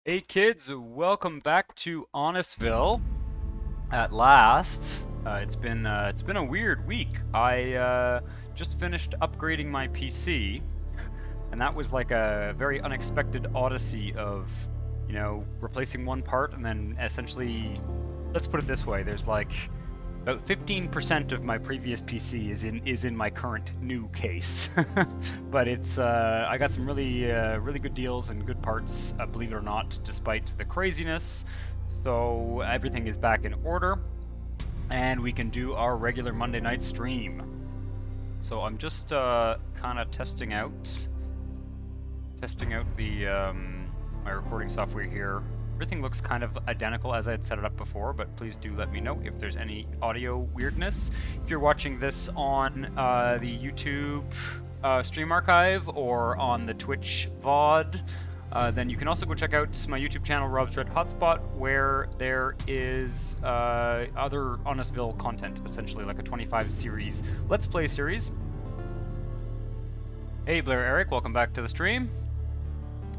Hey kids, welcome back to Honestville. At last, it's been a weird week. I just finished upgrading my PC, and that was like a very unexpected odyssey of, replacing one part and then essentially, let's put it this way: there's like about 15% of my previous PC is in my current new case, but it's I got some really good deals and good parts, believe it or not, despite the craziness. So everything is back in order, and we can do our regular Monday night stream. So I'm just kind of testing out the my recording software here. Everything looks kind of identical as I had set it up before, but please do let me know if there's any audio weirdness. If you're watching this on the YouTube stream archive or on the Twitch VOD, then you can also go check out my YouTube channel, Rob's Red Hotspot, where there is other Honestville content, essentially like a 25 series Let's Play series. Hey Blair Eric, welcome back to the stream.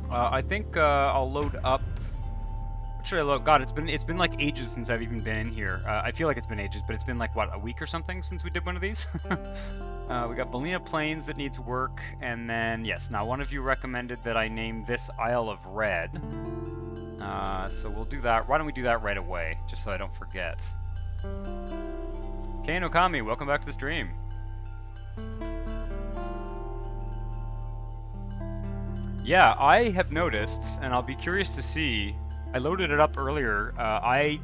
I think I'll load up. What should I load? God, it's been like ages since I've even been in here. I feel like it's been ages, but it's been like what, a week or something since we did one of these. We got Belina Plains that needs work, and then yes, now one of you recommended that I name this Isle of Red. So we'll do that. Why don't we do that right away, just so I don't forget. Kane Okami, welcome back to the stream. Yeah, I have noticed, and I'll be curious to see. I loaded it up earlier. I,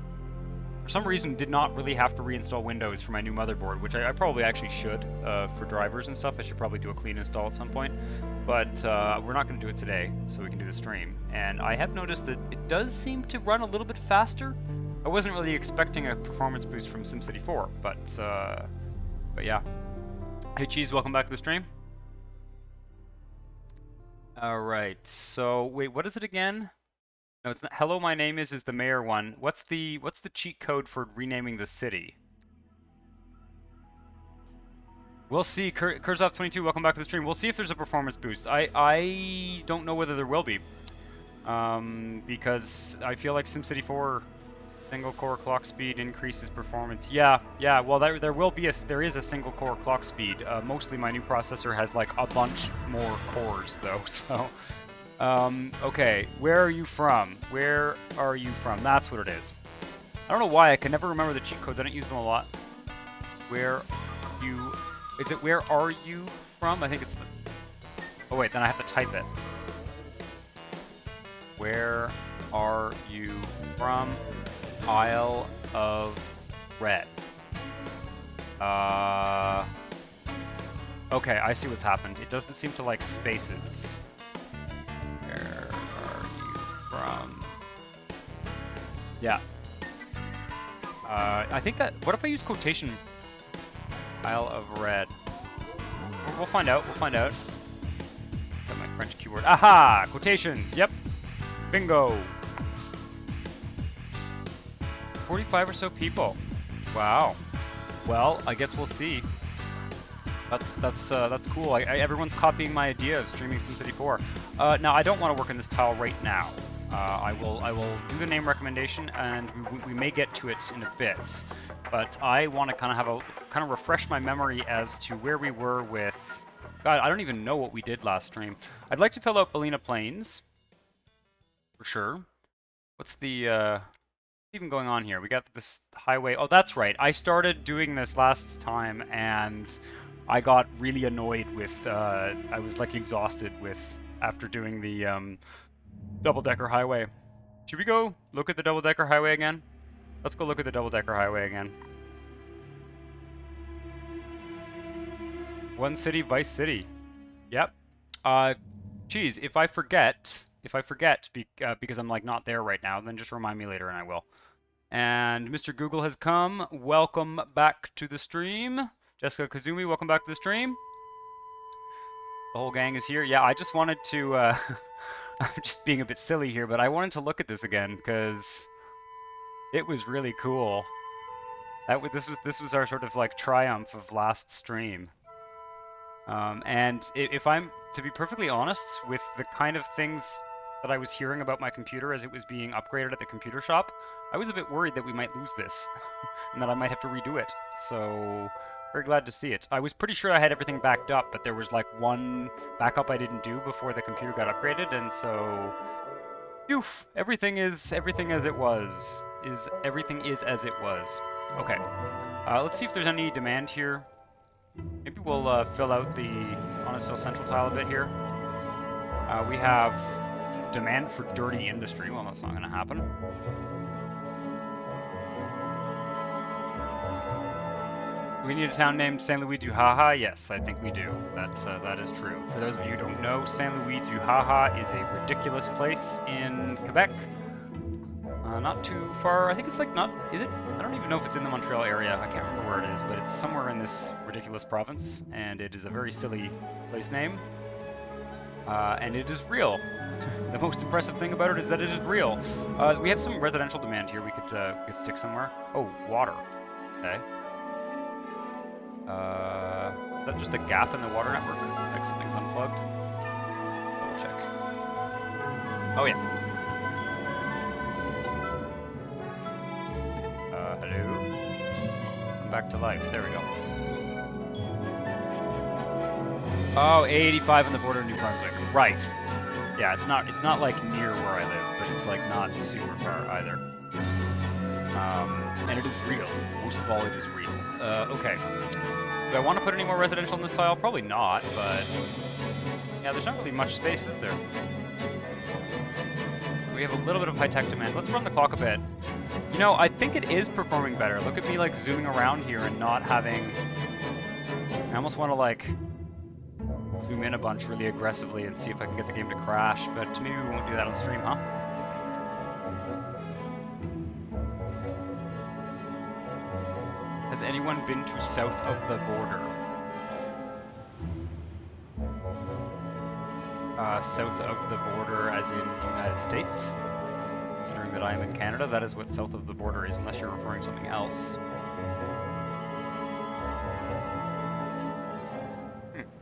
for some reason, did not really have to reinstall Windows for my new motherboard, which I probably actually should for drivers and stuff. I should probably do a clean install at some point, but we're not going to do it today, so we can do the stream. And I have noticed that it does seem to run a little bit faster. I wasn't really expecting a performance boost from SimCity 4, but yeah. Hey Cheese, welcome back to the stream. All right. So wait, what is it again? No, it's not. Hello, my name is the mayor one. What's the cheat code for renaming the city? We'll see. Kurzov22, welcome back to the stream. We'll see if there's a performance boost. I don't know whether there will be, because I feel like SimCity 4 single core clock speed increases performance. Yeah. Well, there is a single core clock speed. Mostly my new processor has like a bunch more cores though. So, okay. Where are you from? Where are you from? That's what it is. I don't know why I can never remember the cheat codes. I don't use them a lot. Where you? Is it where are you from? I think it's the. Oh wait, then I have to type it. Where are you from? Isle of Red. Okay, I see what's happened. It doesn't seem to like spaces. Where are you from? Yeah. I think that. What if I use quotation? Isle of Red. We'll find out. We'll find out. Got my French keyword. Aha! Quotations. Yep. Bingo. 45 or so people. Wow. Well, I guess we'll see. That's cool. Everyone's copying my idea of streaming SimCity 4. Now I don't want to work on this tile right now. I will do the name recommendation, and we may get to it in a bit. But I want to kind of refresh my memory as to where we were with. God, I don't even know what we did last stream. I'd like to fill out Belina Plains for sure. What's the even going on here? We got this highway. Oh, that's right. I started doing this last time, and I got really annoyed with. I was like exhausted with after doing the double-decker highway. Should we go look at the double-decker highway again? Let's go look at the double-decker highway again. One city, Vice City. Yep. Geez, if I forget because I'm like not there right now, then just remind me later and I will. And Mr. Google has come. Welcome back to the stream. Jessica Kazumi, welcome back to the stream. The whole gang is here. Yeah, I just wanted to, I'm just being a bit silly here, but I wanted to look at this again because it was really cool. This was our sort of like triumph of last stream. And if I'm to be perfectly honest with the kind of things that I was hearing about my computer as it was being upgraded at the computer shop, I was a bit worried that we might lose this and that I might have to redo it. So, very glad to see it. I was pretty sure I had everything backed up, but there was like one backup I didn't do before the computer got upgraded, and so, oof, everything as it was. Everything is as it was. Okay. Let's see if there's any demand here. Maybe we'll fill out the Honestville Central tile a bit here. We have demand for dirty industry. Well, that's not going to happen. We need a town named Saint Louis du Haha. Yes, I think we do. That is true. For those of you who don't know, Saint Louis du Haha is a ridiculous place in Quebec. Not too far. I think it's like not. Is it? I don't even know if it's in the Montreal area. I can't remember where it is, but it's somewhere in this ridiculous province, and it is a very silly place name. And it is real. The most impressive thing about it is that it is real. We have some residential demand here. We could stick somewhere. Oh, water. Okay. Is that just a gap in the water network? Like something's unplugged? Double check. Oh yeah. Hello? Come back to life. There we go. Oh, 85 on the border of New Brunswick. Right. Yeah, it's not like near where I live, but it's like not super far either. And it is real. Most of all, it is real. Okay. Do I want to put any more residential in this tile? Probably not, but yeah, there's not really much space, is there? We have a little bit of high-tech demand. Let's run the clock a bit. You know, I think it is performing better. Look at me, like, zooming around here and not having... I almost want to, like, zoom in a bunch really aggressively and see if I can get the game to crash, but maybe we won't do that on stream, huh? Has anyone been to south of the border? South of the border as in the United States? Considering that I am in Canada, that is what south of the border is, unless you're referring to something else.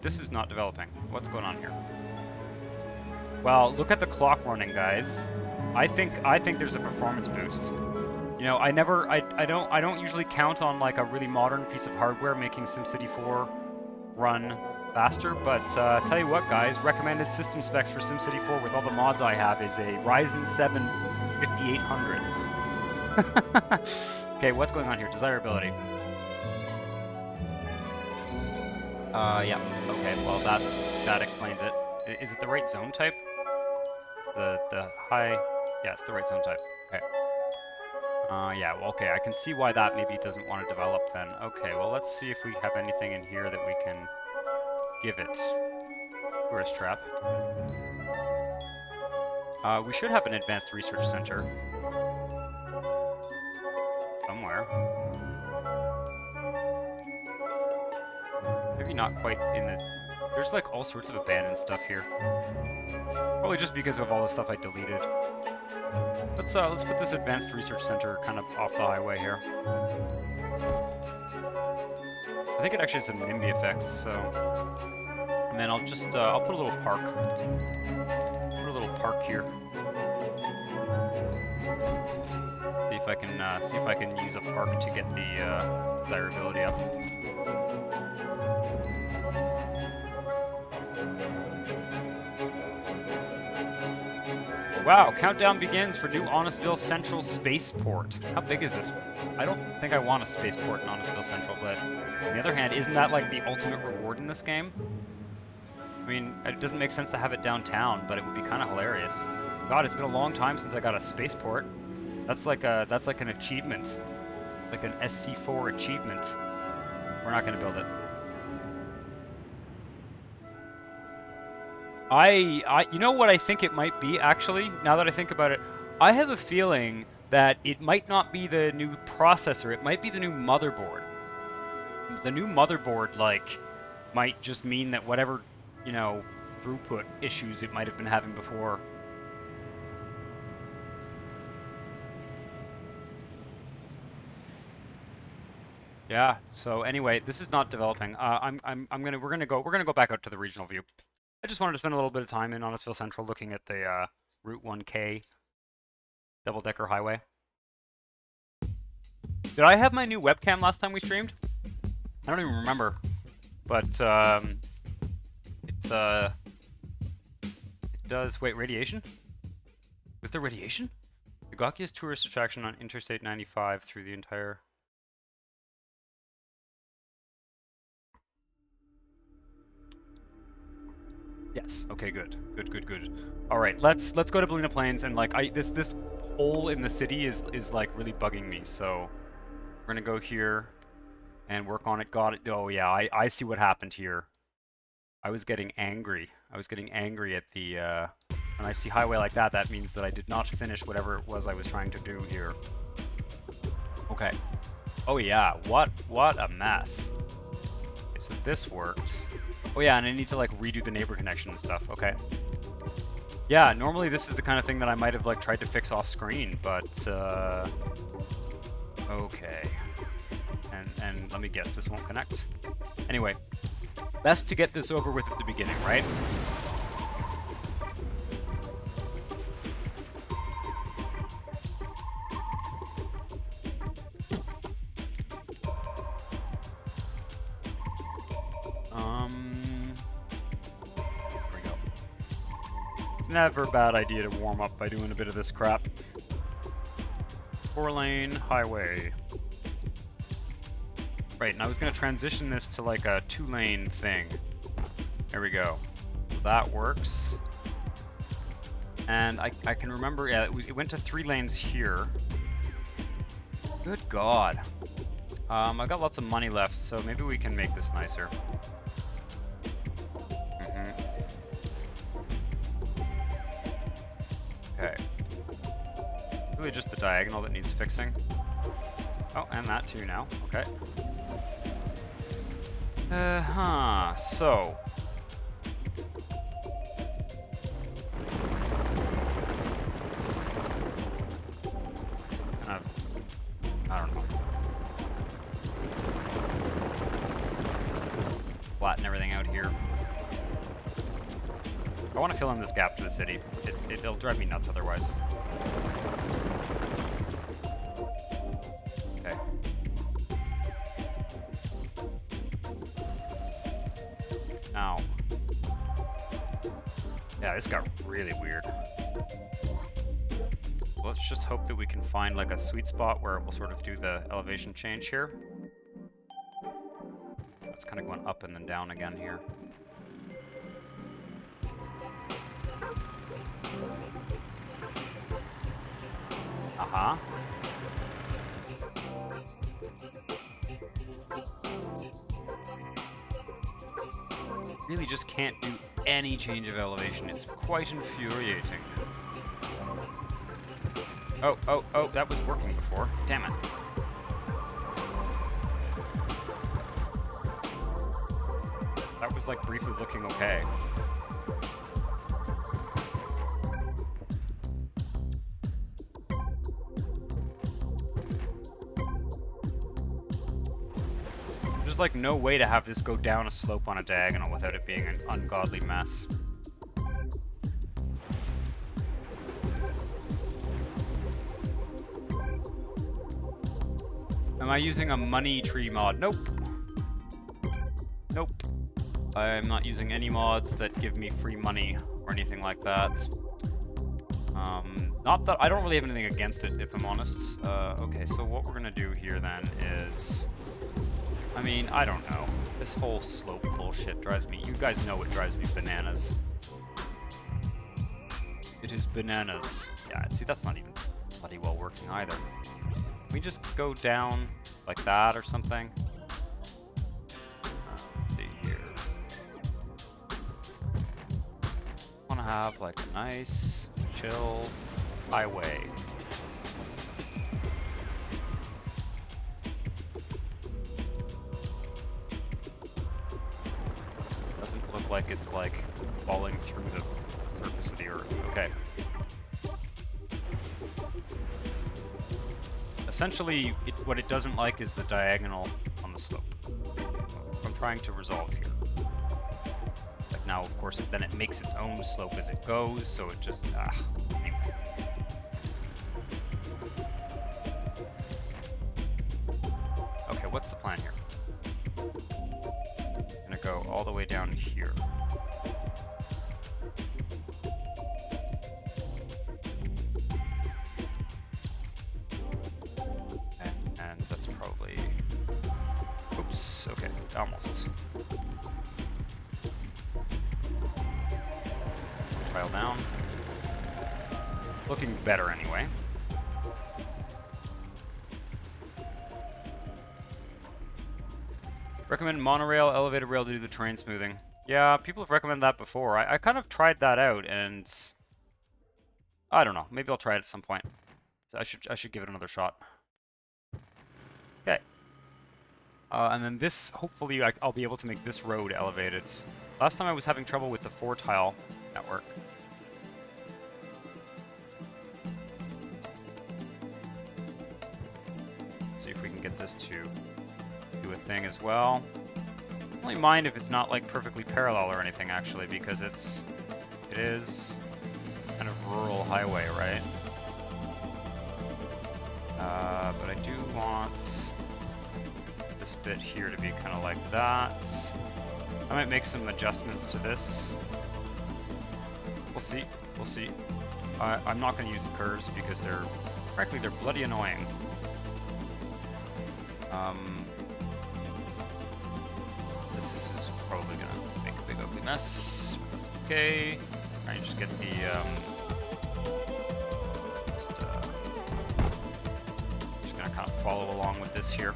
This is not developing. What's going on here? Well, look at the clock running, guys. I think there's a performance boost. You know, I don't usually count on like a really modern piece of hardware making SimCity 4 run faster, but tell you what, guys, recommended system specs for SimCity 4 with all the mods I have is a Ryzen 7 5800. Okay, what's going on here? Desirability. Yeah. Okay, well that explains it. Is it the right zone type? It's the high... Yeah, it's the right zone type. Okay. Yeah, well, okay, I can see why that maybe doesn't want to develop then. Okay, well, let's see if we have anything in here that we can give it. Tourist trap. We should have an advanced research center. Somewhere. Maybe not quite in the... There's like all sorts of abandoned stuff here. Probably just because of all the stuff I deleted. Let's put this advanced research center kind of off the highway here. I think it actually has some NIMBY effects, so... And then I'll just, I'll put a little park. Put a little park here. See if I can use a park to get the desirability up. Wow, countdown begins for new Honestville Central Spaceport. How big is this? I don't think I want a spaceport in Honestville Central, but on the other hand, isn't that like the ultimate reward in this game? I mean, it doesn't make sense to have it downtown, but it would be kind of hilarious. God, it's been a long time since I got a spaceport. That's like an achievement, like an SC4 achievement. We're not going to build it. You know what I think it might be, actually, now that I think about it? I have a feeling that it might not be the new processor, it might be the new motherboard. The new motherboard, like, might just mean that whatever, you know, throughput issues it might have been having before. Yeah, so anyway, this is not developing. We're gonna go back out to the regional view. I just wanted to spend a little bit of time in Honestville Central looking at the Route 1K double-decker highway. Did I have my new webcam last time we streamed? I don't even remember. But it does. Wait, radiation? Was there radiation? Yugaki's tourist attraction on Interstate 95 through the entire. Yes. Okay. Good. Good. All right. Let's go to Belina Plains, and like this hole in the city is like really bugging me. So we're gonna go here and work on it. Got it. Oh yeah. I see what happened here. I was getting angry. I was getting angry at the when I see highway like that. That means that I did not finish whatever it was I was trying to do here. Okay. Oh yeah. What a mess. Okay, so this works. Oh yeah, and I need to like redo the neighbor connection and stuff. Okay. Yeah, normally this is the kind of thing that I might have like tried to fix off screen, but okay. And let me guess, this won't connect. Anyway, best to get this over with at the beginning, right? Never a bad idea to warm up by doing a bit of this crap. 4-lane highway. Right, and I was going to transition this to like a 2-lane thing. There we go. So that works. And I can remember, yeah, it went to 3 lanes here. Good God. I've got lots of money left, so maybe we can make this nicer. Okay. Really just the diagonal that needs fixing. Oh, and that too now. Okay. So. I don't know. Flatten everything out here. I want to fill in this gap to the city. It'll drive me nuts otherwise. Okay. Now. Yeah, this got really weird. Let's just hope that we can find like a sweet spot where it will sort of do the elevation change here. It's kind of going up and then down again here. Uh-huh. Really just can't do any change of elevation. It's quite infuriating. Oh, that was working before. Damn it. That was like briefly looking okay. There's like no way to have this go down a slope on a diagonal without it being an ungodly mess. Am I using a money tree mod? Nope. Nope. I'm not using any mods that give me free money or anything like that. Not that I don't really have anything against it, if I'm honest. Okay, so what we're gonna do here then is, I mean, I don't know. This whole slope bullshit drives me. You guys know it drives me bananas. It is bananas. Yeah, see, that's not even bloody well working either. Can we just go down like that or something? Let's see here. I want to have like a nice, chill highway. Doesn't look like it's like falling through the surface of the earth. Okay. Essentially, what it doesn't like is the diagonal on the slope. So I'm trying to resolve here. Like now now, of course, then it makes its own slope as it goes, so it just, anyway. Okay, what's the plan here? I'm gonna go all the way down here. And that's probably, oops, okay, almost. Tile down. Looking better anyway. Recommend monorail, elevated rail to do the terrain smoothing. Yeah, people have recommended that before. I kind of tried that out, and I don't know. Maybe I'll try it at some point. So I should give it another shot. Okay. And then this, hopefully, I'll be able to make this road elevated. Last time I was having trouble with the 4-tile network. See if we can get this to do a thing as well. I only mind if it's not like perfectly parallel or anything, actually, because it is kind of rural highway, right? But I do want this bit here to be kind of like that. I might make some adjustments to this. We'll see. We'll see. I'm not going to use the curves because frankly, they're bloody annoying. This is probably going to make a big ugly mess. But that's okay. Trying to just get the just gonna kind of follow along with this here.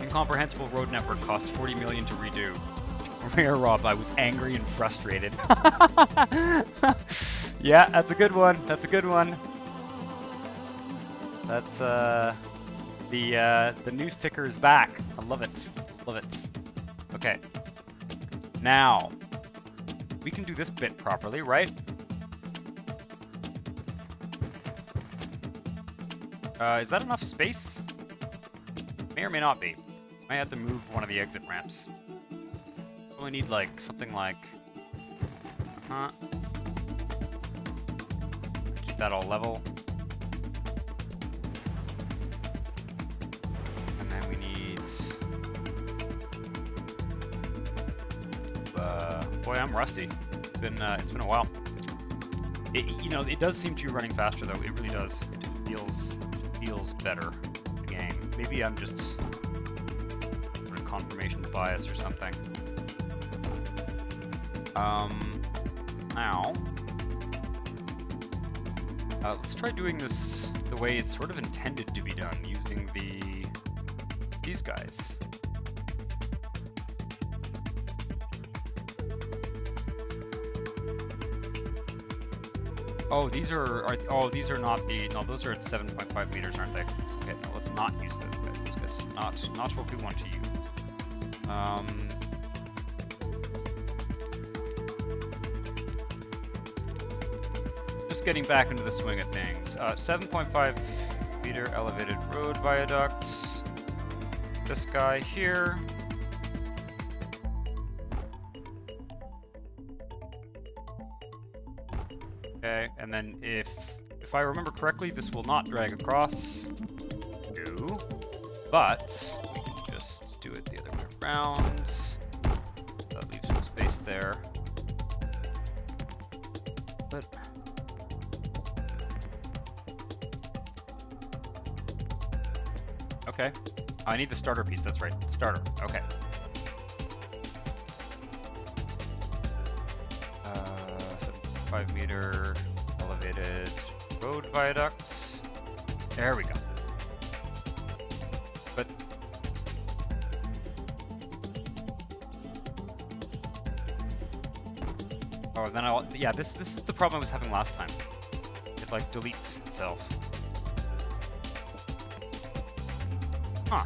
Incomprehensible road network cost $40 million to redo. Rare Rob, I was angry and frustrated. Yeah, that's a good one. That's a good one. That's the news ticker is back. I love it. Love it. Okay. Now we can do this bit properly, right? Is that enough space? May or may not be. Might have to move one of the exit ramps. We need like something like keep that all level. And then we need boy, I'm rusty. It's been a while. It does seem to be running faster though. It really does. It feels better, the game. Maybe I'm just sort of confirmation bias or something. Now, let's try doing this the way it's sort of intended to be done, using these guys. Oh, these are not no, those are at 7.5 meters, aren't they? Okay, no, let's not use those guys. Those guys, not what we want to use. Just getting back into the swing of things. 7.5 meter elevated road viaduct. This guy here. Okay, and then if I remember correctly, this will not drag across. No. But we can just do it the other way around. That leaves some space there. But okay. I need the starter piece, that's right. Starter. Okay. 5 meter elevated road viaducts. There we go. But oh, then yeah, this is the problem I was having last time. It like deletes itself. Huh.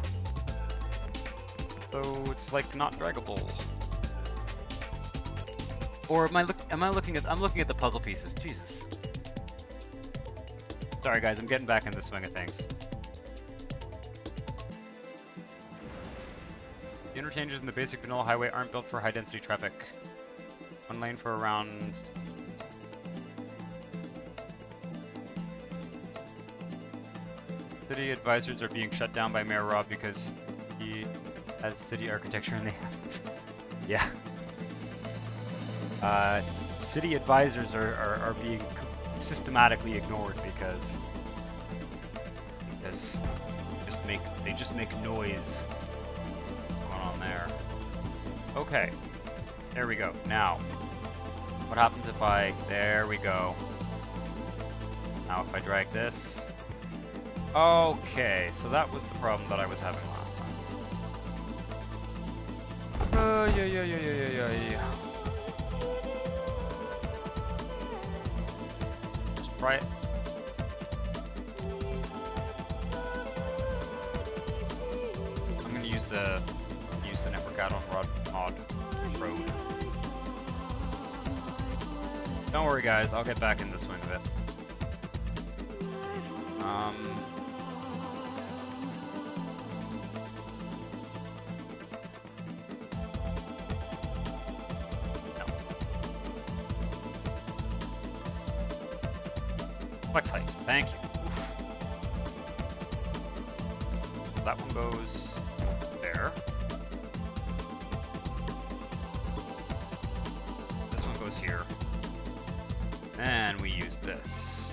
So it's like not draggable. Or am I looking at? I'm looking at the puzzle pieces. Jesus. Sorry guys, I'm getting back in the swing of things. The interchanges in the basic vanilla highway aren't built for high-density traffic. One lane for around... City advisors are being shut down by Mayor Rob because he has city architecture and they haven't. Yeah. City advisors are being systematically ignored because they just make noise. What's going on there? Okay. There we go. Now, what happens if I... There we go. Now if I drag this... Okay, so that was the problem that I was having last time. Yeah. Just try it. I'm gonna use the network add-on mod road. Don't worry, guys. I'll get back in the swing of it. Flex height, thank you. Oof. That one goes there. This one goes here. And we use this.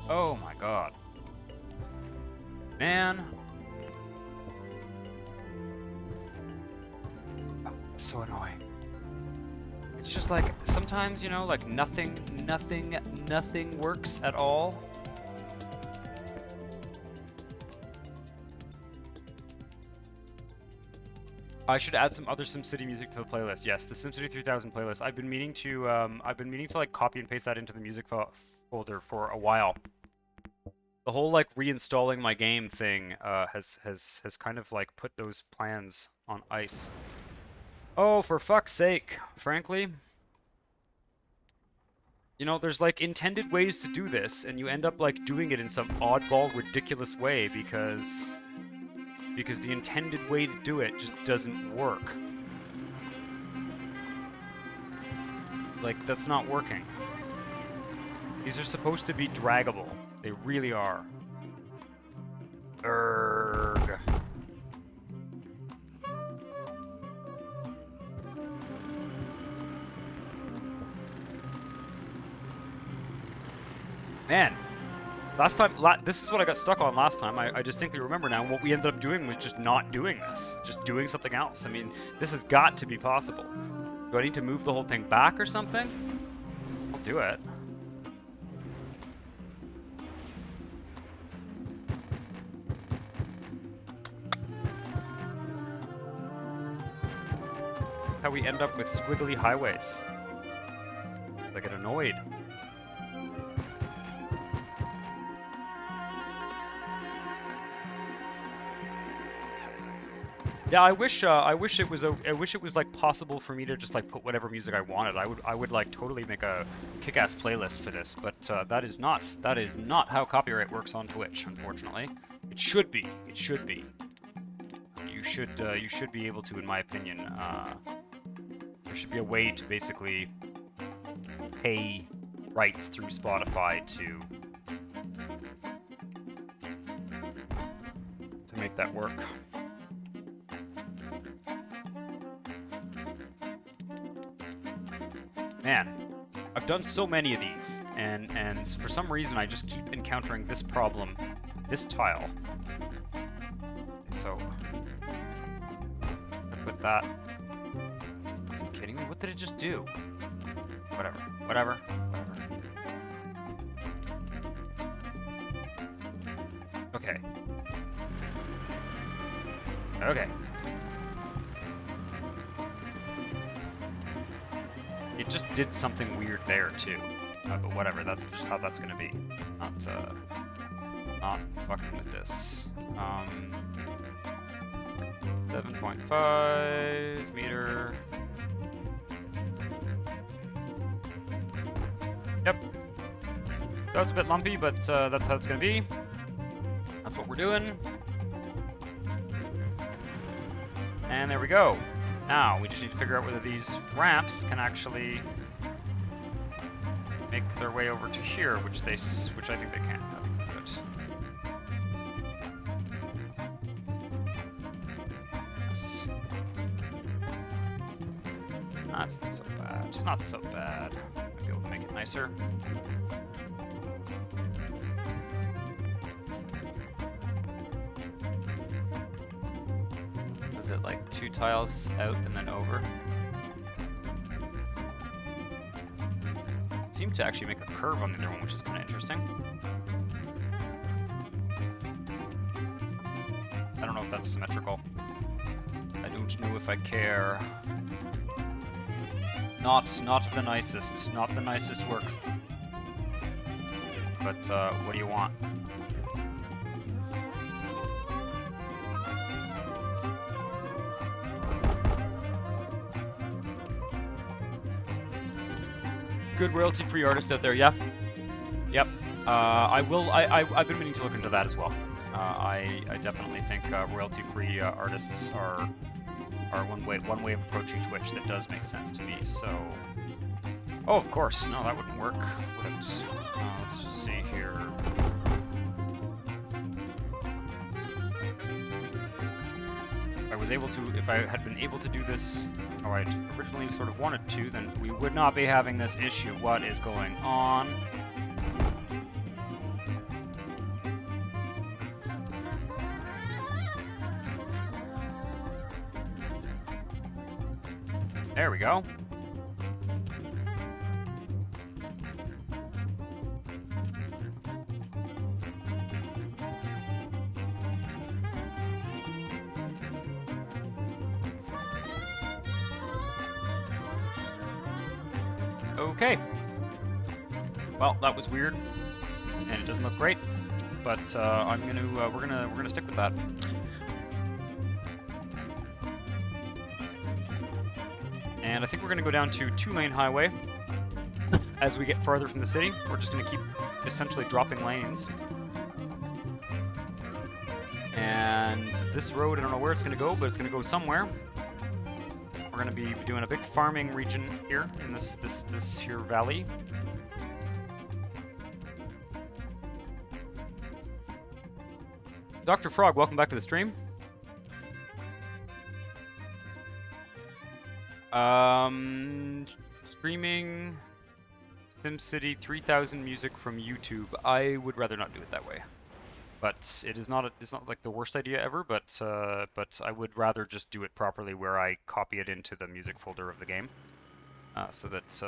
Oh my god. Man. Oh, it's so annoying. It's just like, sometimes, you know, like nothing works at all. I should add some other SimCity music to the playlist. Yes, the SimCity 3000 playlist. I've been meaning to like copy and paste that into the music folder for a while. The whole like reinstalling my game thing has kind of like put those plans on ice. Oh, for fuck's sake, frankly. You know, there's like intended ways to do this, and you end up like doing it in some oddball, ridiculous way because the intended way to do it just doesn't work. Like, that's not working. These are supposed to be draggable. They really are. Erg. Man, last time, this is what I got stuck on last time. I distinctly remember now, and what we ended up doing was just not doing this. Just doing something else. I mean, this has got to be possible. Do I need to move the whole thing back or something? I'll do it. That's how we end up with squiggly highways. I get annoyed. Yeah, I wish it was like possible for me to just like put whatever music I wanted. I would like totally make a kick-ass playlist for this, but that is not how copyright works on Twitch, unfortunately. It should be. It should be. You should be able to, in my opinion. There should be a way to basically pay rights through Spotify to make that work. Man, I've done so many of these, and for some reason I just keep encountering this problem, this tile. So, I put that. Are you kidding me? What did it just do? Whatever. Okay. Okay. It just did something weird there too, but whatever. That's just how that's gonna be. Not fucking with this. 7.5 meter. Yep. That's a bit lumpy, but that's how it's gonna be. That's what we're doing. And there we go. Now, we just need to figure out whether these ramps can actually make their way over to here, which I think they can. I think they could. Yes. That's not so bad. It's not so bad. Might be able to make it nicer. Is it like 2 tiles out and then over? It seemed to actually make a curve on the other one, which is kind of interesting. I don't know if that's symmetrical. I don't know if I care. Not the nicest. Not the nicest work. But what do you want? Good royalty-free artist out there, yeah. Yep. I've been meaning to look into that as well. I definitely think royalty-free artists are one way of approaching Twitch that does make sense to me. So, oh, of course, no, that wouldn't work. Would it? Let's just see here. If I had been able to do this how I originally sort of wanted to, then we would not be having this issue. What is going on? There we go. Okay. Well, that was weird, and it doesn't look great, but we're gonna stick with that. And I think we're gonna go down to 2-lane highway as we get farther from the city. We're just gonna keep essentially dropping lanes. And this road, I don't know where it's gonna go, but it's gonna go somewhere. We're going to be doing a big farming region here in this here valley. Dr. Frog, welcome back to the stream. Streaming SimCity 3000 music from YouTube. I would rather not do it that way. But it's not like the worst idea ever, but I would rather just do it properly where I copy it into the music folder of the game. So that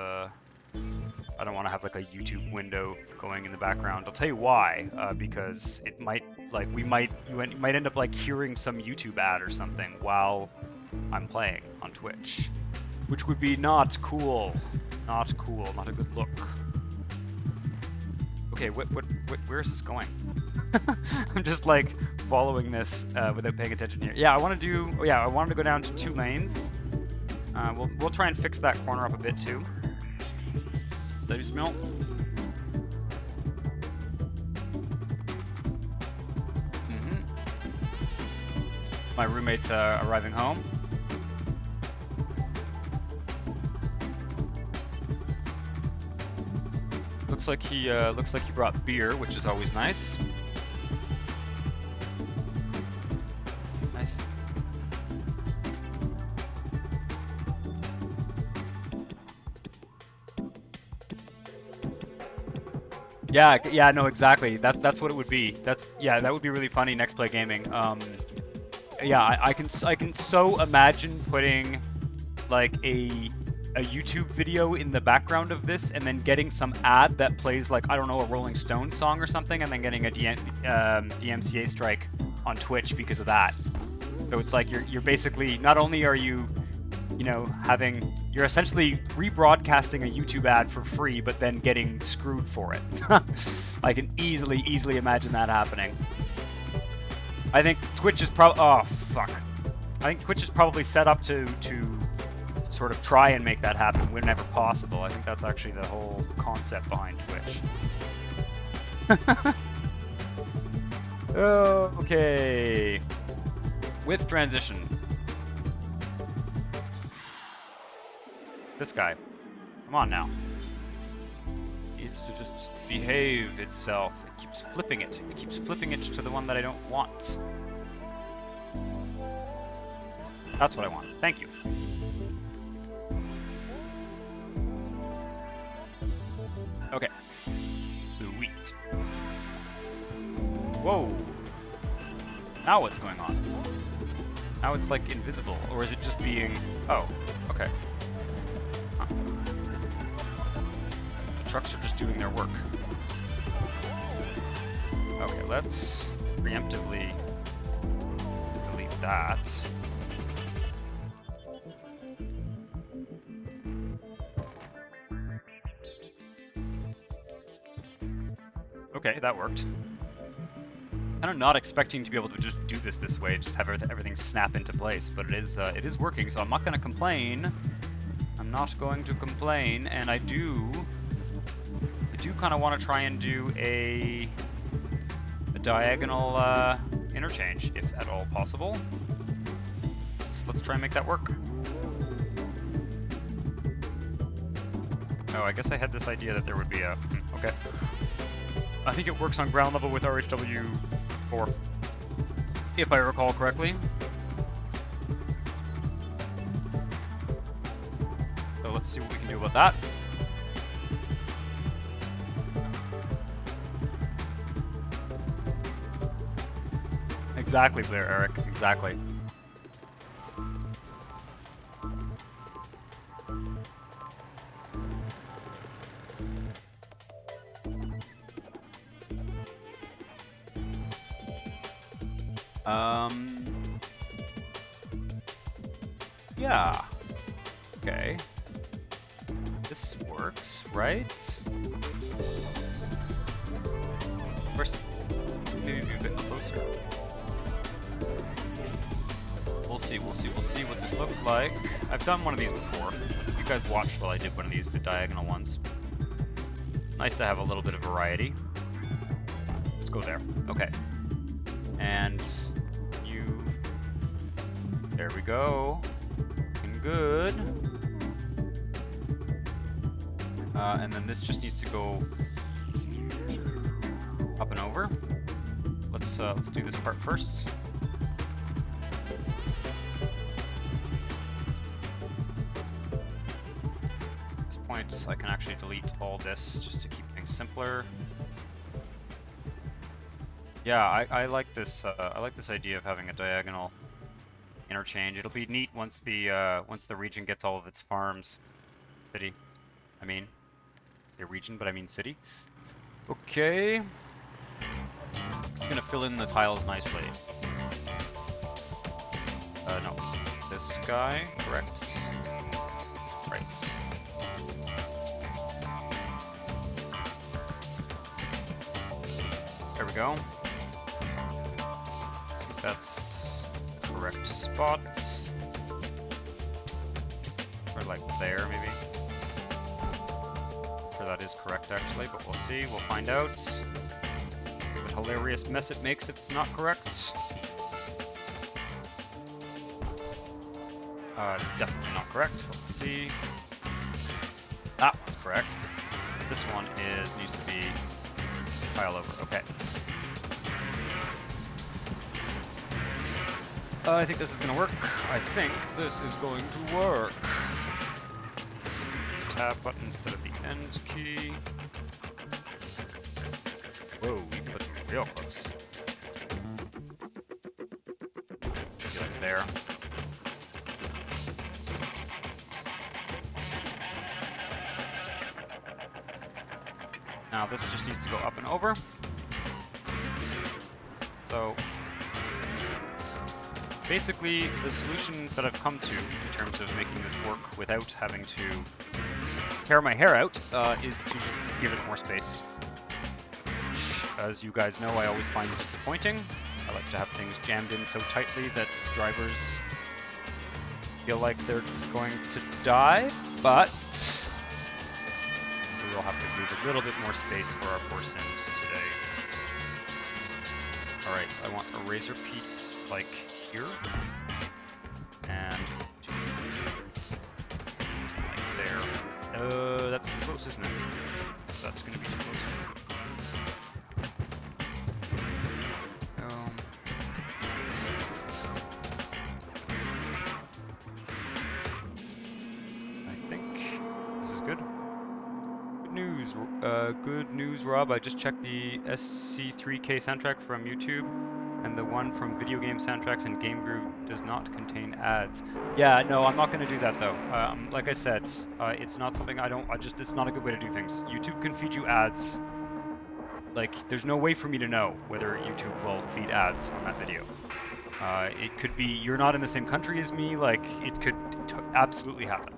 I don't want to have like a YouTube window going in the background. I'll tell you why, because it might, like, you might end up like hearing some YouTube ad or something while I'm playing on Twitch, which would be not cool. Not cool, not a good look. Okay, where is this going? I'm just like following this without paying attention here. Yeah, I wanted to go down to 2 lanes. We'll try and fix that corner up a bit too. Does you smell? My roommate arriving home. Looks like he brought beer, which is always nice. Nice. Yeah, no, exactly. That's what it would be. That would be really funny. Next Play Gaming. Yeah, I can so imagine putting like a YouTube video in the background of this, and then getting some ad that plays like, I don't know, a Rolling Stones song or something, and then getting a DMCA strike on Twitch because of that. So it's like you're basically, not only are you you're essentially rebroadcasting a YouTube ad for free, but then getting screwed for it. I can easily imagine that happening. I think Twitch is I think Twitch is probably set up to sort of try and make that happen whenever possible. I think that's actually the whole concept behind Twitch. Okay. With transition. This guy. Come on now. Needs to just behave itself. It keeps flipping it. It keeps flipping it to the one that I don't want. That's what I want. Thank you. Okay. Sweet. Whoa. Now what's going on? Now it's like invisible, or is it just being... Oh, okay. Huh. The trucks are just doing their work. Okay, let's preemptively delete that. Okay, that worked. I'm not expecting to be able to just do this way, just have everything snap into place, but it is working, so I'm not going to complain. I'm not going to complain, and I do kind of want to try and do a diagonal interchange, if at all possible. Let's try and make that work. Oh, I guess I had this idea that there would be a... okay. I think it works on ground level with RHW4, if I recall correctly. So let's see what we can do about that. Exactly, Blair, Eric. Exactly. Yeah. Okay. This works, right? First, maybe be a bit closer. We'll see what this looks like. I've done one of these before. You guys watched while I did one of these, the diagonal ones. Nice to have a little bit of variety. Let's go there. Okay. And you... There we go. Looking good. And then this just needs to go up and over. Let's do this part first. At this point, I can actually delete all this just to keep things simpler. Yeah, I like this. I like this idea of having a diagonal interchange. It'll be neat once the region gets all of its farms. City, I mean, say region, but I mean city. Okay, it's gonna fill in the tiles nicely. No, this guy, correct. Right. There we go. That's the correct spot. Or like there, maybe. Sure that is correct actually, but we'll see. We'll find out. What a hilarious mess it makes if it's not correct. It's definitely not correct. Let's see. That one's correct. This one needs to be tile over. Okay. I think this is going to work. I think this is going to work. Tab button instead of the end key. Whoa, we put them real close. Should be like there. Now this just needs to go up and over. So basically the solution that I've come to in terms of making this work without having to tear my hair out is to just give it more space. Which, as you guys know, I always find disappointing. I like to have things jammed in so tightly that drivers feel like they're going to die, but we'll have to leave a little bit more space for our poor Sims today. Alright, I want a razor piece, like, here. And like there. That's too close, isn't it? That's gonna be too close. I think this is good. Good news, Rob. I just checked the SC3K soundtrack from YouTube, and the one from Video Game Soundtracks and Game Group does not contain ads. Yeah, no, I'm not going to do that though. Like I said, it's not something it's not a good way to do things. YouTube can feed you ads. Like, there's no way for me to know whether YouTube will feed ads on that video. It could be you're not in the same country as me. Like, it could absolutely happen.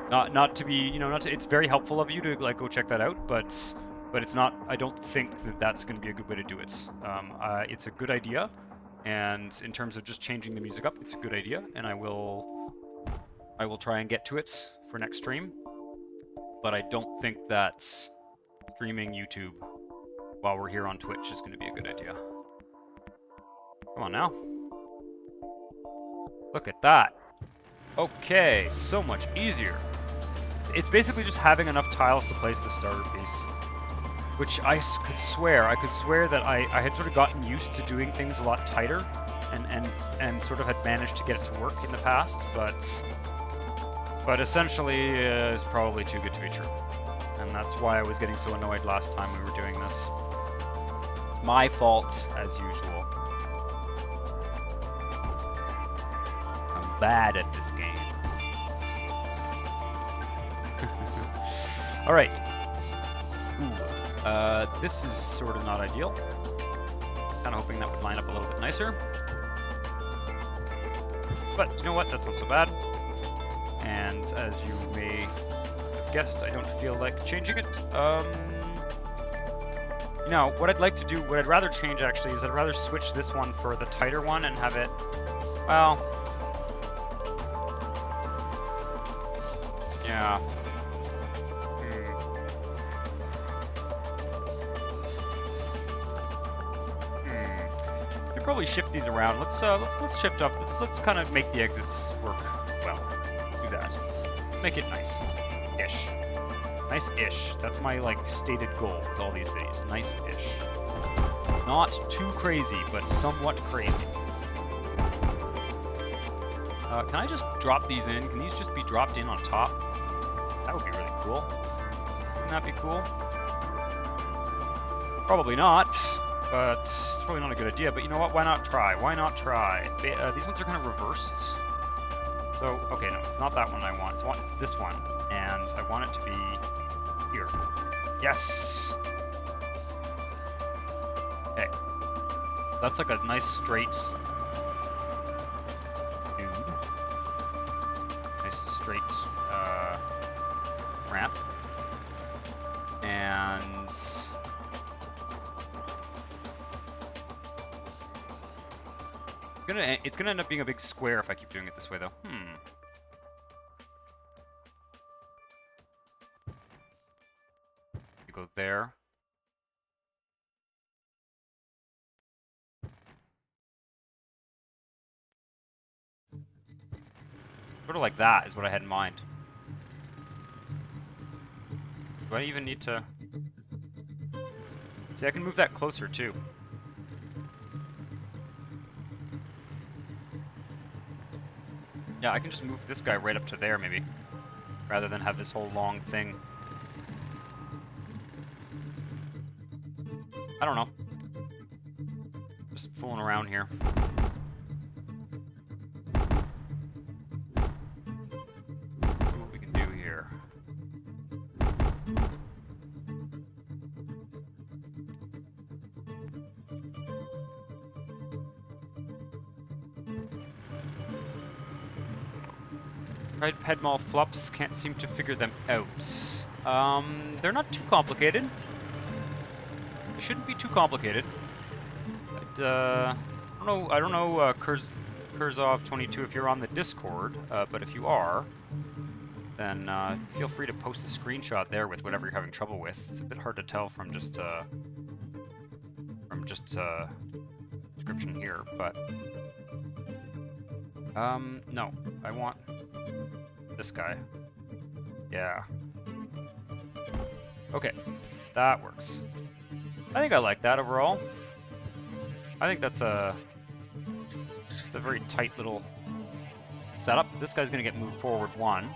Not to be, you know, it's very helpful of you to like go check that out, but it's not. I don't think that that's going to be a good way to do it. It's a good idea, and in terms of just changing the music up, it's a good idea, and I will try and get to it for next stream. But I don't think that streaming YouTube while we're here on Twitch is going to be a good idea. Come on now. Look at that. Okay, so much easier. It's basically just having enough tiles to place the starter piece, which I could swear that I had sort of gotten used to doing things a lot tighter, and sort of had managed to get it to work in the past, but essentially it's probably too good to be true, and that's why I was getting so annoyed last time we were doing this. It's my fault as usual. I'm bad at this game. Alright. This is sort of not ideal. Kind of hoping that would line up a little bit nicer. But you know what? That's not so bad. And as you may have guessed, I don't feel like changing it. You know, what I'd like to do, what I'd rather change actually, is I'd rather switch this one for the tighter one and have it, well, yeah. Probably shift these around. Let's shift up. Let's kind of make the exits work well. Do that. Make it nice-ish. Nice-ish. That's my like stated goal with all these cities. Nice-ish. Not too crazy, but somewhat crazy. Can I just drop these in? Can these just be dropped in on top? That would be really cool. Wouldn't that be cool? Probably not. But it's probably not a good idea. But you know what? Why not try? Why not try? These ones are kind of reversed. So, okay, no, it's not that one I want. It's this one. And I want it to be here. Yes! Okay. That's like a nice straight dude. Nice straight ramp. And it's gonna end up being a big square if I keep doing it this way, though. You go there. Sort of like that is what I had in mind. Do I even need to... See, I can move that closer, too. Yeah, I can just move this guy right up to there, maybe. Rather than have this whole long thing. I don't know. Just fooling around here. See what we can do here. Right, Pedmal flops, can't seem to figure them out. They're not too complicated. They shouldn't be too complicated. But, I don't know, Kurzov22 if you're on the Discord, but if you are, then feel free to post a screenshot there with whatever you're having trouble with. It's a bit hard to tell from just, from from just description here, but no, I want this guy. Yeah. Okay, that works. I think I like that overall. I think that's a very tight little setup. This guy's gonna get moved forward 1.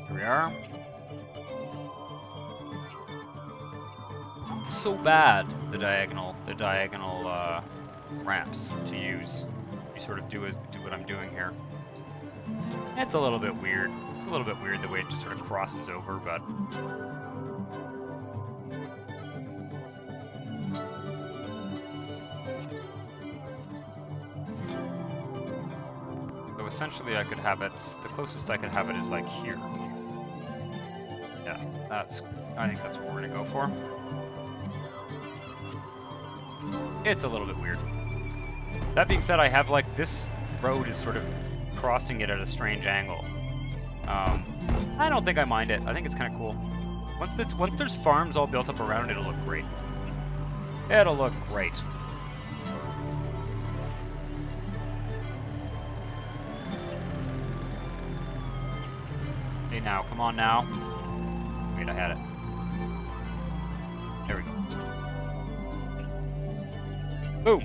Here we are. Not so bad, the diagonal ramps to use. You sort of do what I'm doing here. It's a little bit weird. It's a little bit weird the way it just sort of crosses over, but so essentially I could have it, the closest I could have it is like here. Yeah, I think that's what we're gonna go for. It's a little bit weird. That being said, I have like this road is sort of crossing it at a strange angle. I don't think I mind it. I think it's kind of cool. Once there's farms all built up around it, it'll look great. It'll look great. Hey now, come on now. Wait, I had it. There we go. Boom.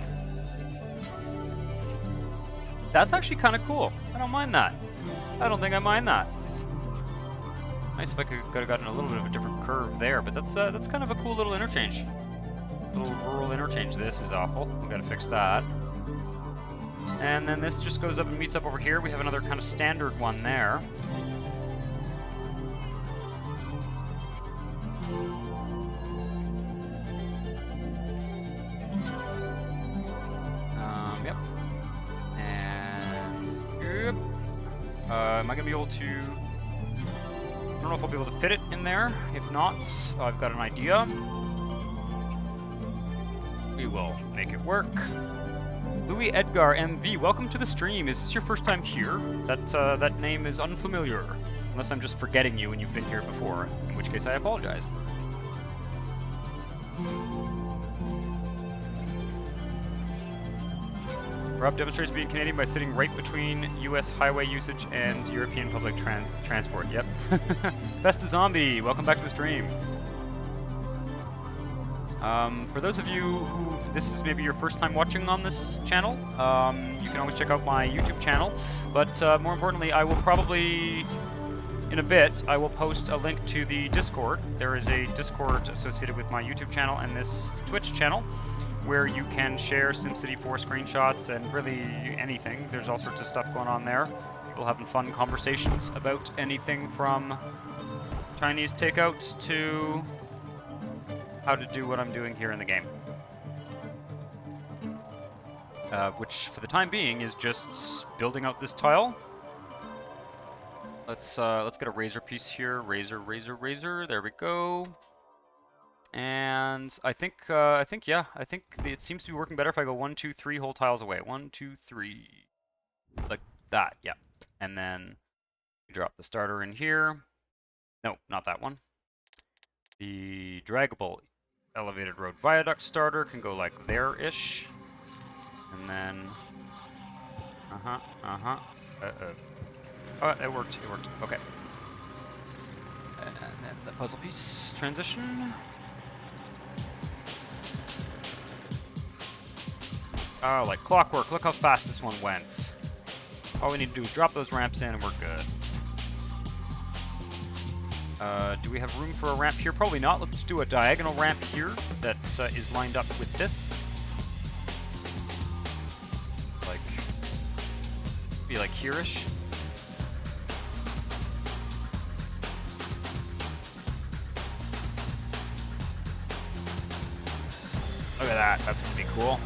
That's actually kind of cool. I don't mind that. I don't think I mind that. Nice if I could have gotten a little bit of a different curve there, but that's kind of a cool little interchange. Little rural interchange. This is awful. We gotta fix that. And then this just goes up and meets up over here. We have another kind of standard one there. Yep. And yep. Am I gonna be able to? I don't know if I'll be able to fit it in there. If not, I've got an idea. We will make it work. Louis Edgar MV, welcome to the stream. Is this your first time here? That name is unfamiliar. Unless I'm just forgetting you and you've been here before, in which case I apologize. Rob demonstrates being Canadian by sitting right between U.S. highway usage and European public transport. Yep. Best Zombie, welcome back to the stream. For those of you who this is maybe your first time watching on this channel, you can always check out my YouTube channel. But more importantly, I will probably, in a bit, I will post a link to the Discord. There is a Discord associated with my YouTube channel and this Twitch channel, where you can share SimCity 4 screenshots and really anything. There's all sorts of stuff going on there. People having fun conversations about anything from Chinese takeouts to how to do what I'm doing here in the game. Which, for the time being, is just building out this tile. Let's get a razor piece here. Razor, razor, razor. There we go. And I think it seems to be working better if I go 1, 2, 3 whole tiles away. 1, 2, 3, like that. Yeah. And then we drop the starter in here. No, not that one. The draggable elevated road viaduct starter can go like there-ish. And then oh, it worked. It worked. Okay. And then the puzzle piece transition. Oh, like clockwork. Look how fast this one went. All we need to do is drop those ramps in and we're good. Do we have room for a ramp here? Probably not. Let's do a diagonal ramp here that is lined up with this. Like, be like here-ish. Look at that. That's gonna be cool.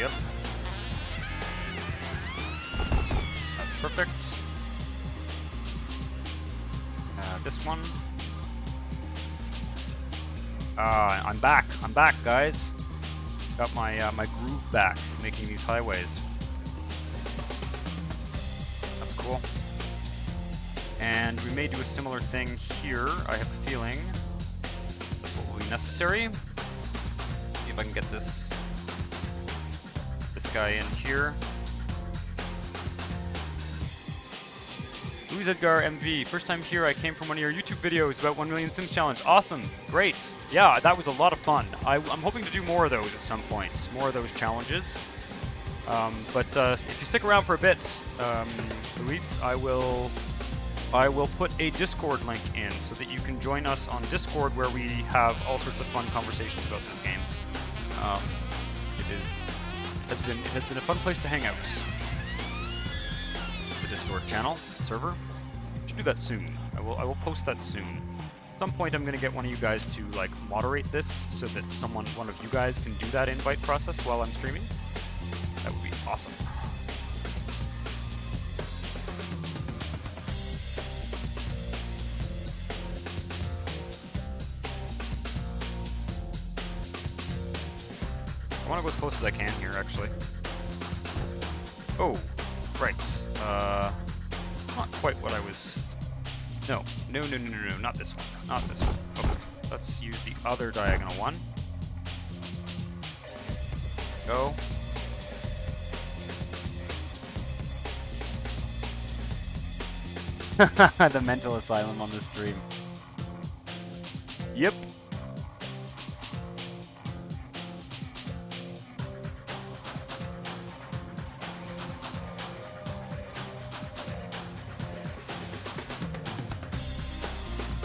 Yep. That's perfect. This one. I'm back. I'm back, guys. Got my my groove back, making these highways. That's cool. And we may do a similar thing here. I have a feeling. What will be necessary? See if I can get this guy in here. Louis Edgar MV, first time here. I came from one of your YouTube videos about 1 Million Sims Challenge. Awesome, great. Yeah, that was a lot of fun. I'm hoping to do more of those at some point, more of those challenges. But if you stick around for a bit, Luis, I will put a Discord link in so that you can join us on Discord, where we have all sorts of fun conversations about this game. It has been a fun place to hang out. The Discord channel server. Should do that soon. I will post that soon. At some point, I'm going to get one of you guys to like moderate this so that one of you guys can do that invite process while I'm streaming. That would be awesome. I want to go as close as I can here, actually. Oh, right. Not quite what I was... No, not this one. Not this one. Okay, let's use the other diagonal one. Go. The mental asylum on the stream. Yep.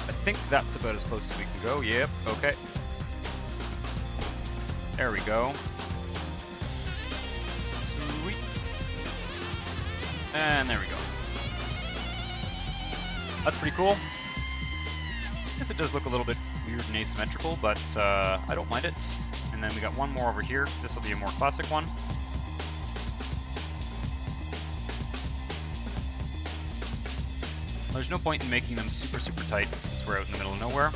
I think that's about as close as we can go. Yep, okay. There we go. Sweet. And there we go. That's pretty cool. I guess it does look a little bit weird and asymmetrical, but I don't mind it. And then we got one more over here. This will be a more classic one. There's no point in making them super tight since we're out in the middle of nowhere.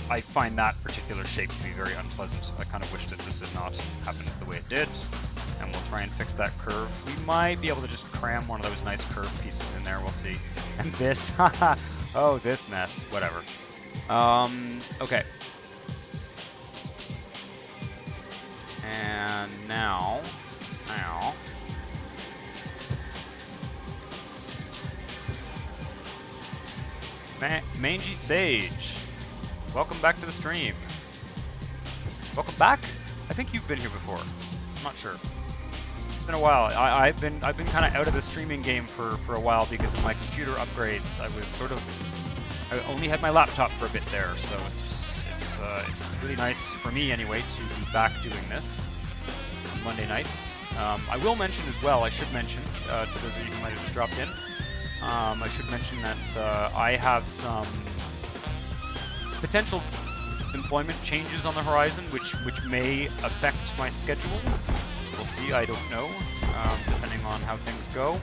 I find that particular shape to be very unpleasant. I kind of wish that this had not happened the way it did. And we'll try and fix that curve. We might be able to just cram one of those nice curve pieces in there, we'll see. And this, oh, this mess, whatever. Okay. And now, Mangy Sage, welcome back to the stream. Welcome back? I think you've been here before. I'm not sure. It's been a while. I've been kind of out of the streaming game for a while because of my computer upgrades. I only had my laptop for a bit there, so it's really nice for me anyway to be back doing this on Monday nights. I will mention as well. I should mention to those of you who might have just dropped in. I should mention that I have some potential employment changes on the horizon, which may affect my schedule. We'll see. I don't know, depending on how things go.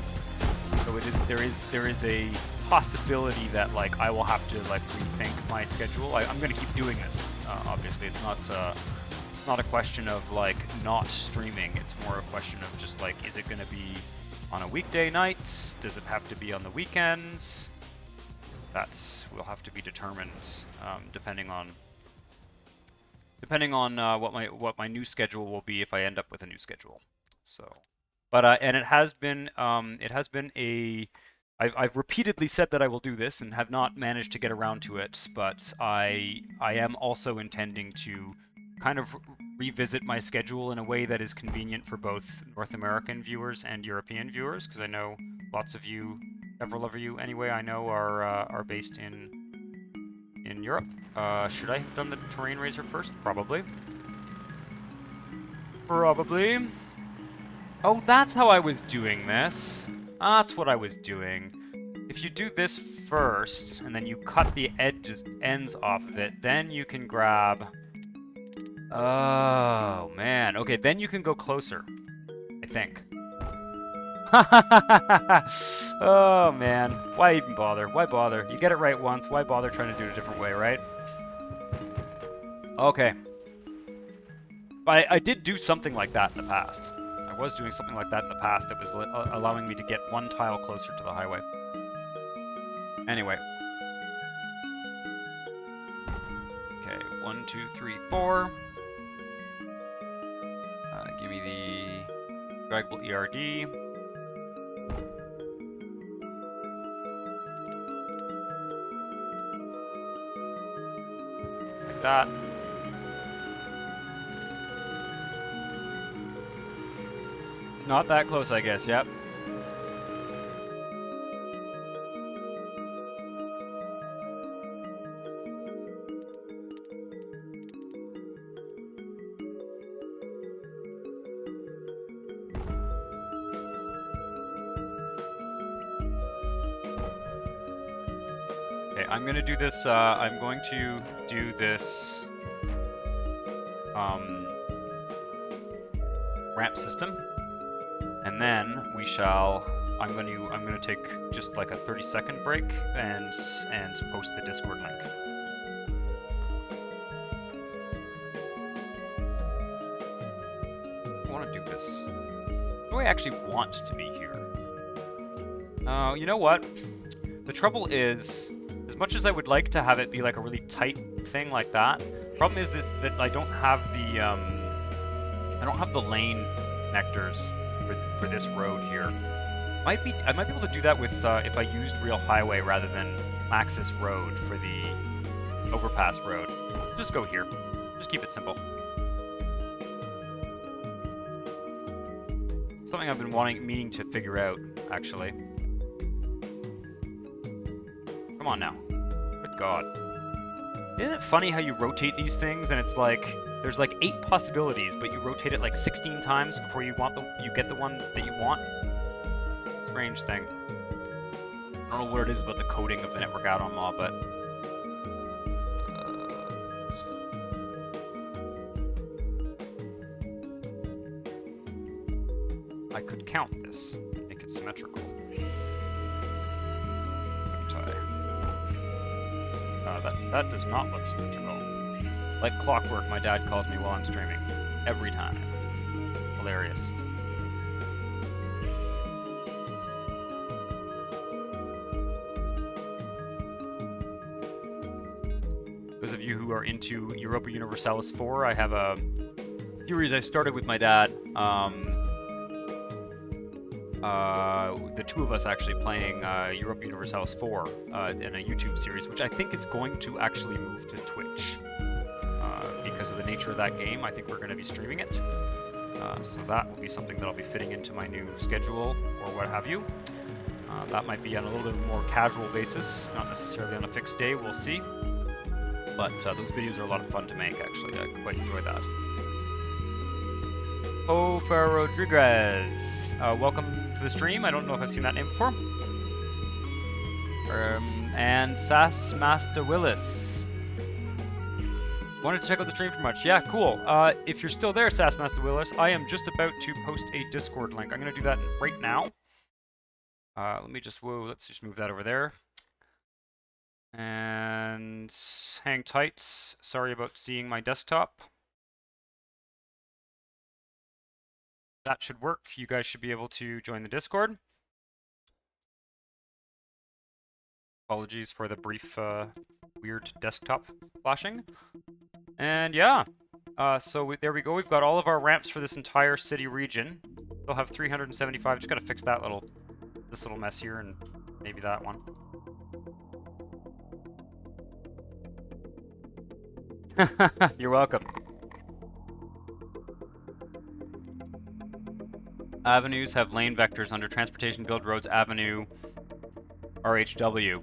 So there is a possibility that like I will have to like rethink my schedule. I'm going to keep doing this. Obviously, it's not a question of like not streaming. It's more a question of just like, is it going to be on a weekday night? Does it have to be on the weekends? Will have to be determined depending on what my new schedule will be if I end up with a new schedule. So, but and it has been I've repeatedly said that I will do this and have not managed to get around to it, but I am also intending to kind of revisit my schedule in a way that is convenient for both North American viewers and European viewers, because I know lots of you, several of you anyway, I know are based in Europe. Should I have done the terrain razor first? Probably. Oh, that's how I was doing this. That's what I was doing. If you do this first, and then you cut the ends off of it, then you can grab Oh, man. Okay, then you can go closer, I think. Oh, man. Why even bother? Why bother? You get it right once. Why bother trying to do it a different way, right? Okay. I did do something like that in the past. I was doing something like that in the past that was allowing me to get one tile closer to the highway. Anyway. Okay, 1, 2, 3, 4. Give me the draggable ERD. Like that. Not that close, I guess, yep. Okay, I'm gonna do this, I'm going to do this, ramp system. And then we shall, I'm gonna take just like a 30-second break and post the Discord link. I want to do this. Do I actually want to be here? Oh, you know what? The trouble is, as much as I would like to have it be like a really tight thing like that, problem is that I don't have the lane connectors for this road here. I might be able to do that with if I used Real Highway rather than Maxis Road for the overpass road. Just go here. Just keep it simple. Something I've been meaning to figure out, actually. Come on now. Good God. Isn't it funny how you rotate these things and it's like there's like 8 possibilities, but you rotate it like 16 times before you get the one that you want? Strange thing. I don't know what it is about the coding of the network add-on law, but I could count this, make it symmetrical. That does not look symmetrical. Like clockwork, my dad calls me while I'm streaming. Every time. Hilarious. Those of you who are into Europa Universalis 4, I have a series I started with my dad. The two of us actually playing Europa Universalis 4 in a YouTube series, which I think is going to actually move to Twitch. Because of the nature of that game, I think we're going to be streaming it. So that will be something that I'll be fitting into my new schedule or what have you. That might be on a little bit more casual basis, not necessarily on a fixed day, we'll see. But those videos are a lot of fun to make, actually. I quite enjoy that. Ofer Rodriguez, welcome to the stream. I don't know if I've seen that name before. And Sass Master Willis. Wanted to check out the stream for much. Yeah, cool. If you're still there, Sass Master Willis, I am just about to post a Discord link. I'm going to do that right now. Let's just move that over there. And hang tight. Sorry about seeing my desktop. That should work. You guys should be able to join the Discord. Apologies for the brief, weird desktop flashing. And yeah, there we go. We've got all of our ramps for this entire city region. We'll have 375. Just gotta fix this little mess here, and maybe that one. You're welcome. Avenues have lane vectors under Transportation Build Roads Avenue RHW.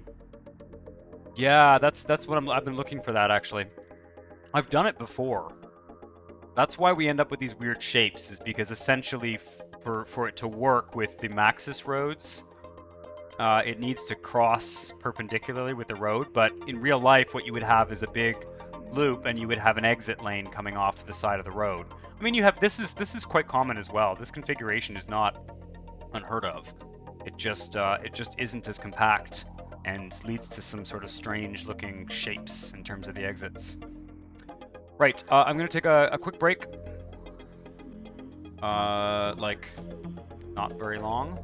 Yeah, that's what I've been looking for that, actually. I've done it before. That's why we end up with these weird shapes, is because essentially for it to work with the Maxis roads, it needs to cross perpendicularly with the road, but in real life what you would have is a big loop, and you would have an exit lane coming off the side of the road. I mean, you have this is quite common as well. This configuration is not unheard of. It just isn't as compact and leads to some sort of strange looking shapes in terms of the exits. Right, I'm gonna take a quick break. Like, not very long.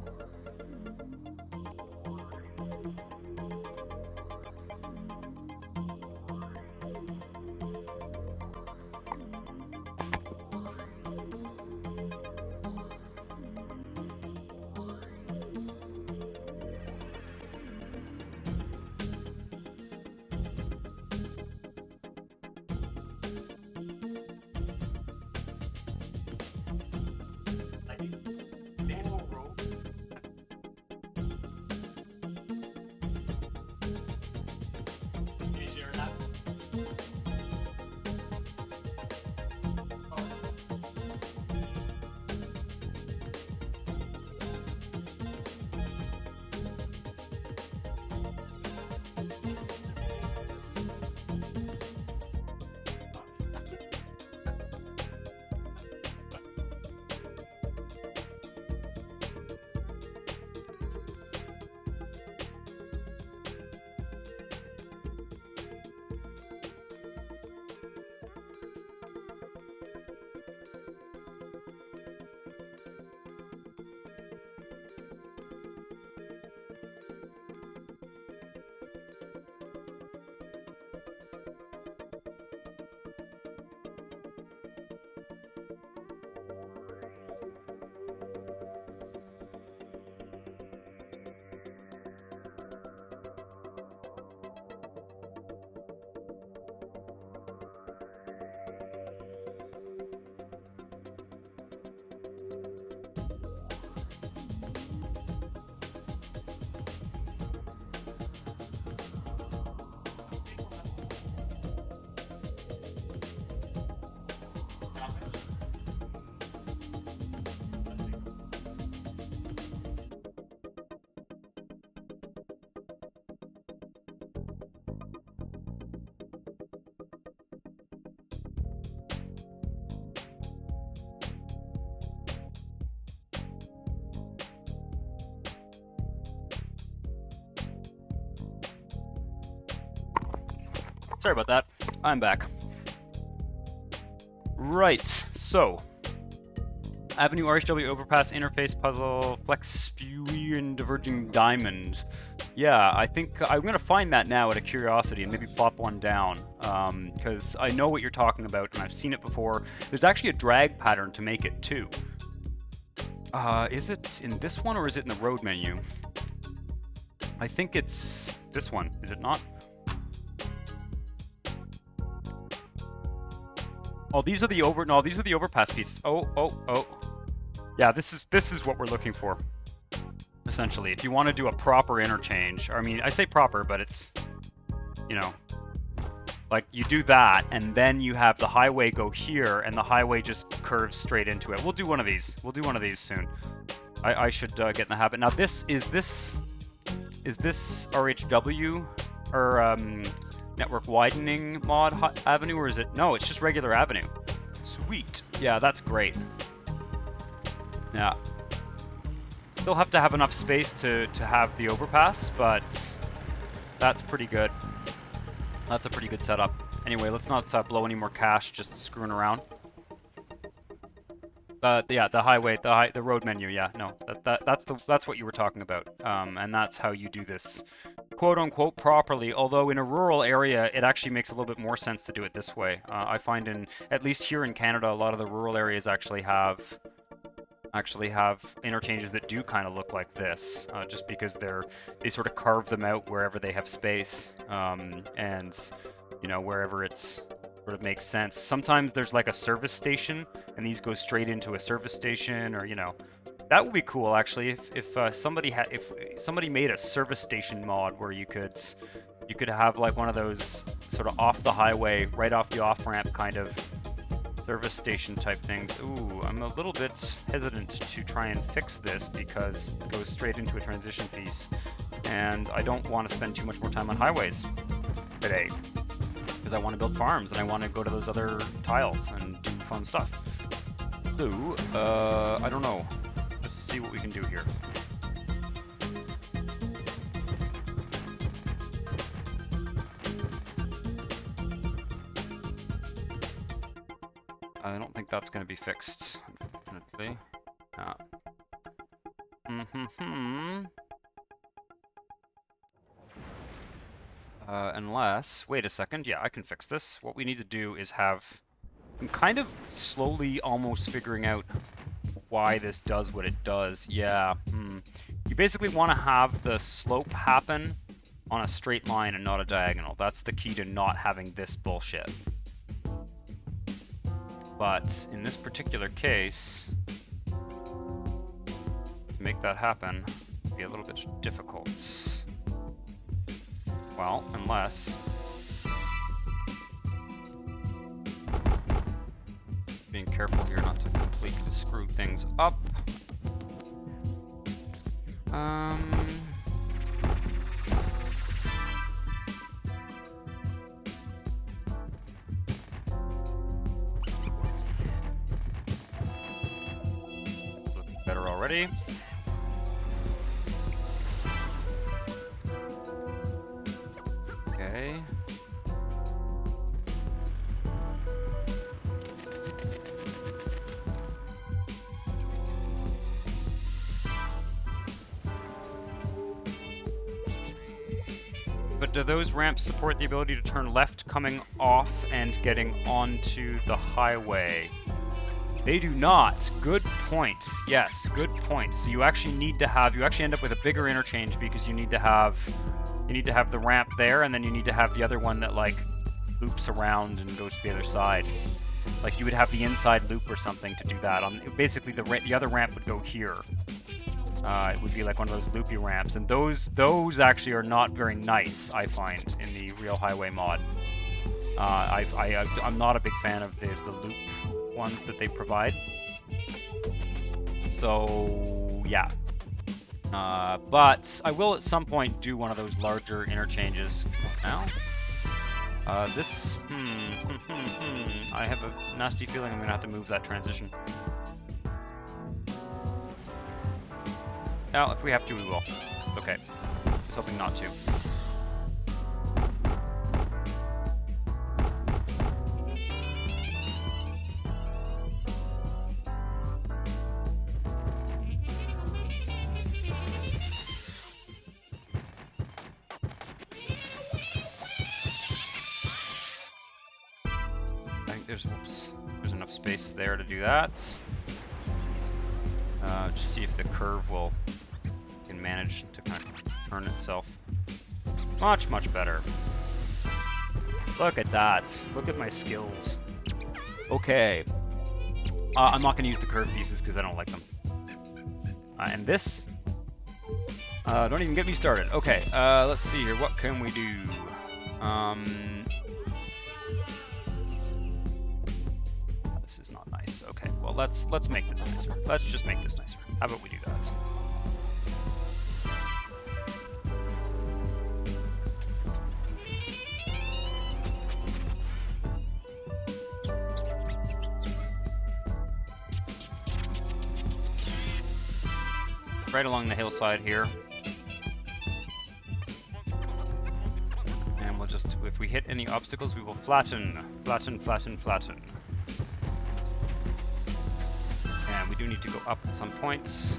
Sorry about that. I'm back. Right, so Avenue RHW Overpass Interface Puzzle Flex Spewy and Diverging Diamond. Yeah, I think I'm gonna find that now out of curiosity and maybe plop one down, because I know what you're talking about and I've seen it before. There's actually a drag pattern to make it too. Is it in this one or is it in the road menu? I think it's this one, is it not? Oh, these are the overpass pieces. Oh. Yeah, this is what we're looking for. Essentially, if you want to do a proper interchange, or I mean, I say proper, but it's, you know, like you do that, and then you have the highway go here, and the highway just curves straight into it. We'll do one of these. We'll do one of these soon. I should get in the habit. Now, is this RHW or network widening mod avenue, or is it? No, it's just regular avenue. Sweet. Yeah, that's great. Yeah. Still have to have enough space to have the overpass, but that's pretty good. That's a pretty good setup. Anyway, let's not blow any more cash just screwing around. Yeah, the highway, the road menu. Yeah, no, that's what you were talking about, and that's how you do this, quote unquote, properly. Although in a rural area, it actually makes a little bit more sense to do it this way. I find at least here in Canada, a lot of the rural areas actually have interchanges that do kind of look like this, just because they sort of carve them out wherever they have space, and you know, wherever it's sort of makes sense. Sometimes there's like a service station, and these go straight into a service station, or you know, that would be cool actually. If somebody made a service station mod where you could have like one of those sort of off the highway, right off the off ramp kind of service station type things. Ooh, I'm a little bit hesitant to try and fix this because it goes straight into a transition piece, and I don't want to spend too much more time on highways today, because I want to build farms and I want to go to those other tiles and do fun stuff. So, I don't know. Let's see what we can do here. I don't think that's going to be fixed, unfortunately. Unless, wait a second, yeah, I can fix this. What we need to do is have, I'm kind of slowly almost figuring out why this does what it does. Yeah, You basically want to have the slope happen on a straight line and not a diagonal. That's the key to not having this bullshit. But in this particular case, to make that happen would be a little bit difficult. Well, unless being careful here not to completely screw things up. Looking better already. Okay. But do those ramps support the ability to turn left coming off and getting onto the highway? They do not. Good point. Yes, good point. So you actually need to have, you actually end up with a bigger interchange because you need to have the ramp there, and then you need to have the other one that like loops around and goes to the other side. Like you would have the inside loop or something to do that. Basically the other ramp would go here. It would be like one of those loopy ramps, and those actually are not very nice, I find, in the Real Highway mod. I'm not a big fan of the loop ones that they provide. So yeah. But I will at some point do one of those larger interchanges. Now, this, I have a nasty feeling I'm gonna have to move that transition. Now, if we have to, we will. Okay. I was hoping not to. I think there's enough space there to do that. Just see if the curve can manage to kind of turn itself. Much, much better. Look at that. Look at my skills. Okay. I'm not going to use the curve pieces because I don't like them. And this... don't even get me started. Okay, let's see here. What can we do? This is not nice. Okay, well, let's make this nicer. Let's just make this nicer. How about we do that? Right along the hillside here. And we'll just, if we hit any obstacles, we will flatten, flatten, flatten, flatten. And we do need to go up at some points.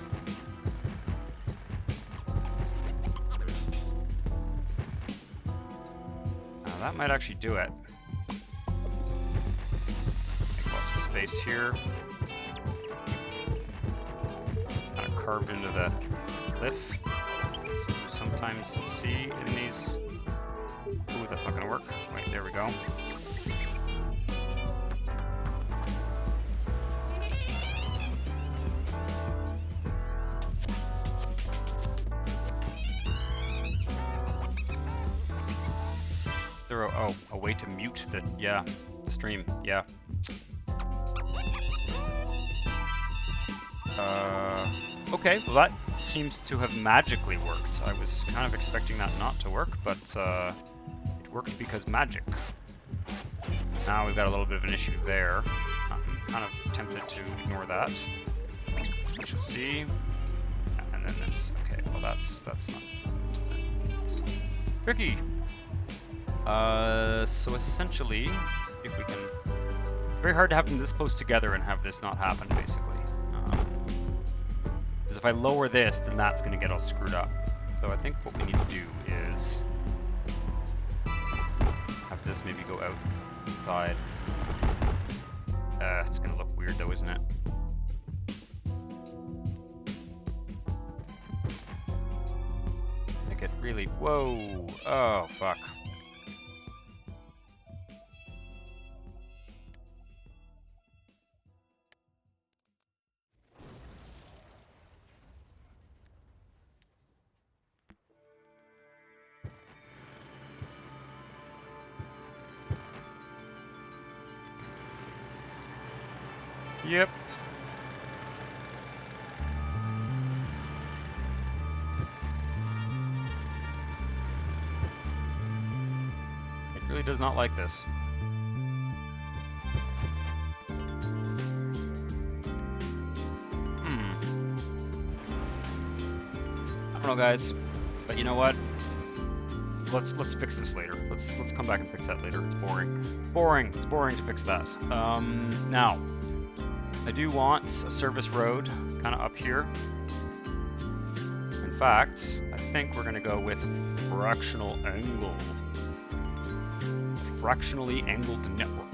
Now that might actually do it. Make lots of space here. Carved into the cliff. So sometimes see in these. Ooh, that's not gonna work. Wait, there we go. There are, a way to mute the stream. Yeah. Okay, well that seems to have magically worked. I was kind of expecting that not to work, but it worked because magic. Now we've got a little bit of an issue there. I'm kind of tempted to ignore that. We shall see. And then this. Okay, well that's not tricky. So essentially, if we can, very hard to have them this close together and have this not happen, basically. Because if I lower this, then that's going to get all screwed up. So I think what we need to do is have this maybe go outside. It's going to look weird though, isn't it? Make it really, whoa, oh fuck. Yep. It really does not like this. I don't know, guys, but you know what? Let's fix this later. Let's come back and fix that later. It's boring. Boring. It's boring to fix that. Now. I do want a service road kind of up here. In fact, I think we're going to go with fractional angle. Fractionally angled network.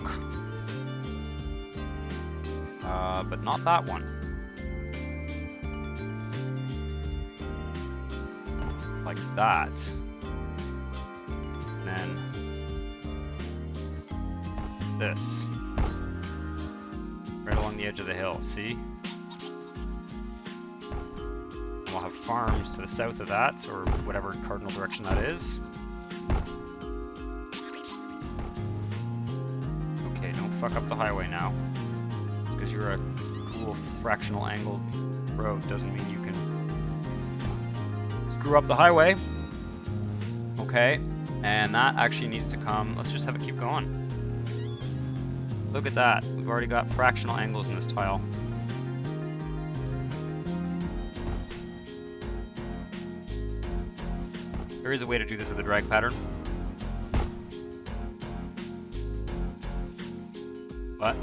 But not that one. Like that. And then this. Right along the edge of the hill, see? We'll have farms to the south of that, or whatever cardinal direction that is. Okay, don't fuck up the highway now. Because you're a cool fractional angled road doesn't mean you can screw up the highway. Okay, and that actually needs to come, let's just have it keep going. Look at that. We've already got fractional angles in this tile. There is a way to do this with a drag pattern. But,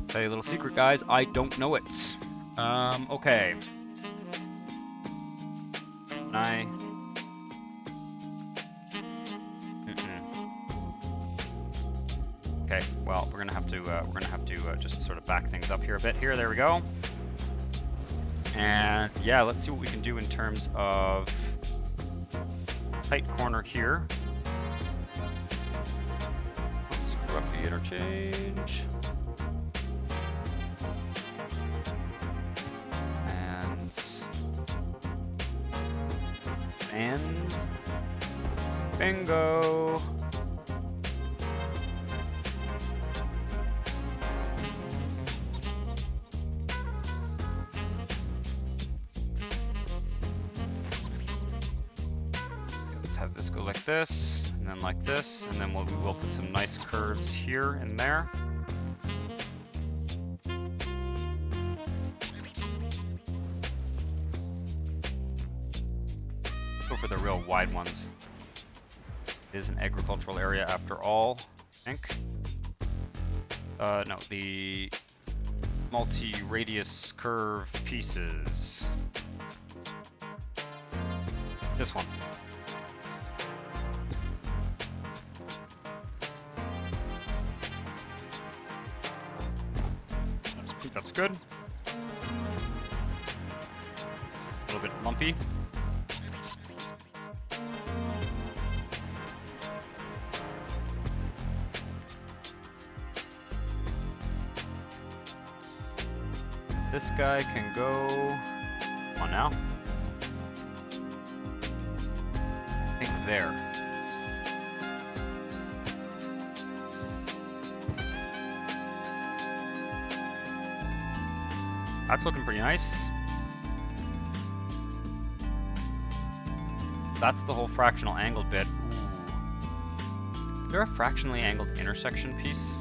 tell you a little secret, guys, I don't know it. Okay. Okay, well, we're gonna have to just sort of back things up here a bit. Here, there we go. And yeah, let's see what we can do in terms of tight corner here. Screw up the interchange. And bingo. Have this go like this, and then like this, and then we will put some nice curves here and there. Go for the real wide ones. It is an agricultural area after all, I think. No, the multi-radius curve pieces. This one. I think that's good. A little bit lumpy. This guy can go on now. I think there. That's looking pretty nice. That's the whole fractional angle bit. Ooh. there a fractionally angled intersection piece?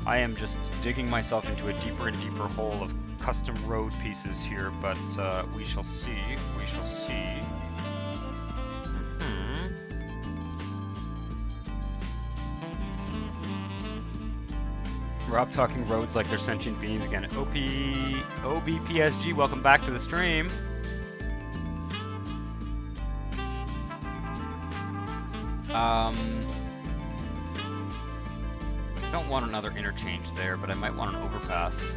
I am just digging myself into a deeper and deeper hole of custom road pieces here, but we shall see. We shall see. Rob talking roads like they're sentient beings again. OBPSG, welcome back to the stream. I don't want another interchange there, but I might want an overpass.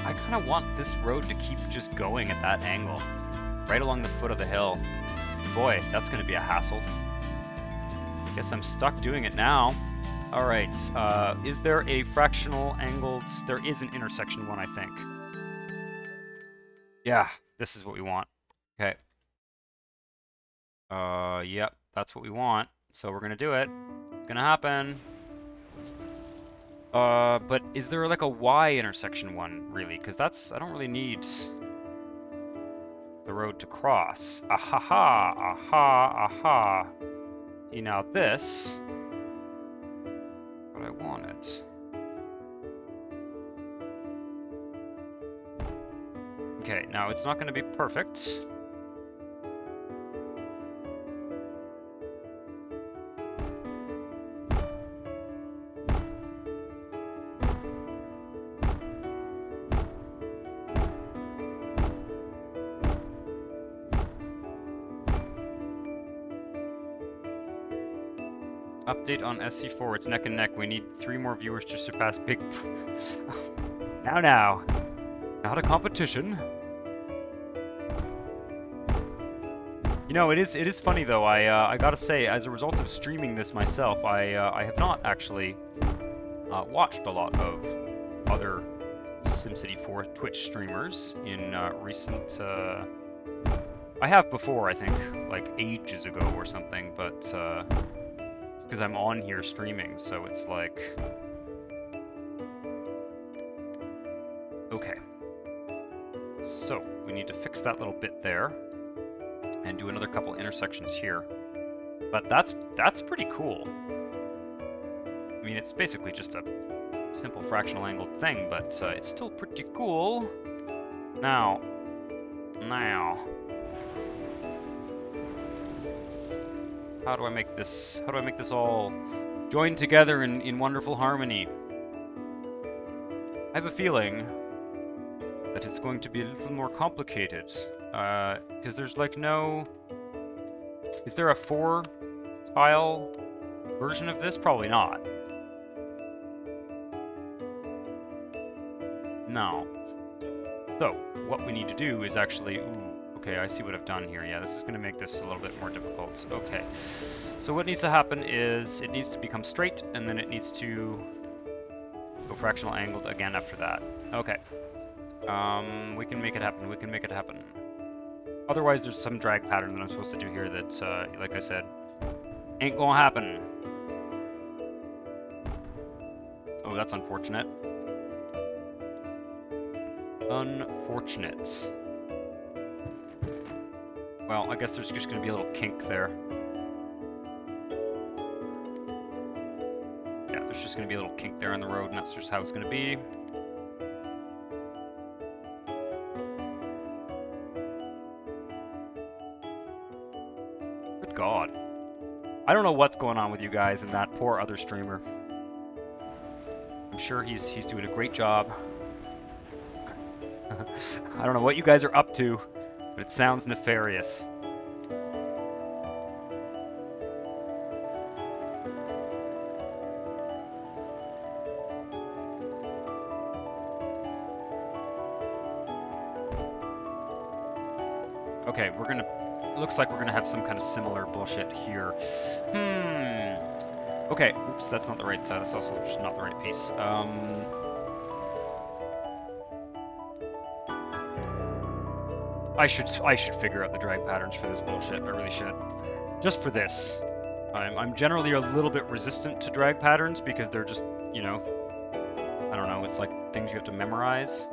I kind of want this road to keep just going at that angle, right along the foot of the hill. Boy, that's going to be a hassle. Guess I'm stuck doing it now. Alright, is there a fractional angled... There is an intersection one, I think. Yeah, this is what we want. Okay. Yep, that's what we want. So we're gonna do it. It's gonna happen. But is there like a Y intersection one, really? Because that's... I don't really need the road to cross. Aha, aha, aha. See, now this... what I wanted. Okay, now it's not going to be perfect. Update on SC4, it's neck and neck. We need 3 more viewers to surpass Big... Now. Not a competition. You know, it is funny though. I gotta say, as a result of streaming this myself, I have not actually watched a lot of other SimCity 4 Twitch streamers in recent... I have before, I think, like ages ago or something, but it's because I'm on here streaming, so it's like... Okay. So, we need to fix that little bit there. And do another couple intersections here. But that's pretty cool. I mean, it's basically just a simple fractional angled thing, but it's still pretty cool. Now. How do I make this all join together in wonderful harmony? I have a feeling that it's going to be a little more complicated. Because there's like no... Is there a 4-tile version of this? Probably not. No. So, what we need to do is actually... Ooh, okay, I see what I've done here. Yeah, this is going to make this a little bit more difficult. Okay. So what needs to happen is it needs to become straight, and then it needs to go fractional angled again after that. Okay. We can make it happen. We can make it happen. Otherwise, there's some drag pattern that I'm supposed to do here that, like I said, ain't gonna happen. Oh, that's unfortunate. Unfortunate. Well, I guess there's just gonna be a little kink there. Yeah, there's just gonna be a little kink there on the road, and that's just how it's gonna be. God. I don't know what's going on with you guys and that poor other streamer. I'm sure he's doing a great job. I don't know what you guys are up to, but it sounds nefarious. Okay, we're gonna... Looks like we're gonna have some kind of similar bullshit here. Okay, oops, that's not the right, that's also just not the right piece. I should figure out the drag patterns for this bullshit, I really should. Just for this. I'm generally a little bit resistant to drag patterns because they're just, you know, I don't know, it's like things you have to memorize.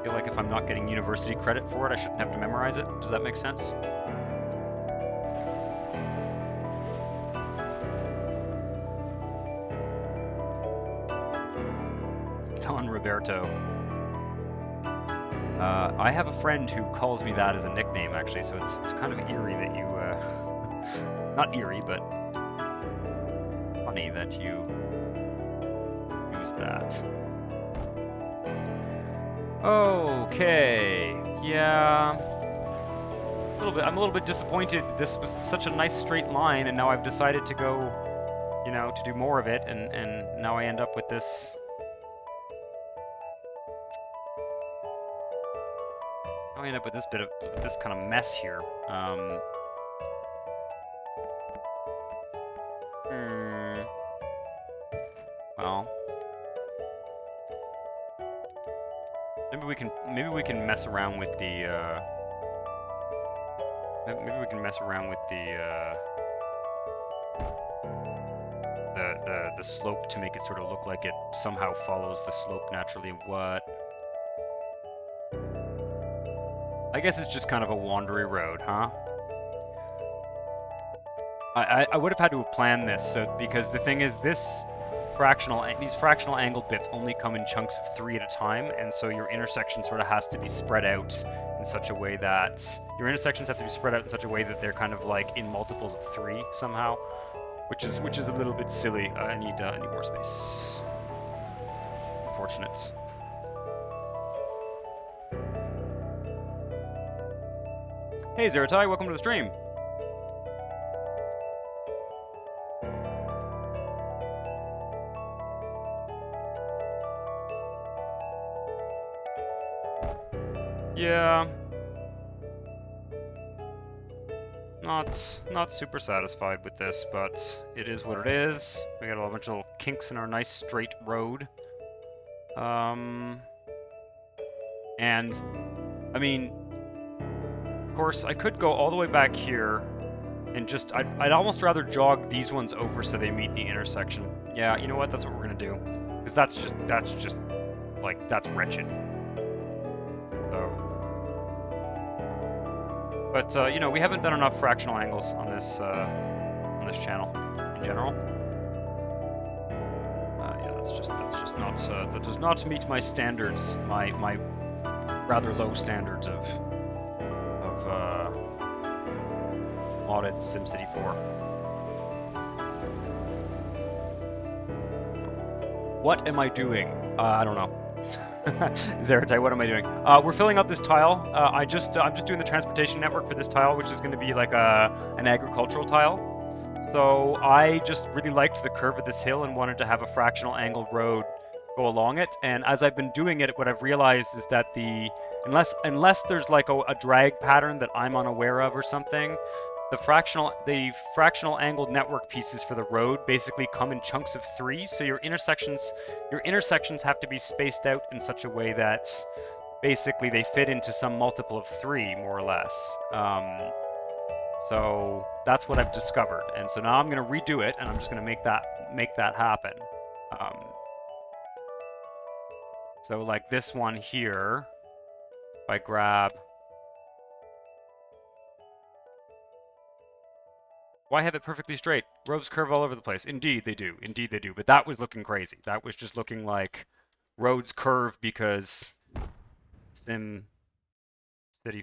I feel like if I'm not getting university credit for it, I shouldn't have to memorize it. Does that make sense? Don Roberto. I have a friend who calls me that as a nickname, actually, so it's kind of eerie that you, not eerie, but funny that you use that. Okay, yeah, I'm a little bit disappointed. This was such a nice straight line, and now I've decided to go, you know, to do more of it, and now I end up with this. I end up with this this kind of mess here. Well, maybe we can mess around with the the slope to make it sort of look like it somehow follows the slope naturally. What? I guess it's just kind of a wandery road, huh? I would have had to have planned this, because the thing is, these fractional angled bits only come in chunks of 3 at a time, and so your intersection sort of has to be spread out in such a way that they're kind of like in multiples of 3 somehow, which is a little bit silly. I need more space. Unfortunate. Hey Zeratai, welcome to the stream. Yeah. Not super satisfied with this, but it is what it is. We got a bunch of little kinks in our nice straight road. And I mean, of course, I could go all the way back here and just, I'd almost rather jog these ones over so they meet the intersection. Yeah, you know what? That's what we're gonna do. Because that's just, like, that's wretched. So. But, you know, we haven't done enough fractional angles on this channel in general. Yeah, that does not meet my standards, my rather low standards of modded SimCity 4. What am I doing? I don't know. Zeratai, what am I doing? We're filling up this tile. I'm just doing the transportation network for this tile, which is going to be like an agricultural tile. So I just really liked the curve of this hill and wanted to have a fractional angled road go along it. And as I've been doing it, what I've realized is that unless there's like a drag pattern that I'm unaware of or something, the fractional angled network pieces for the road basically come in chunks of 3. So your intersections have to be spaced out in such a way that basically they fit into some multiple of 3, more or less. So that's what I've discovered, and so now I'm going to redo it, and I'm just going to make that happen. So like this one here, if I grab. Why have it perfectly straight? Roads curve all over the place. Indeed they do. Indeed they do. But that was looking crazy. That was just looking like roads curve because SimCity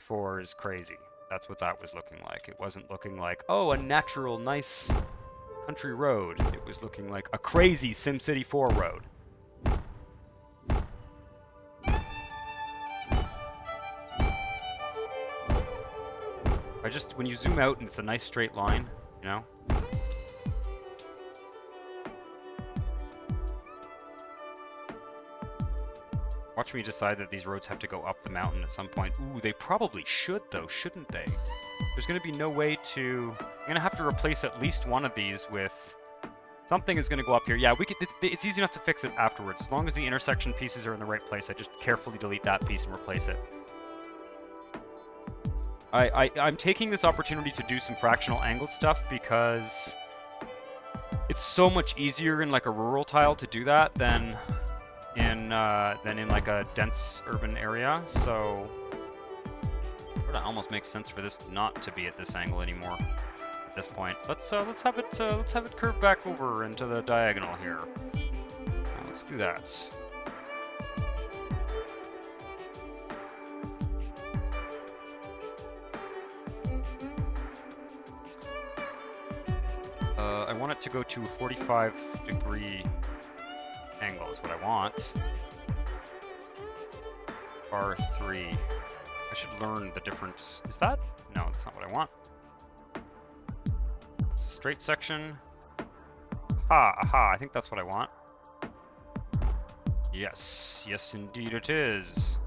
4 is crazy. That's what that was looking like. It wasn't looking like, oh, a natural, nice country road. It was looking like a crazy SimCity 4 road. When you zoom out and it's a nice straight line, you know? Watch me decide that these roads have to go up the mountain at some point. Ooh, they probably should though, shouldn't they? There's gonna be no way to... I'm gonna have to replace at least one of these with... Something is gonna go up here. Yeah, it's easy enough to fix it afterwards. As long as the intersection pieces are in the right place, I just carefully delete that piece and replace it. I'm taking this opportunity to do some fractional angled stuff because it's so much easier in like a rural tile to do that than than in like a dense urban area. So it almost makes sense for this not to be at this angle anymore. At this point, let's have it curve back over into the diagonal here. Let's do that. I want it to go to a 45-degree angle is what I want. R3. I should learn the difference. Is that? No, that's not what I want. It's a straight section. Aha, I think that's what I want. Yes, yes indeed it is.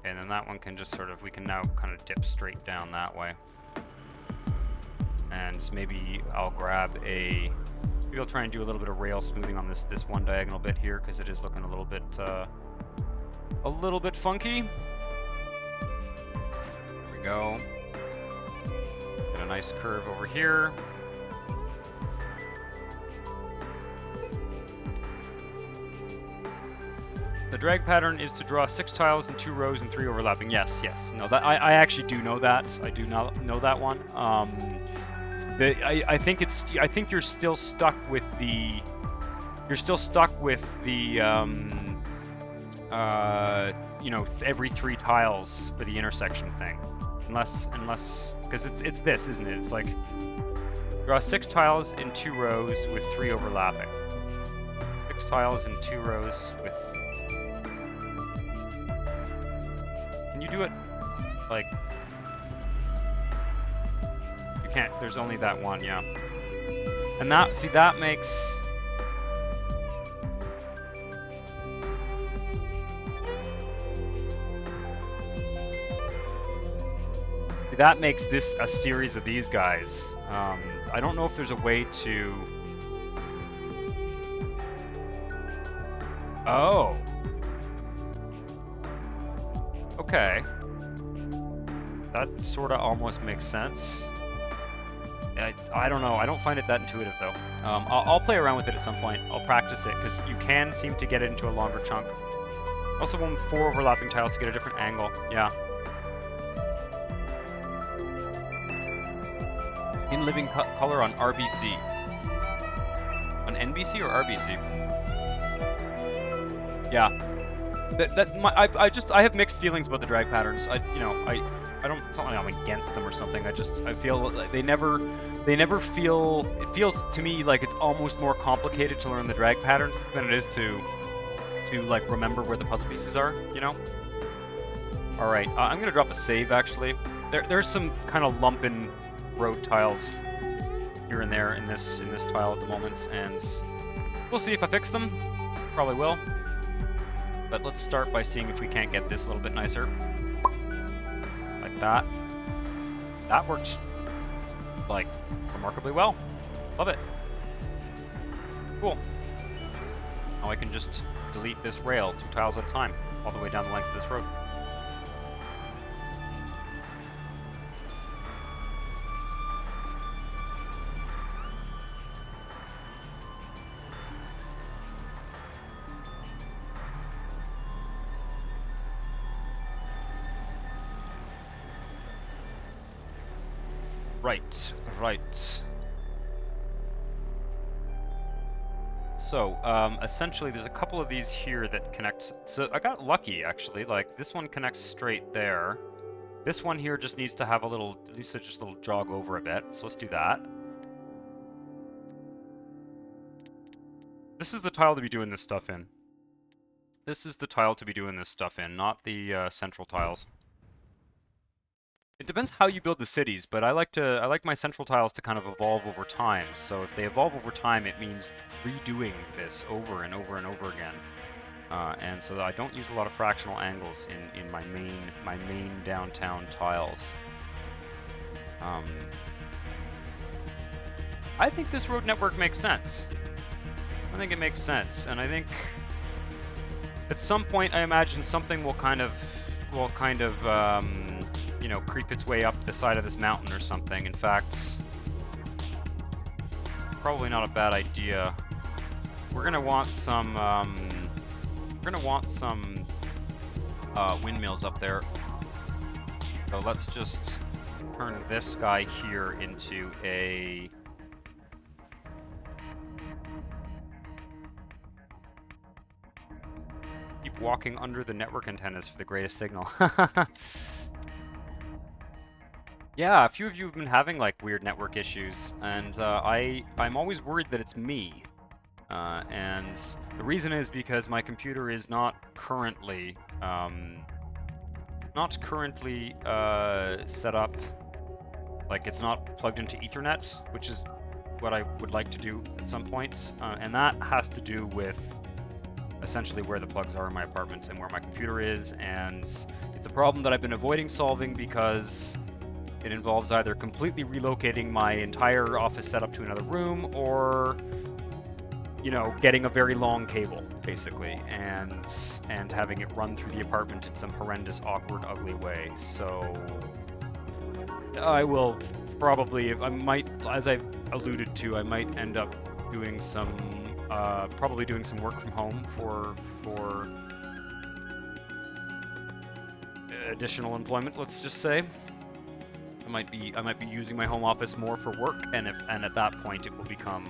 And then that one can just sort of, we can now kind of dip straight down that way. And maybe I'll grab maybe I'll try and do a little bit of rail smoothing on this one diagonal bit here, because it is looking a little bit funky. There we go. Get a nice curve over here. The drag pattern is to draw 6 tiles in 2 rows and 3 overlapping. Yes, yes. No, that I actually do know that. I do not know that one. I think you're still stuck with the. You're still stuck with the. You know, every 3 tiles for the intersection thing, unless because it's this, isn't it? It's like draw 6 tiles in 2 rows with 3 overlapping. 6 tiles in 2 rows with. Can you do it like? You can't. There's only that one, yeah. And that, see, that makes. See, that makes this a series of these guys. I don't know if there's a way to. Oh. Okay. That sort of almost makes sense. I don't know. I don't find it that intuitive, though. I'll play around with it at some point. I'll practice it, because you can seem to get it into a longer chunk. Also, one with 4 overlapping tiles to get a different angle. Yeah. In living color on RBC. On NBC or RBC? Yeah. I have mixed feelings about the drag patterns. I don't. It's not like I'm against them or something. I feel like they never feel. It feels to me like it's almost more complicated to learn the drag patterns than it is to like remember where the puzzle pieces are. You know. All right. I'm gonna drop a save actually. There's some kind of lumping road tiles here and there in this tile at the moment, and we'll see if I fix them. Probably will. But let's start by seeing if we can't get this a little bit nicer. Like that. That works, like, remarkably well. Love it. Cool. Now I can just delete this rail 2 tiles at a time, all the way down the length of this road. Right. So, essentially, there's a couple of these here that connect. So I got lucky, actually. Like, this one connects straight there. This one here just needs to have a little, at least just a little jog over a bit. So let's do that. This is the tile to be doing this stuff in. This is the tile to be doing this stuff in, not the central tiles. It depends how you build the cities, but I like my central tiles to kind of evolve over time. So if they evolve over time, it means redoing this over and over and over again. And so I don't use a lot of fractional angles in my main downtown tiles. I think this road network makes sense. I think it makes sense, and I think at some point I imagine something will kind of you know, creep its way up the side of this mountain or something. In fact, probably not a bad idea. We're gonna want some we're gonna want some windmills up there. So let's just turn this guy here into a... Keep walking under the network antennas for the greatest signal. Yeah, a few of you have been having like weird network issues, and I'm always worried that it's me. And the reason is because my computer is not currently set up, like it's not plugged into Ethernet, which is what I would like to do at some point, and that has to do with essentially where the plugs are in my apartment and where my computer is, and it's a problem that I've been avoiding solving because it involves either completely relocating my entire office setup to another room, or, you know, getting a very long cable, basically, and having it run through the apartment in some horrendous, awkward, ugly way. So I will probably, as I've alluded to, I might end up doing some, probably doing some work from home for additional employment, let's just say. I might be using my home office more for work, and at that point it will become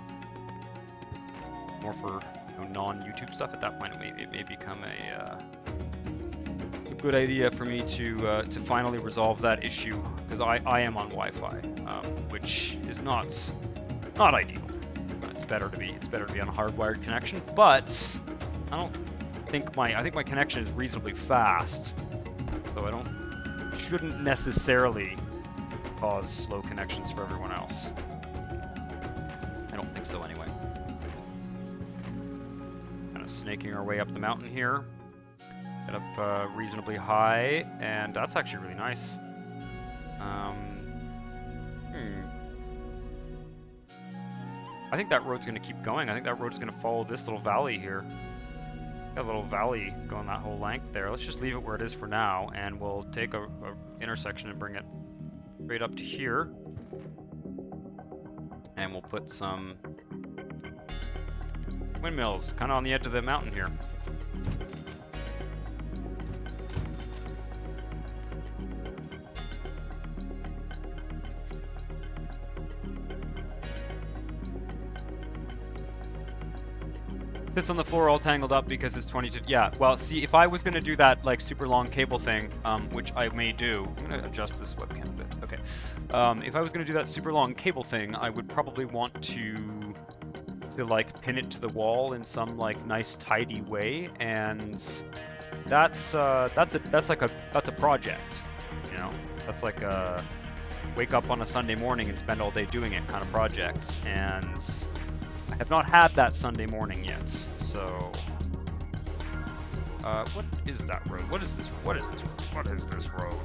more for, you know, non-YouTube stuff. At that point, it may become a good idea for me to finally resolve that issue, because I am on Wi-Fi, which is not ideal. It's better to be on a hardwired connection, but I think my connection is reasonably fast, so shouldn't necessarily cause slow connections for everyone else. I don't think so anyway. Kind of snaking our way up the mountain here. Get up reasonably high, and that's actually really nice. I think that road's going to keep going. I think that road's going to follow this little valley here. Got a little valley going that whole length there. Let's just leave it where it is for now, and we'll take a intersection and bring it straight up to here. And we'll put some windmills kind of on the edge of the mountain here. Sits on the floor all tangled up because it's 22. Yeah, well, see, if I was going to do that, like, super long cable thing, which I may do, I'm going to adjust this webcam a bit. Okay. If I was going to do that super long cable thing, I would probably want to like, pin it to the wall in some, like, nice, tidy way, and that's a project, you know? That's like a wake up on a Sunday morning and spend all day doing it kind of project, and I have not had that Sunday morning yet, so... what is that road? What is this? What is this? What is this road?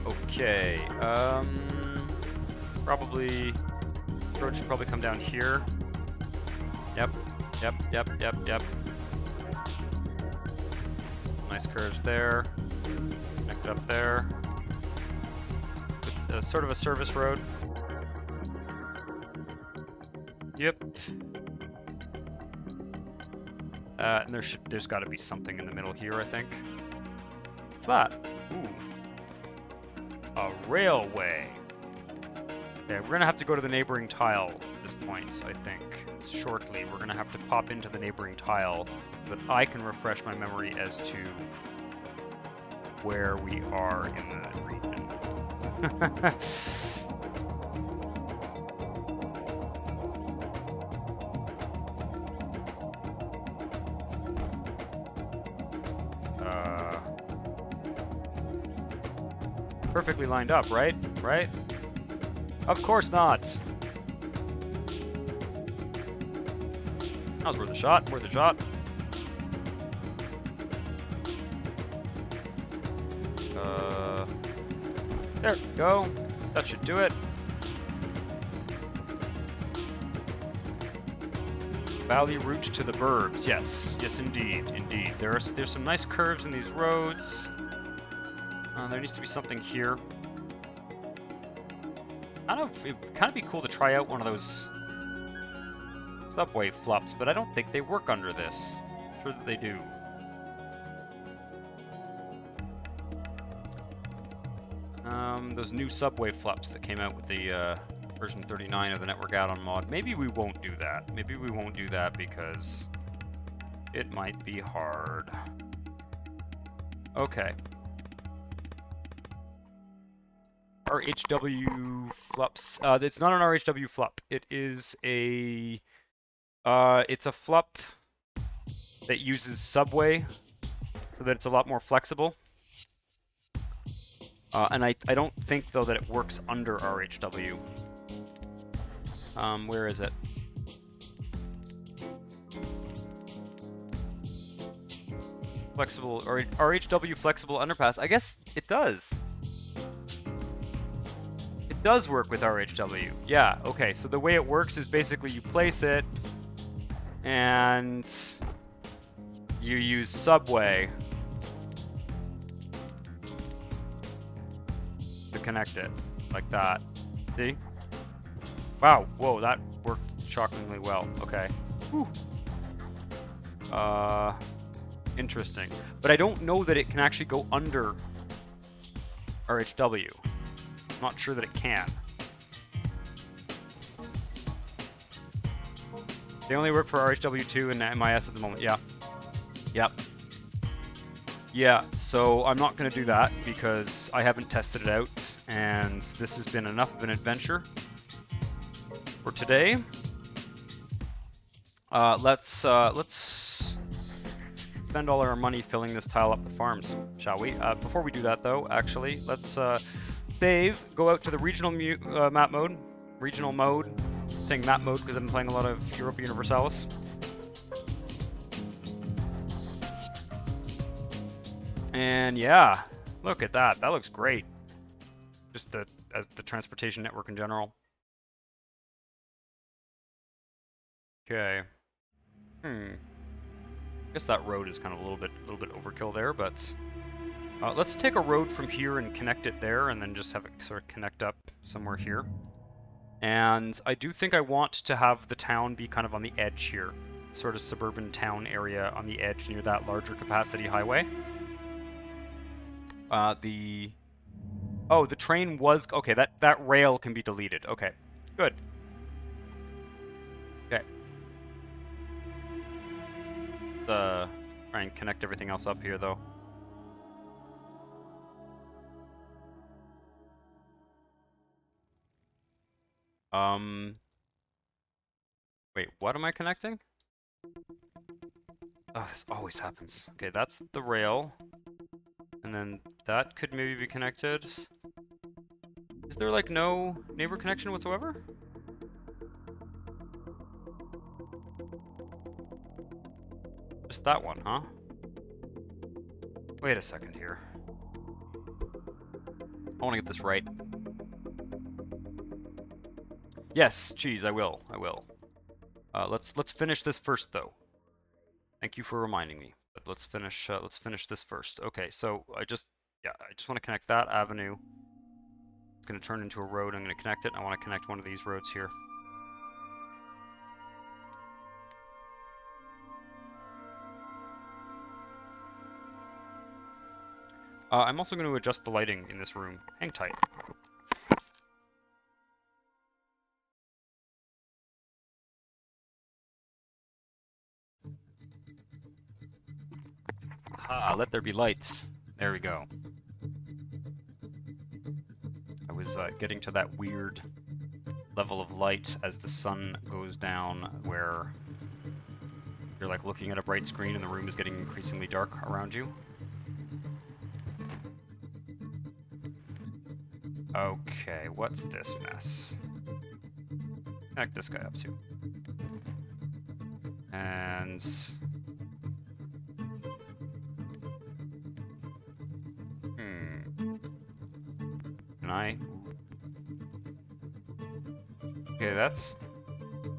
Okay, probably... road should probably come down here. Yep. Nice curves there. Connect up there. Sort of a service road. Yep. And there's got to be something in the middle here, I think. What's that? Ooh. A railway. Okay, we're gonna have to go to the neighboring tile at this point, I think. Shortly, we're gonna have to pop into the neighboring tile so that I can refresh my memory as to where we are in that region. Perfectly lined up, right? Right? Of course not. That was worth a shot. Worth a shot. There we go. That should do it. Valley route to the burbs. Yes. Yes, indeed. Indeed. There's some nice curves in these roads. There needs to be something here. I don't know. It'd kind of be cool to try out one of those subway flops, but I don't think they work under this. I'm sure that they do. Those new subway flops that came out with the version 39 of the network add-on mod. Maybe we won't do that. Maybe we won't do that because it might be hard. Okay. RHW flops. It's not an RHW flop. It is a. It's a flop that uses subway, so that it's a lot more flexible. And I don't think though that it works under RHW. Where is it? Flexible or RHW flexible underpass. I guess it does. It does work with RHW. Yeah, okay. So the way it works is basically you place it and you use subway to connect it like that. See? Wow, whoa, that worked shockingly well. Okay. Whew. Interesting. But I don't know that it can actually go under RHW. I'm not sure that it can. They only work for RHW2 and MIS at the moment. Yeah. Yep. Yeah, so I'm not going to do that because I haven't tested it out, and this has been enough of an adventure for today. Let's spend all our money filling this tile up with farms, shall we? Before we do that, though, actually, let's save, go out to the regional map mode. Regional mode. I'm saying map mode because I've been playing a lot of Europa Universalis. And yeah, look at that. That looks great. Just as the transportation network in general. Okay. I guess that road is kind of a little bit overkill there, but let's take a road from here and connect it there, and then just have it sort of connect up somewhere here. And I do think I want to have the town be kind of on the edge here, sort of suburban town area on the edge near that larger capacity highway. The train was okay. That rail can be deleted. Okay, good. Okay. Try and connect everything else up here, though. Wait, what am I connecting? Oh, this always happens. Okay, that's the rail. And then that could maybe be connected. Is there, like, no neighbor connection whatsoever? Just that one, huh? Wait a second here. I want to get this right. Yes, geez, I will. Let's finish this first, though. Thank you for reminding me. But let's finish this first. Okay, so I just want to connect that avenue. It's going to turn into a road. I'm going to connect it. I want to connect one of these roads here. I'm also going to adjust the lighting in this room. Hang tight. Ah, let there be lights. There we go. I was getting to that weird level of light as the sun goes down where you're like looking at a bright screen and the room is getting increasingly dark around you. Okay, what's this mess? Connect this guy up too. And... Can I? Okay, that's...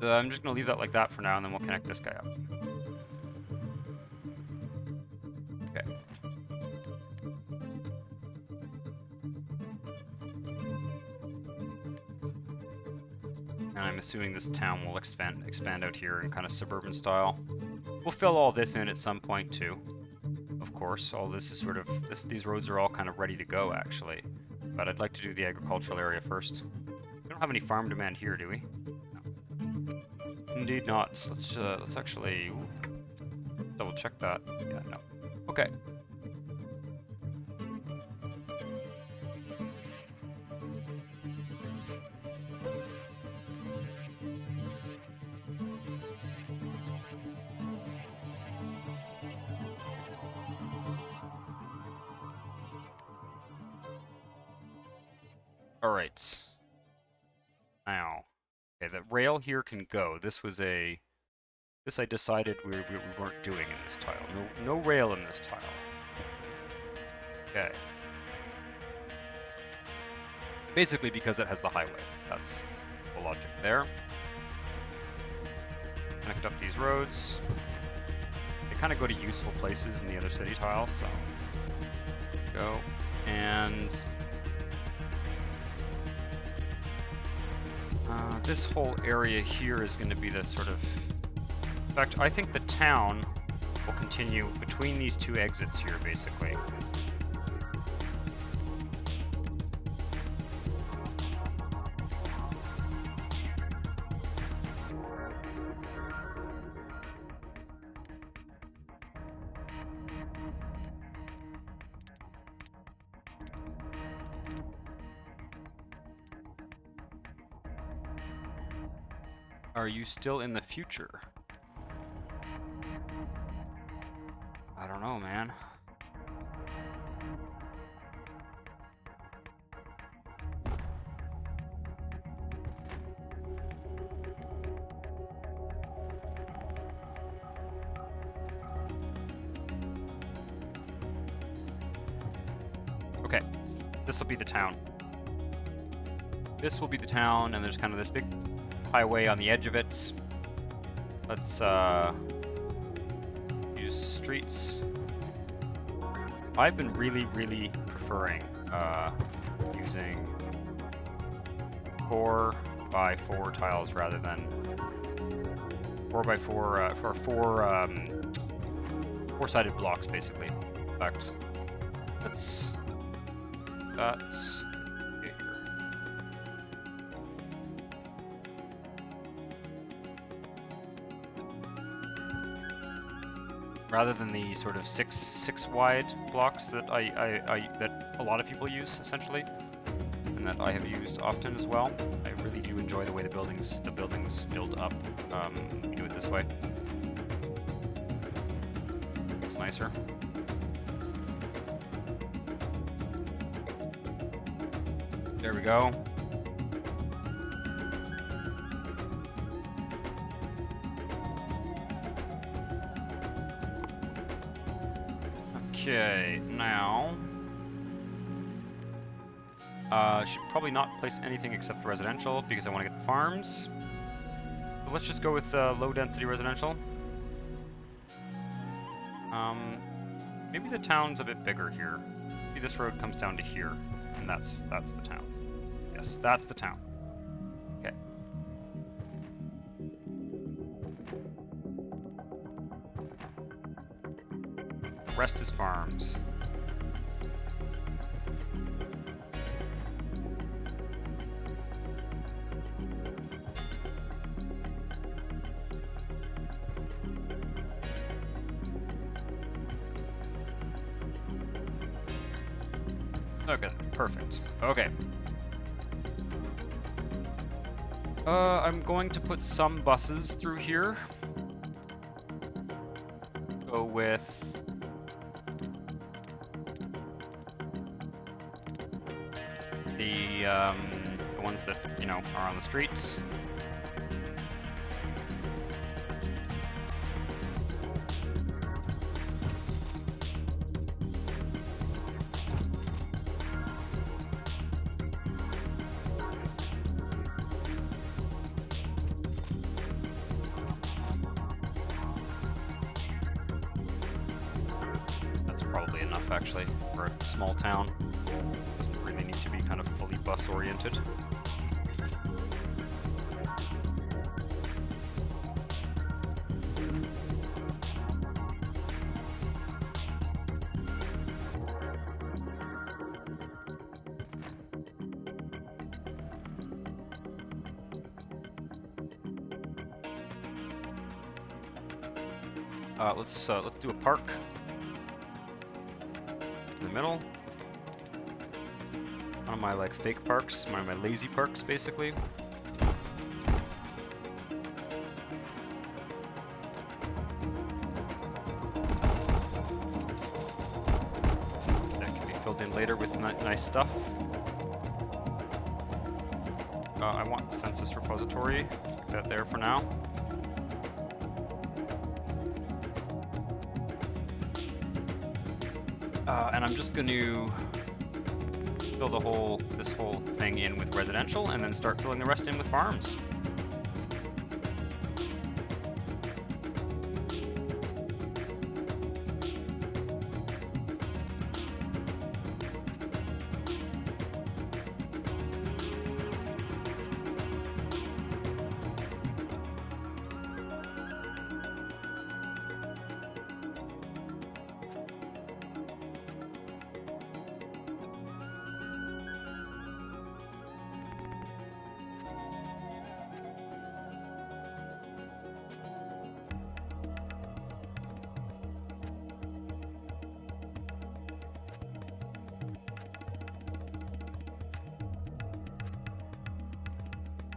I'm just gonna leave that like that for now, and then we'll connect this guy up. Okay. And I'm assuming this town will expand out here in kind of suburban style. We'll fill all this in at some point too. Of course, all this is sort of these roads are all kind of ready to go actually. But I'd like to do the agricultural area first. We don't have any farm demand here, do we? No. Indeed not. Let's actually double check that. Yeah, no. Okay. Alright. Now. Okay, the rail here can go. This I decided we weren't doing in this tile. No rail in this tile. Okay. Basically because it has the highway. That's the logic there. Connect up these roads. They kind of go to useful places in the other city tile, so... Go. And... this whole area here is going to be the sort of... In fact, I think the town will continue between these two exits here, basically. Are you still in the future? I don't know, man. Okay, this will be the town. This will be the town, and there's kind of this big highway on the edge of it. Let's use streets. I've been really preferring using 4x4 tiles rather than 4x4 for four-sided blocks, basically. In fact, let's that. Rather than the sort of six wide blocks that that a lot of people use essentially, and that I have used often as well. I really do enjoy the way the buildings build up. We do it this way. Looks nicer. There we go. Okay, now... should probably not place anything except residential because I want to get the farms. So let's just go with low density residential. Maybe the town's a bit bigger here. Maybe this road comes down to here, and that's the town. Yes, that's the town. Okay. Rest is farms. Okay, perfect. Okay. I'm going to put some buses through here. Go with... the ones that, you know, are on the streets. That's probably enough, actually, for a small town. Doesn't really need to be kind of fully bus-oriented. Let's do a park in the middle. One of my like fake parks, one of my lazy parks, basically. That can be filled in later with nice stuff. I want the census repository. Stick that there for now. And I'm just going to fill this whole thing in with residential, and then start filling the rest in with farms.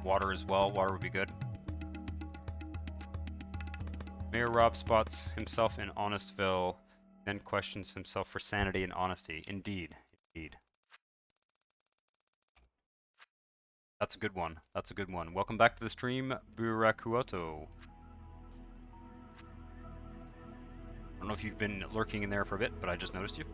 Water as well. Water would be good. Mayor Rob spots himself in Honestville, then questions himself for sanity and honesty. Indeed. Indeed. That's a good one. That's a good one. Welcome back to the stream, Burakuoto. I don't know if you've been lurking in there for a bit, but I just noticed you.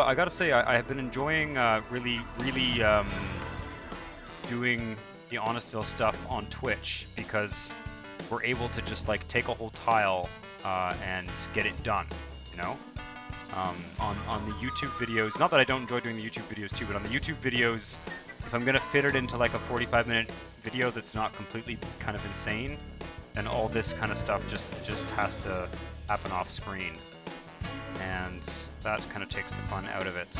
I gotta say, I have been enjoying really doing the Honestville stuff on Twitch, because we're able to just like take a whole tile and get it done, you know? On the YouTube videos, not that I don't enjoy doing the YouTube videos too, but on the YouTube videos, if I'm gonna fit it into like a 45-minute video that's not completely kind of insane, then all this kind of stuff just has to happen off screen. And that kind of takes the fun out of it.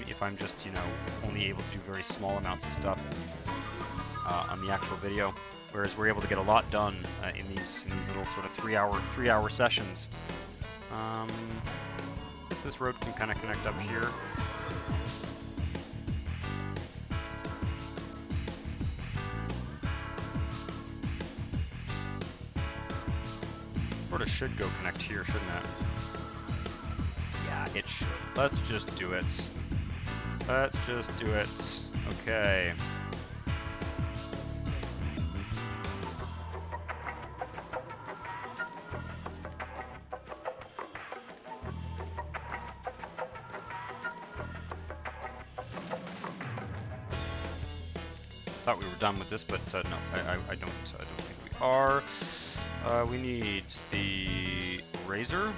If I'm just, you know, only able to do very small amounts of stuff on the actual video, whereas we're able to get a lot done in these little sort of three-hour sessions. I guess this road can kind of connect up here. Sort of should go connect here, shouldn't it? Yeah, it should. Let's just do it. Let's just do it. Okay. Thought we were done with this, but no, I don't think we are. We need the razor.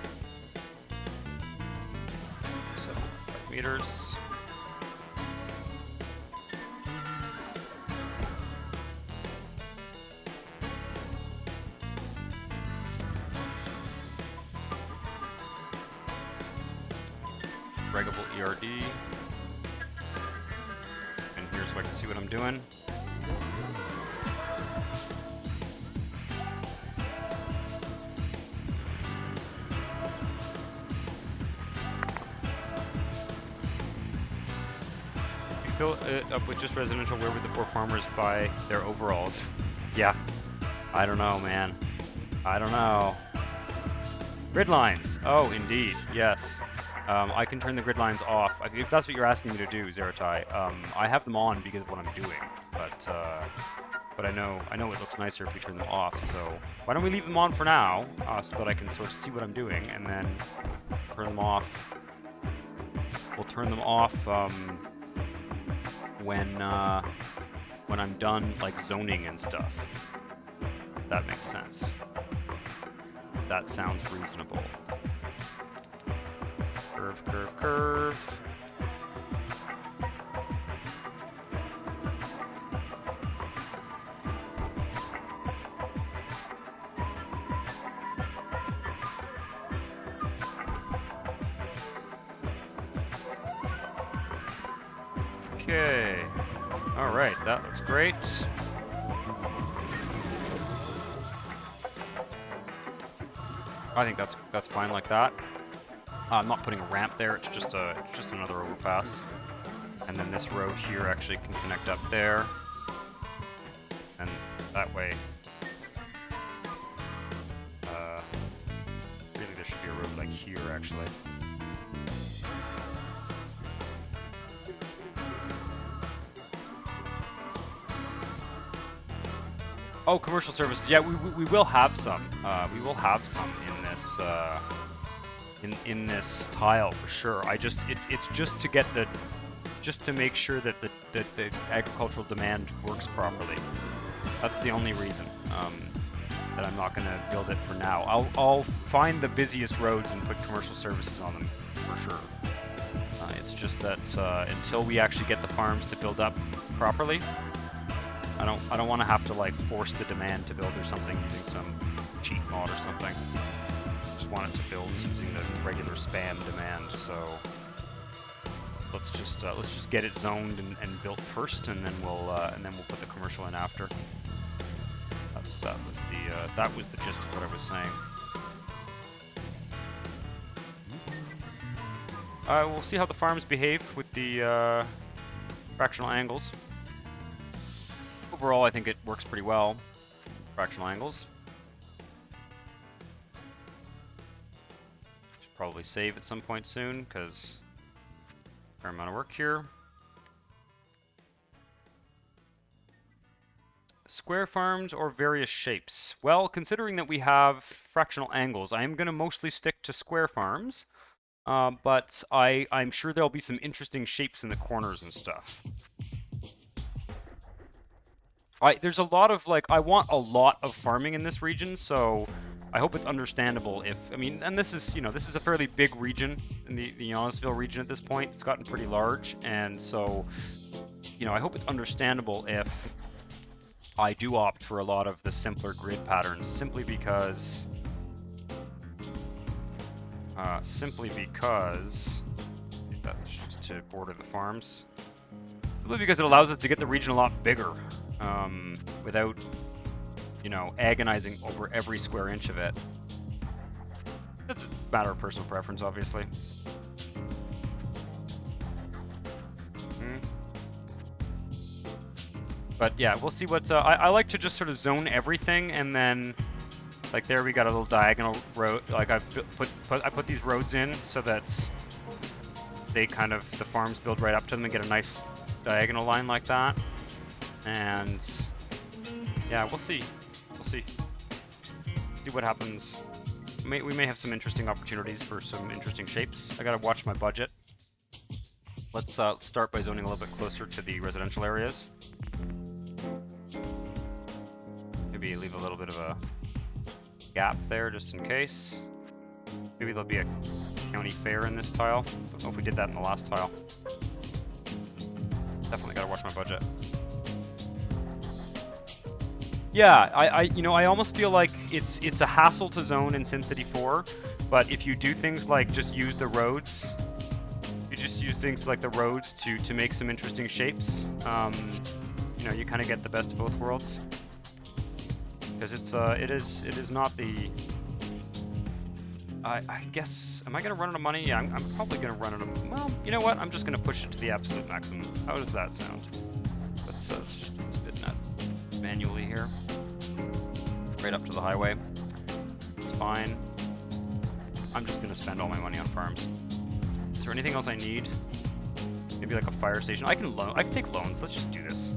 7.5 meters. Regable ERD. And here's so I can see what I'm doing. Fill it up with just residential. Where would the poor farmers buy their overalls? Yeah, I don't know, man. I don't know. Grid lines. Oh, indeed. Yes. I can turn the grid lines off if that's what you're asking me to do, Zeratai. I have them on because of what I'm doing, but I know it looks nicer if we turn them off. So why don't we leave them on for now, so that I can sort of see what I'm doing, and then turn them off. We'll turn them off. When I'm done, like, zoning and stuff. If that makes sense. That sounds reasonable. Curve, curve, curve. Okay. All right, that looks great. I think that's fine like that. I'm not putting a ramp there. It's just another overpass. And then this road here actually can connect up there. And that way, really there should be a road like here actually. Oh, commercial services. Yeah, we will have some. We will have some in this in this tile for sure. It's just to get just to make sure that the agricultural demand works properly. That's the only reason that I'm not going to build it for now. I'll find the busiest roads and put commercial services on them for sure. It's just that until we actually get the farms to build up properly, I don't want to have to like force the demand to build or something using some cheat mod or something. Just want it to build using the regular spam demand. So let's just get it zoned and built first, and then we'll put the commercial in after. That was the gist of what I was saying. We'll see how the farms behave with the fractional angles. Overall, I think it works pretty well. Fractional angles. Should probably save at some point soon, because fair amount of work here. Square farms or various shapes? Well, considering that we have fractional angles, I am going to mostly stick to square farms, but I'm sure there'll be some interesting shapes in the corners and stuff. There's a lot of, like, I want a lot of farming in this region, so I hope it's understandable if, I mean, and this is, you know, this is a fairly big region in the Honestville region at this point. It's gotten pretty large, and so, you know, I hope it's understandable if I do opt for a lot of the simpler grid patterns, simply because that's just to border the farms. Simply because it allows us to get the region a lot bigger. Without, you know, agonizing over every square inch of it. It's a matter of personal preference, obviously. But yeah, we'll see what, I like to just sort of zone everything, and then, like there we got a little diagonal road, like I put these roads in so that they kind of, the farms build right up to them and get a nice diagonal line like that. And yeah, we'll see. We'll see. See what happens. We may have some interesting opportunities for some interesting shapes. I gotta watch my budget. Let's start by zoning a little bit closer to the residential areas. Maybe leave a little bit of a gap there just in case. Maybe there'll be a county fair in this tile. Don't know if we did that in the last tile. Definitely gotta watch my budget. Yeah, I almost feel like it's a hassle to zone in SimCity 4, but if you do things like just use the roads, to make some interesting shapes, you know, you kind of get the best of both worlds. Because it is not the. I guess, am I gonna run out of money? Yeah, I'm probably gonna run out of. Well, you know what? I'm just gonna push it to the absolute maximum. How does that sound? Let's just spit that manually here. Right up to the highway. It's fine. I'm just gonna spend all my money on farms. Is there anything else I need? Maybe like a fire station. I can take loans. Let's just do this.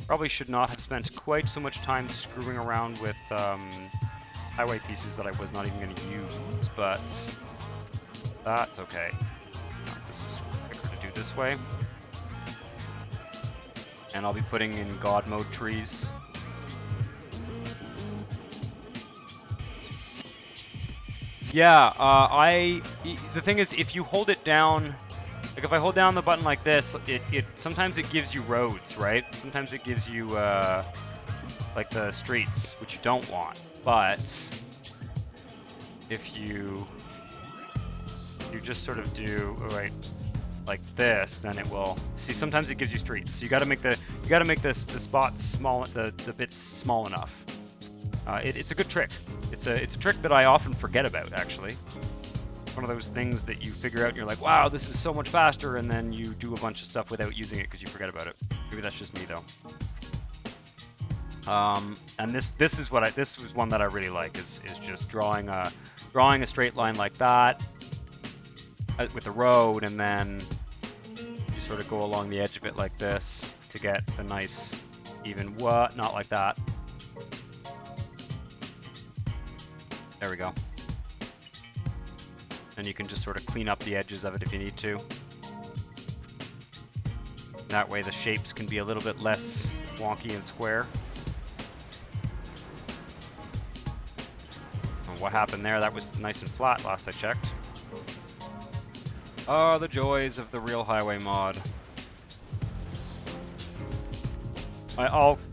Probably should not have spent quite so much time screwing around with highway pieces that I was not even going to use, but that's okay. No, this is quicker to do this way. And I'll be putting in God mode trees. Yeah, the thing is, if you hold it down, like if I hold down the button like this, sometimes it gives you roads, right? Sometimes it gives you like the streets, which you don't want. But if you just sort of do, oh wait, like this, then it will. See, sometimes it gives you streets. So you got to make the spots small, the bits small enough. It's a good trick. It's a trick that I often forget about, actually. One of those things that you figure out and you're like, wow, this is so much faster, and then you do a bunch of stuff without using it because you forget about it. Maybe that's just me though. And this was one that I really like, is just drawing a straight line like that with the road, and then you sort of go along the edge of it like this to get the nice even not like that. There we go. And you can just sort of clean up the edges of it if you need to. That way the shapes can be a little bit less wonky and square. And what happened there? That was nice and flat last I checked. Oh, the joys of the Real Highway mod.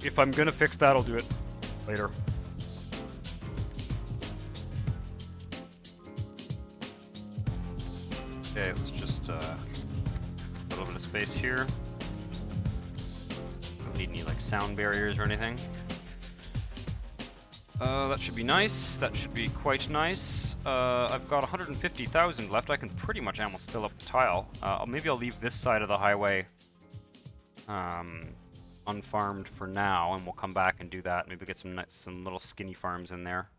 If I'm gonna fix that, I'll do it later. Okay, let's just a little bit of space here. Don't need any like sound barriers or anything. That should be nice. That should be quite nice. I've got 150,000 left. I can pretty much almost fill up the tile. Maybe I'll leave this side of the highway unfarmed for now, and we'll come back and do that. Maybe get some little skinny farms in there.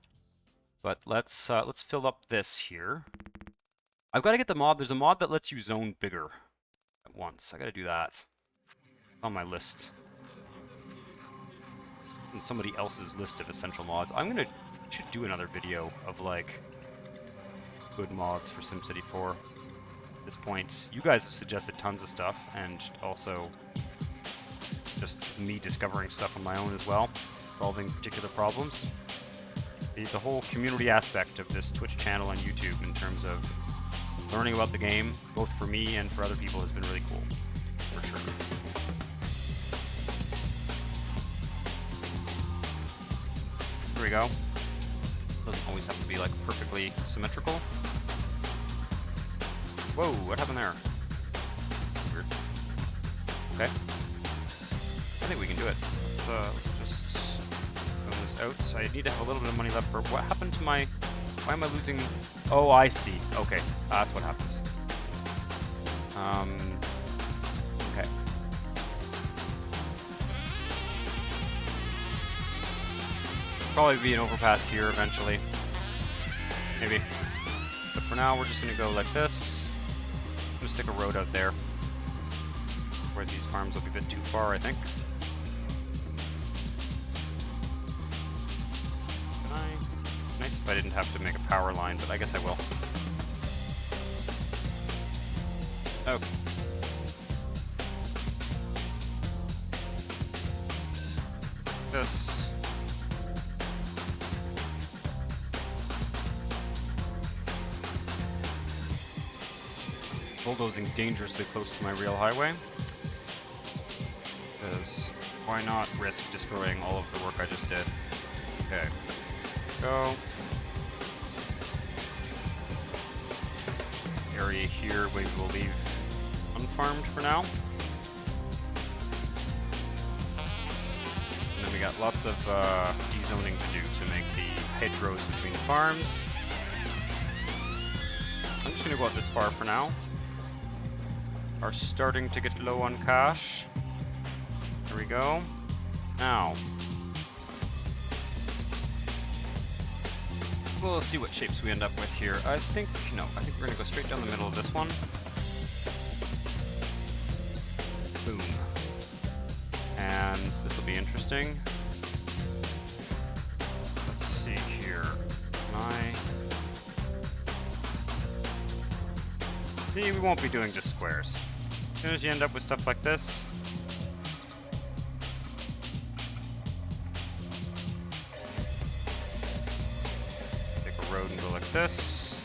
But let's fill up this here. I've got to get the mod. There's a mod that lets you zone bigger at once. I got to do that. It's on my list. In somebody else's list of essential mods. Should do another video of like good mods for SimCity 4. At this point, you guys have suggested tons of stuff, and also just me discovering stuff on my own as well, solving particular problems. The whole community aspect of this Twitch channel and YouTube in terms of learning about the game, both for me and for other people, has been really cool, for sure. Here we go. Doesn't always have to be like perfectly symmetrical. Whoa, what happened there? Weird. Okay. I think we can do it. Let's just run this out. I need to have a little bit of money left for what happened to my... Why am I losing... Oh, I see. Okay, that's what happens. Okay. Probably be an overpass here eventually. Maybe. But for now, we're just going to go like this. I'm going to stick a road out there. Whereas these farms will be a bit too far, I think. Nice if I didn't have to make a power line, but I guess I will. Oh. This. Bulldozing dangerously close to my real highway. Because why not risk destroying all of the work I just did? Okay. Go. Area here we will leave unfarmed for now. And then we got lots of dezoning to do to make the hedgerows between the farms. I'm just going to go out this far for now. Are starting to get low on cash. There we go. Now. We'll see what shapes we end up with here. I think we're going to go straight down the middle of this one. Boom. And this will be interesting. Let's see here. See, we won't be doing just squares. As soon as you end up with stuff like this, road and go like this.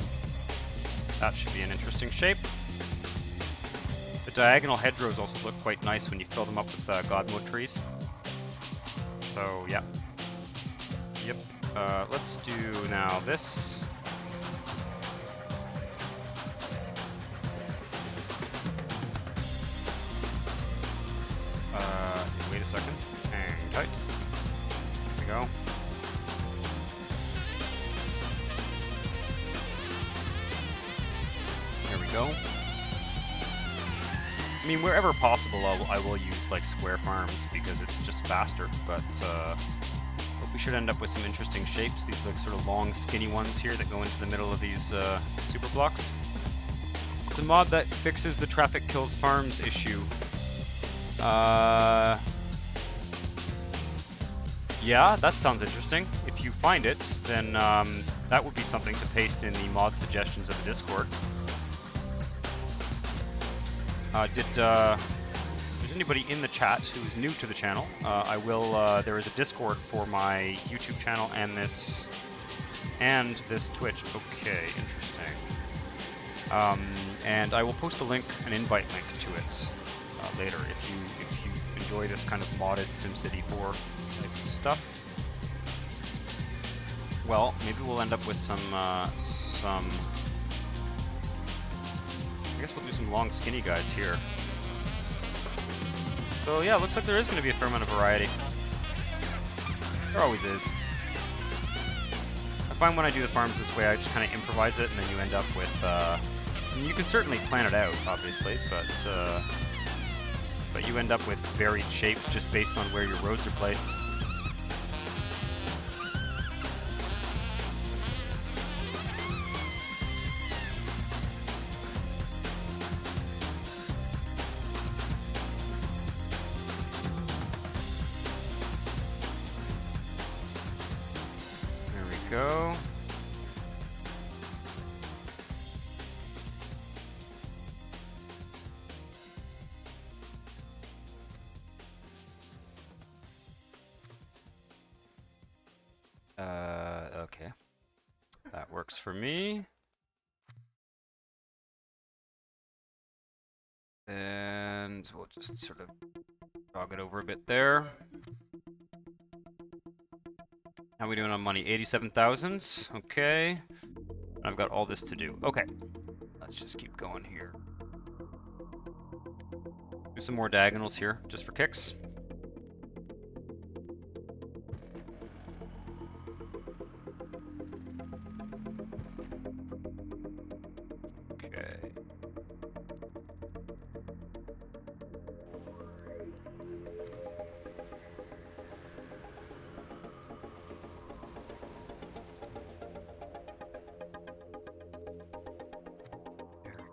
That should be an interesting shape. The diagonal hedgerows also look quite nice when you fill them up with God mode trees. So yeah. Yep. Let's do now this. go. I mean, wherever possible, I will use like square farms because it's just faster. But we should end up with some interesting shapes. These like sort of long, skinny ones here that go into the middle of these super blocks. The mod that fixes the traffic kills farms issue. Yeah, that sounds interesting. If you find it, then that would be something to paste in the mod suggestions of the Discord. There's anybody in the chat who's new to the channel? There is a Discord for my YouTube channel and this Twitch. Okay, interesting. And I will post a link, an invite link to it later if you enjoy this kind of modded SimCity 4 type of stuff. Well, maybe we'll end up with some. I guess we'll do some long, skinny guys here. So yeah, looks like there is going to be a fair amount of variety. There always is. I find when I do the farms this way, I just kind of improvise it, and then you end up with. I mean, you can certainly plan it out, obviously, but you end up with varied shapes just based on where your roads are placed. There we go. Okay. That works for me. And we'll just sort of jog it over a bit there. How are we doing on money? 87,000. Okay. I've got all this to do. Okay. Let's just keep going here. Do some more diagonals here, just for kicks.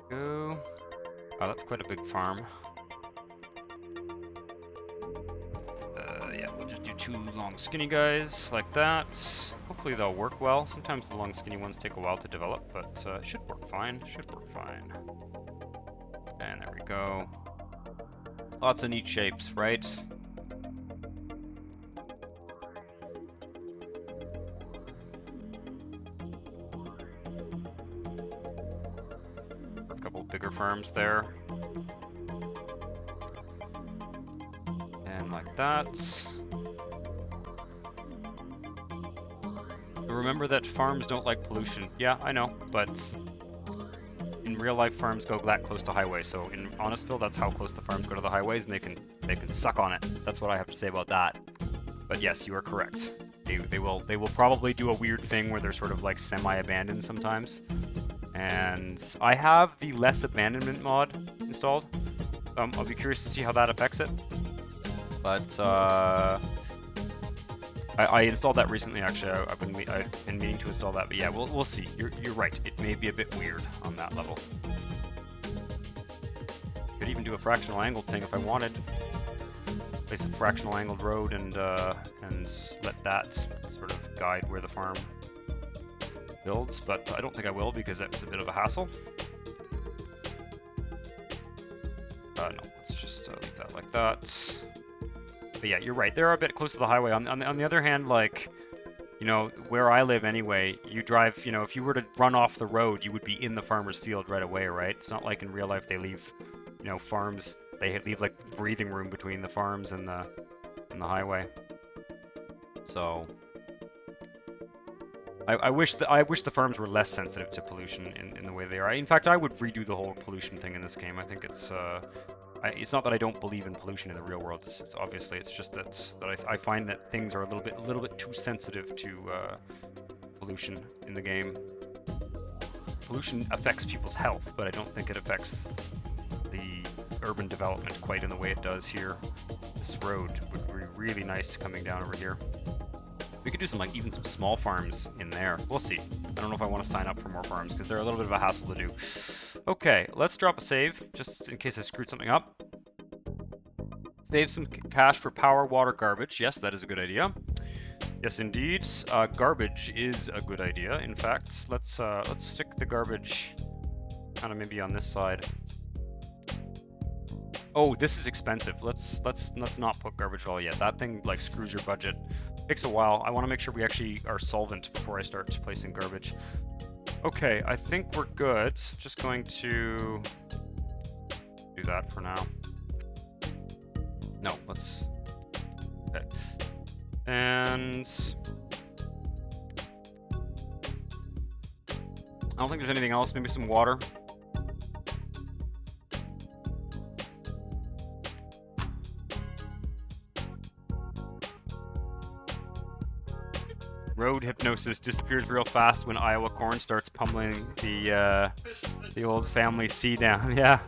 Go. Oh, that's quite a big farm. Yeah, we'll just do two long skinny guys like that. Hopefully they'll work well. Sometimes the long skinny ones take a while to develop, but it should work fine. Should work fine. And there we go. Lots of neat shapes, right? Bigger farms there. And like that. Remember that farms don't like pollution. Yeah, I know, but in real life farms go that close to highways. So in Honestville, that's how close the farms go to the highways, and they can suck on it. That's what I have to say about that. But yes, you are correct. They will probably do a weird thing where they're sort of like semi-abandoned sometimes. And I have the less abandonment mod installed. I'll be curious to see how that affects it. But I installed that recently. Actually, I've been meaning to install that. But yeah, we'll see. You're right. It may be a bit weird on that level. Could even do a fractional angled thing if I wanted. Place a fractional angled road and let that sort of guide where the farm builds, but I don't think I will because that's a bit of a hassle. No, let's just leave that like that. But yeah, you're right. They're a bit close to the highway. On the other hand, like, you know, where I live anyway, you drive, you know, if you were to run off the road, you would be in the farmer's field right away, right? It's not like in real life they leave, you know, farms, they leave like breathing room between the farms and the highway. So I wish the farms were less sensitive to pollution in the way they are. In fact, I would redo the whole pollution thing in this game. I think it's not that I don't believe in pollution in the real world. It's obviously it's just that I find that things are a little bit too sensitive to pollution in the game. pollution affects people's health, but I don't think it affects the urban development quite in the way it does here. This road would be really nice coming down over here. We could do some, like, even some small farms in there. We'll see. I don't know if I want to sign up for more farms, because they're a little bit of a hassle to do. Okay, let's drop a save, just in case I screwed something up. Save some cash for power, water, garbage. Yes, that is a good idea. Yes, indeed. Garbage is a good idea. In fact, let's stick the garbage kind of maybe on this side. Oh, this is expensive. Let's not put garbage at all yet. That thing like screws your budget. Takes a while. I want to make sure we actually are solvent before I start placing garbage. Okay, I think we're good. Just going to do that for now. No, let's. Okay. And I don't think there's anything else. Maybe some water. Road hypnosis disappears real fast when Iowa corn starts pummeling the old family C down. Yeah.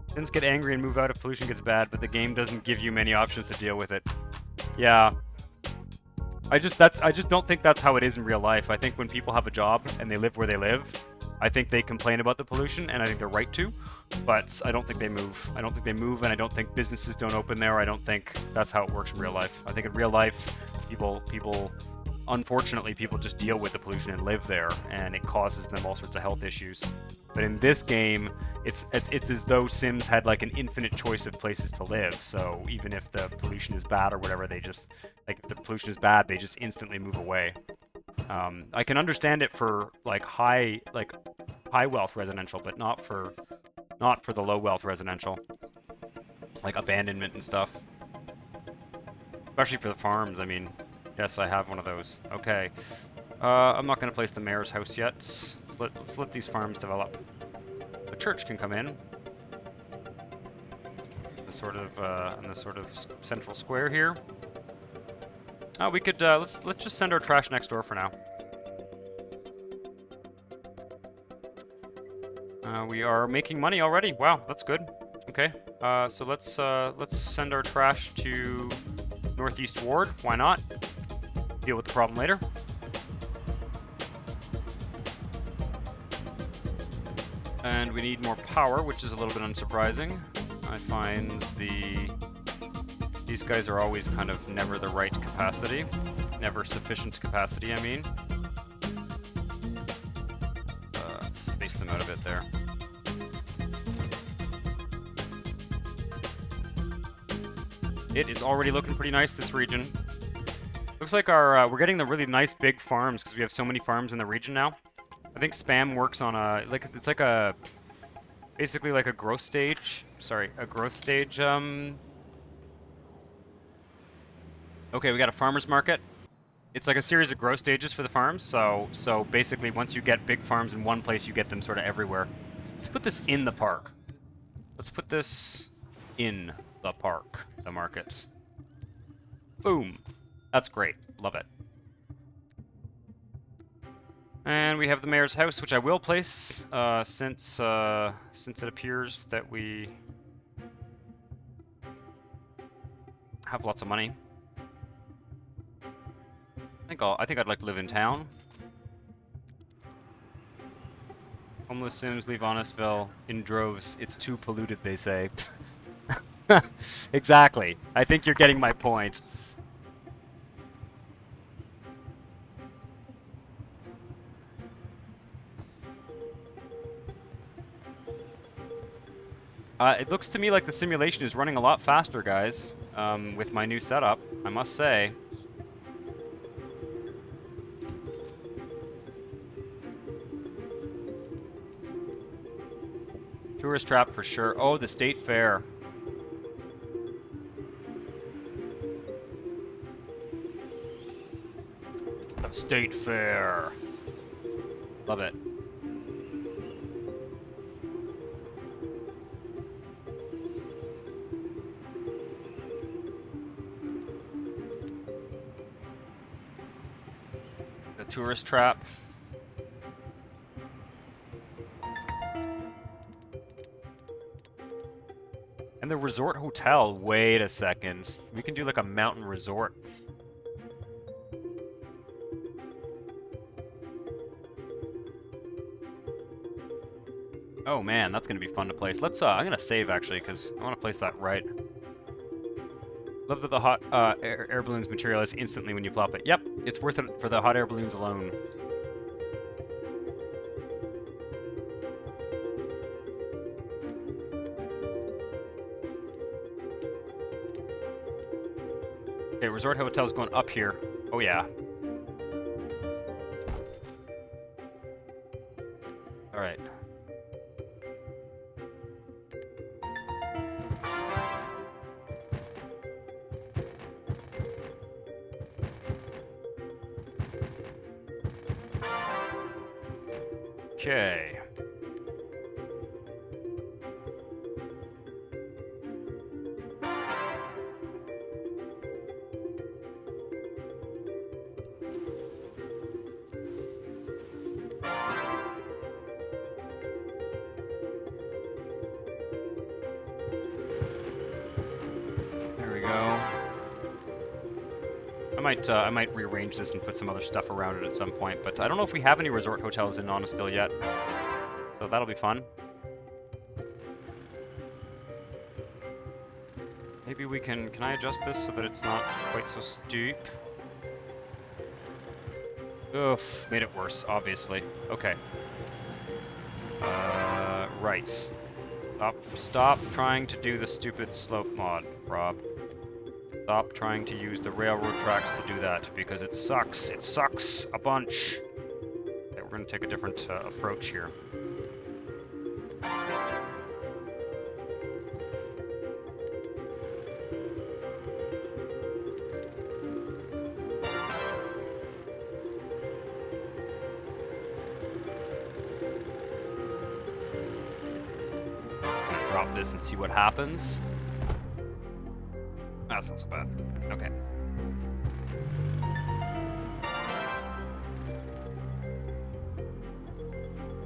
Sims get angry and move out if pollution gets bad, but the game doesn't give you many options to deal with it. Yeah. I just don't think that's how it is in real life. I think when people have a job and they live where they live, I think they complain about the pollution, and I think they're right to, but I don't think they move. I don't think they move, and I don't think businesses don't open there. I don't think that's how it works in real life. I think in real life, unfortunately, people just deal with the pollution and live there, and it causes them all sorts of health issues. But in this game, it's as though Sims had like an infinite choice of places to live. So even if the pollution is bad or whatever, they just if the pollution is bad, they just instantly move away. I can understand it for like high wealth residential, but not for the low wealth residential, like abandonment and stuff. Especially for the farms. I mean. Yes, I have one of those. Okay. I'm not going to place the mayor's house yet. Let's let these farms develop. The church can come in. In the sort of central square here. Oh, we could, let's just send our trash next door for now. We are making money already. Wow, that's good. Okay. So let's send our trash to Northeast Ward. Why not? Deal with the problem later. And we need more power, which is a little bit unsurprising. I find these guys are always kind of never the right capacity. Never sufficient capacity, I mean. Space them out a bit there. It is already looking pretty nice, this region. Looks like we're getting the really nice big farms because we have so many farms in the region now. I think Spam works on it's like a basically like a growth stage. Sorry, a growth stage. Okay, we got a farmers market. It's like a series of growth stages for the farms. So basically, once you get big farms in one place, you get them sort of everywhere. Let's put this in the park. Let's put this in the park, the market. Boom. That's great. Love it. And we have the mayor's house, which I will place since it appears that we have lots of money. I think I'd like to live in town. Homeless Sims leave Honestville in droves. It's too polluted, they say. Exactly. I think you're getting my point. It looks to me like the simulation is running a lot faster, guys, with my new setup, I must say. Tourist trap for sure. Oh, the state fair. The state fair. Love it. The tourist trap. And the resort hotel. Wait a second. We can do like a mountain resort. Oh man, that's gonna be fun to place. Let's. I'm gonna save actually because I want to place that right. Love that the hot air balloons materialize instantly when you plop it. Yep, it's worth it for the hot air balloons alone. Okay, resort hotel's going up here. Oh yeah. All right. Okay. There we go. I might rearrange this and put some other stuff around it at some point, but I don't know if we have any resort hotels in Honestville yet. So that'll be fun. Maybe we can I adjust this so that it's not quite so steep? Oof, made it worse, obviously. Okay. Right. Stop trying to do the stupid slope mod, Rob. Stop trying to use the railroad tracks to do that, because it sucks. It sucks a bunch. Okay, we're going to take a different approach here. I'm going to drop this and see what happens. That's not so bad. Okay.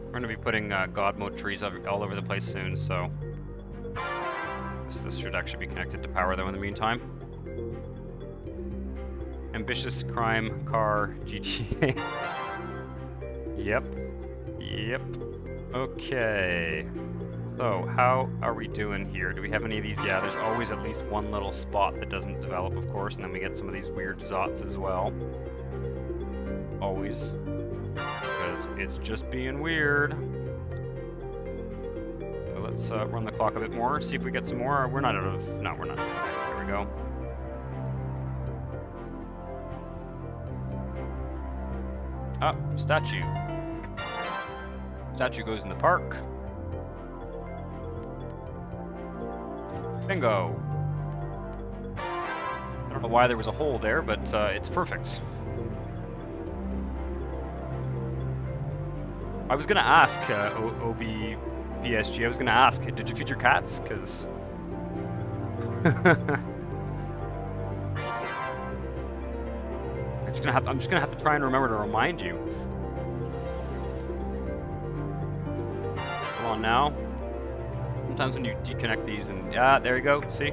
We're going to be putting God mode trees all over the place soon, so this should actually be connected to power though in the meantime. Ambitious crime car GTA. Yep. Yep. Okay. So, how are we doing here? Do we have any of these? Yeah, there's always at least one little spot that doesn't develop, of course, and then we get some of these weird zots as well. Always. Because it's just being weird. So let's run the clock a bit more, see if we get some more. We're not out of... No, we're not. There we go. Ah, statue. Statue goes in the park. Bingo! I don't know why there was a hole there, but it's perfect. I was gonna ask OBPSG, I was gonna ask, did you feed your cats? Because... I'm just gonna have to try and remember to remind you. Come on now. Sometimes when you deconnect these and there you go. See,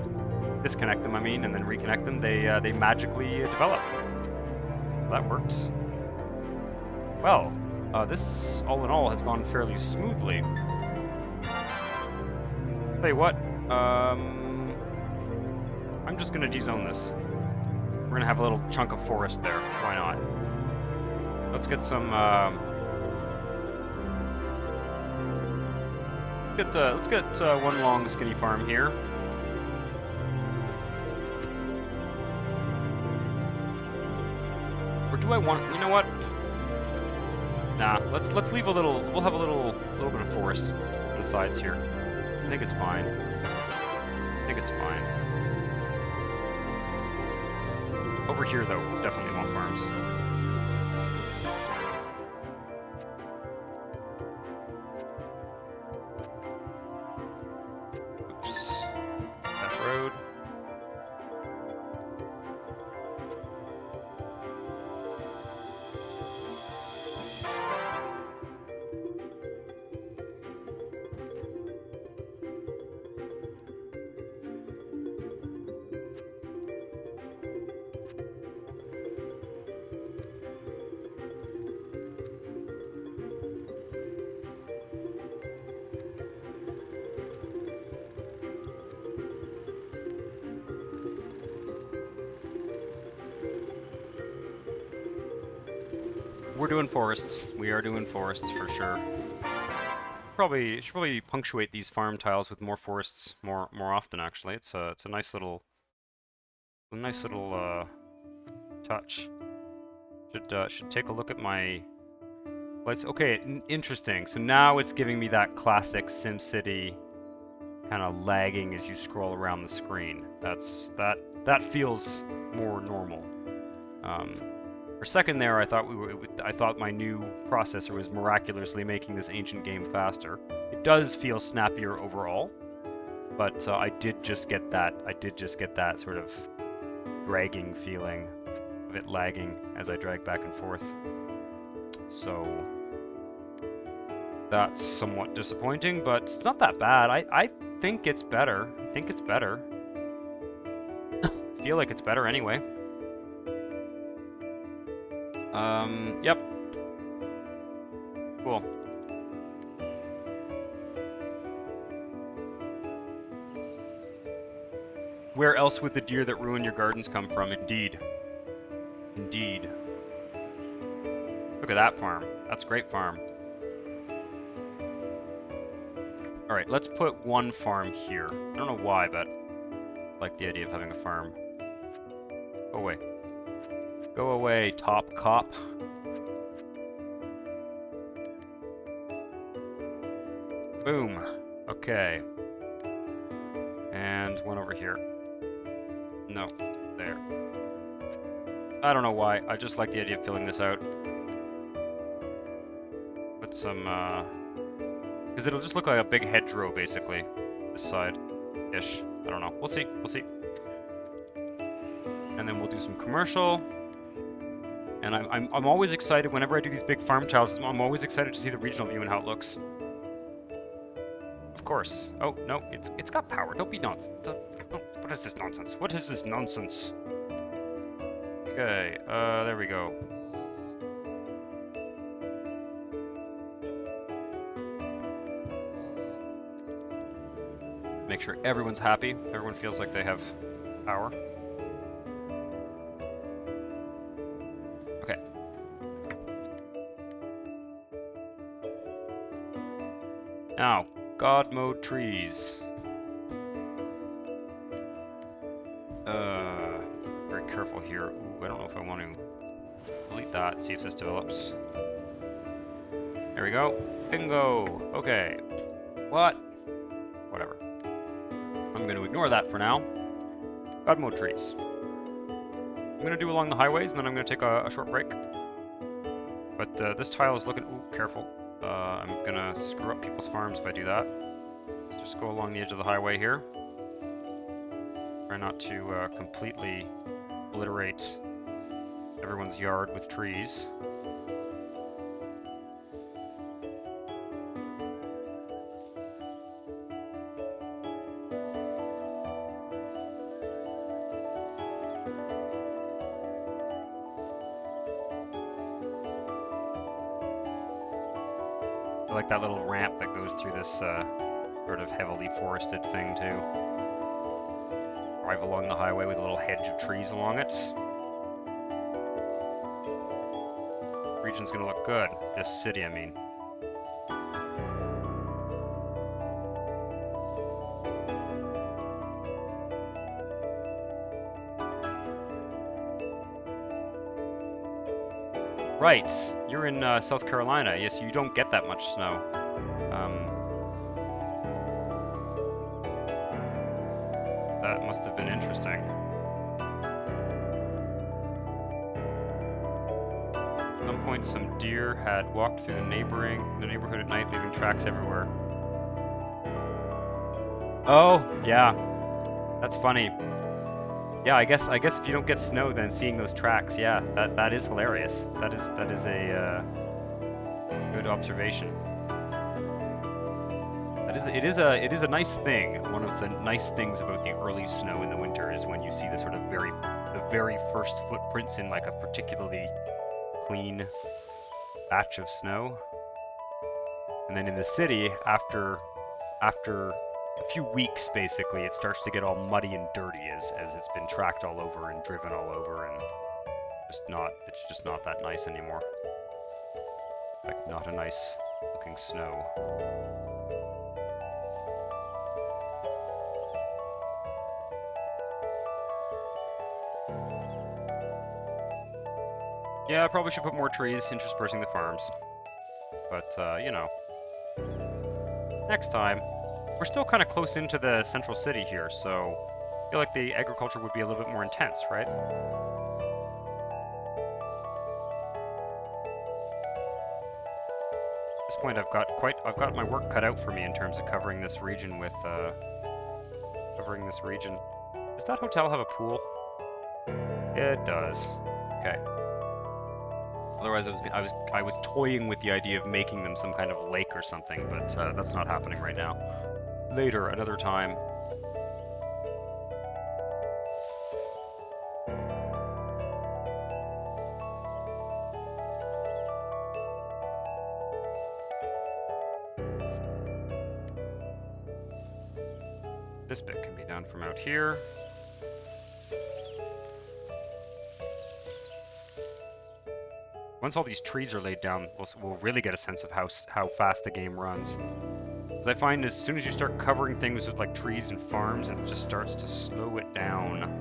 disconnect them. I mean, and then reconnect them. They magically develop. That works. Well, this all in all has gone fairly smoothly. Tell you what, I'm just gonna dezone this. We're gonna have a little chunk of forest there. Why not? Let's get some. Let's get one long skinny farm here. Or do I want? You know what? Nah. Let's leave a little. We'll have a little bit of forest on the sides here. I think it's fine. I think it's fine. Over here, though, definitely want farms. Road. we're doing forests. We are doing forests for sure. Should probably punctuate these farm tiles with more forests more often. Actually, it's a nice little touch. Should take a look at my. Let's okay. Interesting. So now it's giving me that classic SimCity kind of lagging as you scroll around the screen. That feels more normal. For a second there, I thought my new processor was miraculously making this ancient game faster. It does feel snappier overall, but I did just get that sort of dragging feeling of it lagging as I drag back and forth. So that's somewhat disappointing, but it's not that bad. I think it's better. I think it's better. I feel like it's better anyway. Yep. Cool. Where else would the deer that ruin your gardens come from? Indeed. Indeed. Look at that farm. That's a great farm. Alright, let's put one farm here. I don't know why, but I like the idea of having a farm. Go away. Go away, top cop. Boom. Okay. And one over here. No. There. I don't know why. I just like the idea of filling this out. Put some, because it'll just look like a big hedgerow, basically. This side-ish. I don't know. We'll see. We'll see. And then we'll do some commercial. And I'm always excited whenever I do these big farm tiles. I'm always excited to see the regional view and how it looks. Of course. Oh no, it's got power. Don't be nonsense. What is this nonsense? What is this nonsense? Okay. There we go. Make sure everyone's happy. Everyone feels like they have power. Okay. Now, God mode trees. Very careful here. Ooh, I don't know if I want to delete that, see if this develops. There we go. Bingo. Okay. What? Whatever. I'm going to ignore that for now. God mode trees. I'm going to do along the highways, and then I'm going to take a short break. But this tile is looking... Ooh, careful. I'm going to screw up people's farms if I do that. Let's just go along the edge of the highway here. Try not to completely obliterate everyone's yard with trees. I like that little ramp that goes through this sort of heavily forested thing too. Drive along the highway with a little hedge of trees along it. Region's gonna look good. This city, I mean. Right, you're in South Carolina. Yes, you don't get that much snow. That must have been interesting. At some point, some deer had walked through the neighborhood at night, leaving tracks everywhere. Oh, yeah, that's funny. Yeah, I guess if you don't get snow, then seeing those tracks, yeah, that is hilarious. That is a good observation. It is a nice thing. One of the nice things about the early snow in the winter is when you see the sort of the very first footprints in like a particularly clean batch of snow. And then in the city, after a few weeks, basically, it starts to get all muddy and dirty as it's been tracked all over and driven all over, and it's just not that nice anymore. Like, not a nice looking snow. Yeah, I probably should put more trees interspersing the farms. But, you know. Next time. We're still kind of close into the central city here, so I feel like the agriculture would be a little bit more intense, right? At this point, I've got my work cut out for me in terms of covering this region with, Does that hotel have a pool? It does. Okay. Otherwise, I was toying with the idea of making them some kind of lake or something, but that's not happening right now. Later, another time. This bit can be done from out here. Once all these trees are laid down, we'll really get a sense of how fast the game runs. Because I find as soon as you start covering things with like trees and farms, it just starts to slow it down.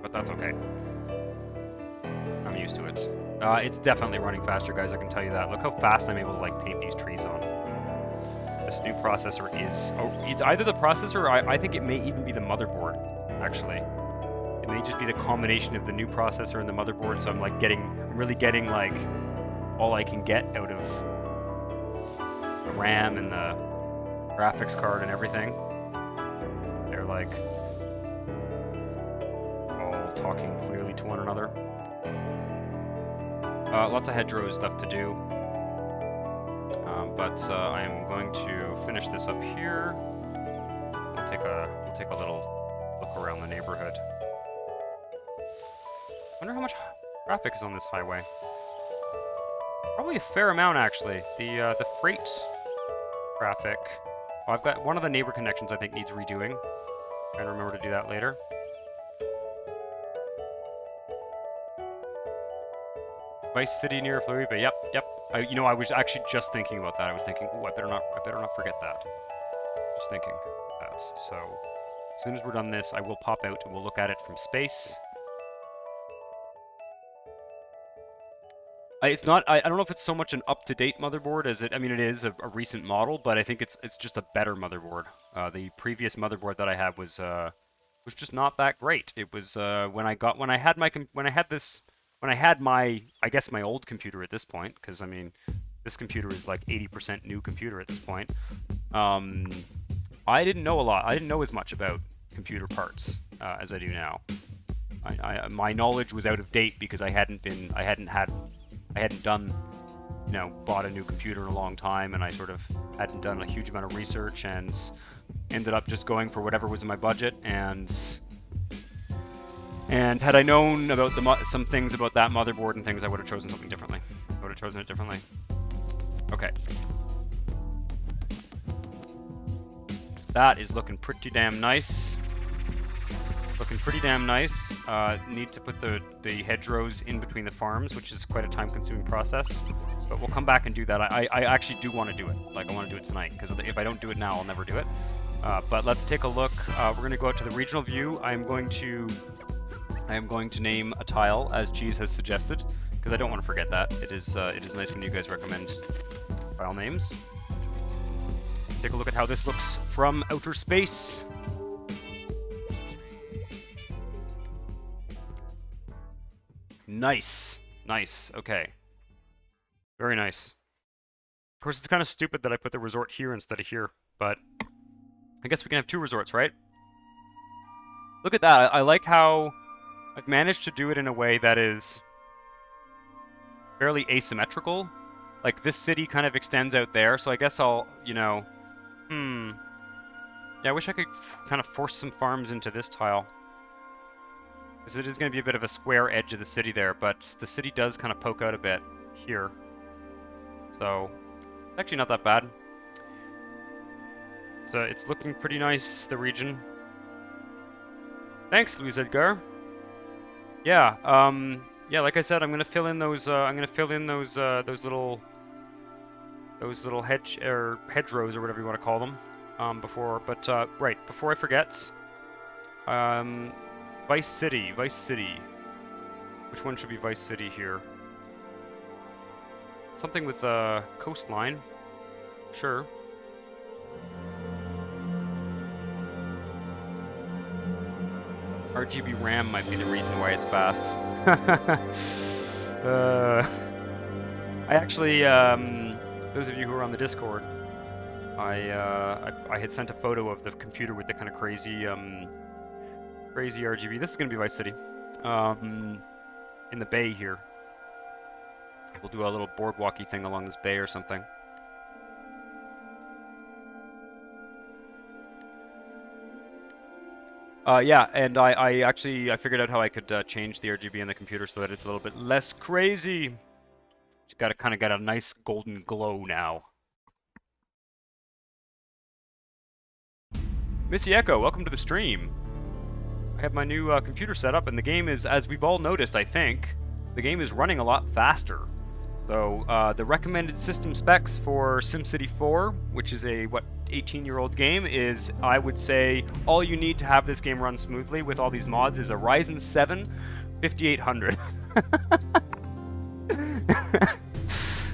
But that's okay. I'm used to it. It's definitely running faster, guys, I can tell you that. Look how fast I'm able to like paint these trees on. This new processor is... Oh, it's either the processor or I think it may even be the motherboard, actually. It may just be the combination of the new processor and the motherboard, so I'm like I'm really getting like all I can get out of the RAM and the graphics card and everything. They're like all talking clearly to one another. Lots of hedgerow stuff to do. But I'm going to finish this up here. We'll take a little look around the neighborhood. Wonder how much traffic is on this highway. Probably a fair amount, actually. The freight traffic. Well, I've got one of the neighbor connections I think needs redoing. Trying to remember to do that later. Vice City near Floriba. Yep. You know, I was actually just thinking about that. I was thinking, oh, I better not forget that. Just thinking that. So, as soon as we're done this, I will pop out and we'll look at it from space. It's not. I don't know if it's so much an up-to-date motherboard as it. I mean, it is a recent model, but I think it's just a better motherboard. The previous motherboard that I had was just not that great. It was when I had my I guess my old computer at this point, because I mean, this computer is like 80% new computer at this point. I didn't know a lot. I didn't know as much about computer parts as I do now. My knowledge was out of date because I hadn't done, you know, bought a new computer in a long time, and I sort of hadn't done a huge amount of research and ended up just going for whatever was in my budget. And had I known about some things about that motherboard and things, I would have chosen something differently. I would have chosen it differently. Okay. That is looking pretty damn nice. Looking pretty damn nice. Need to put the hedgerows in between the farms, which is quite a time-consuming process. But we'll come back and do that. I actually do want to do it. Like, I want to do it tonight, because if I don't do it now, I'll never do it. But let's take a look. We're going to go out to the regional view. I am going to name a tile, as Cheese has suggested, because I don't want to forget that. It is nice when you guys recommend tile names. Let's take a look at how this looks from outer space. Nice. Nice. Okay. Very nice. Of course, it's kind of stupid that I put the resort here instead of here, but I guess we can have two resorts, right? Look at that. I like how I've managed to do it in a way that is fairly asymmetrical. Like, this city kind of extends out there, so I guess I'll, you know... Yeah, I wish I could kind of force some farms into this tile. Because it is going to be a bit of a square edge of the city there, but the city does kind of poke out a bit here. So, it's actually not that bad. So, it's looking pretty nice, the region. Thanks, Luis Edgar. Yeah, yeah, like I said, I'm gonna fill in those. Those little hedgerows or whatever you want to call them. Right before I forget, Vice City. Which one should be Vice City here? Something with coastline. Sure. RGB RAM might be the reason why it's fast. I actually, those of you who are on the Discord, I had sent a photo of the computer with the kind of crazy RGB. This is gonna be Vice City, in the bay here. We'll do a little boardwalky thing along this bay or something. Yeah, and I figured out how I could change the RGB in the computer so that it's a little bit less crazy. Just gotta kind of get a nice golden glow now. Missy Echo, welcome to the stream. I have my new computer set up, and the game is, as we've all noticed, I think, the game is running a lot faster. So the recommended system specs for SimCity 4, which is a 18-year-old game, is, I would say, all you need to have this game run smoothly with all these mods is a Ryzen 7 5800.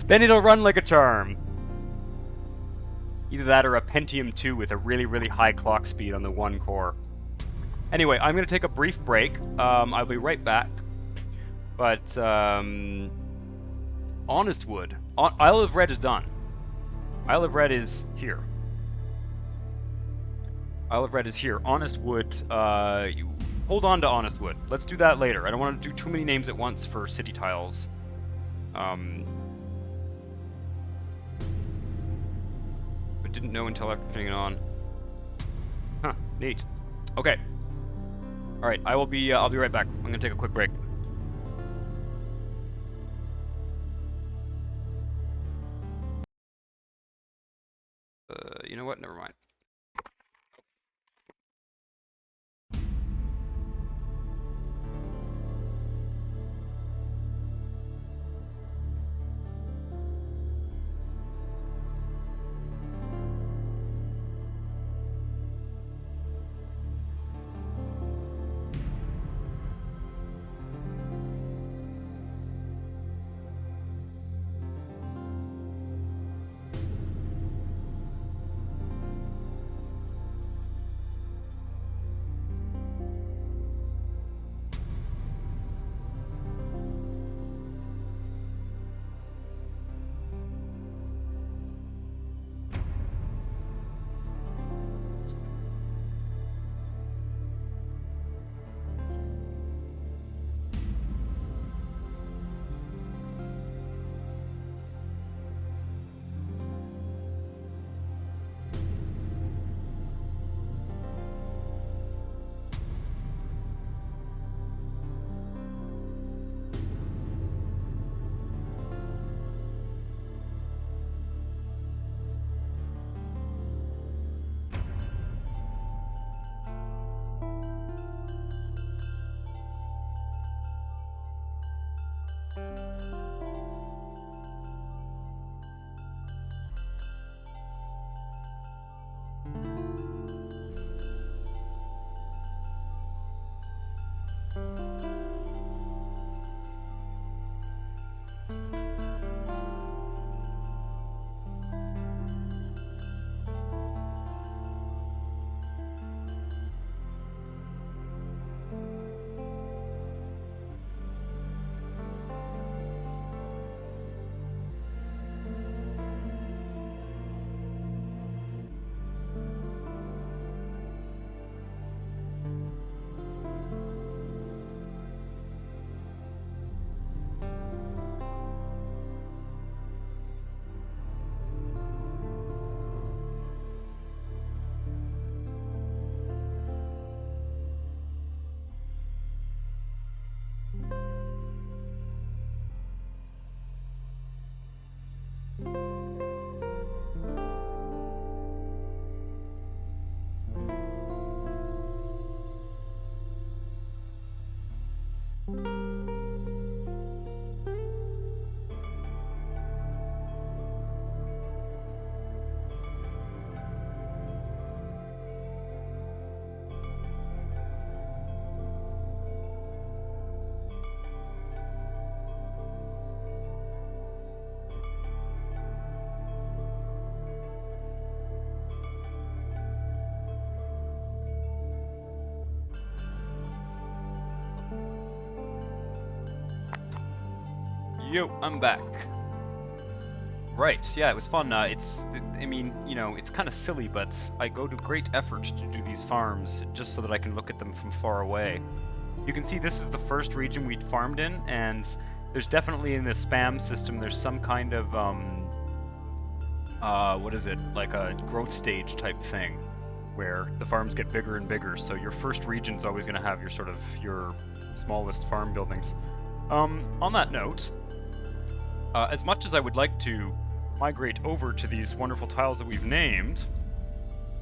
Then it'll run like a charm. Either that or a Pentium 2 with a really, really high clock speed on the one core. Anyway, I'm going to take a brief break. I'll be right back. But, Honestwood. Isle of Red is done. Isle of Red is here. Isle of Red is here. Honestwood, hold on to Honestwood. Let's do that later. I don't want to do too many names at once for city tiles. But didn't know until after putting it on. Huh, neat. Okay. Alright, I'll be right back. I'm gonna take a quick break. You know what? Never mind. Yo, I'm back. Right, yeah, it was fun. I mean, you know, it's kind of silly, but I go to great effort to do these farms just so that I can look at them from far away. You can see this is the first region we'd farmed in, and there's definitely in the spam system, there's some kind of, what is it, like a growth stage type thing, where the farms get bigger and bigger, so your first region's always going to have your sort of, your smallest farm buildings. On that note, as much as I would like to migrate over to these wonderful tiles that we've named,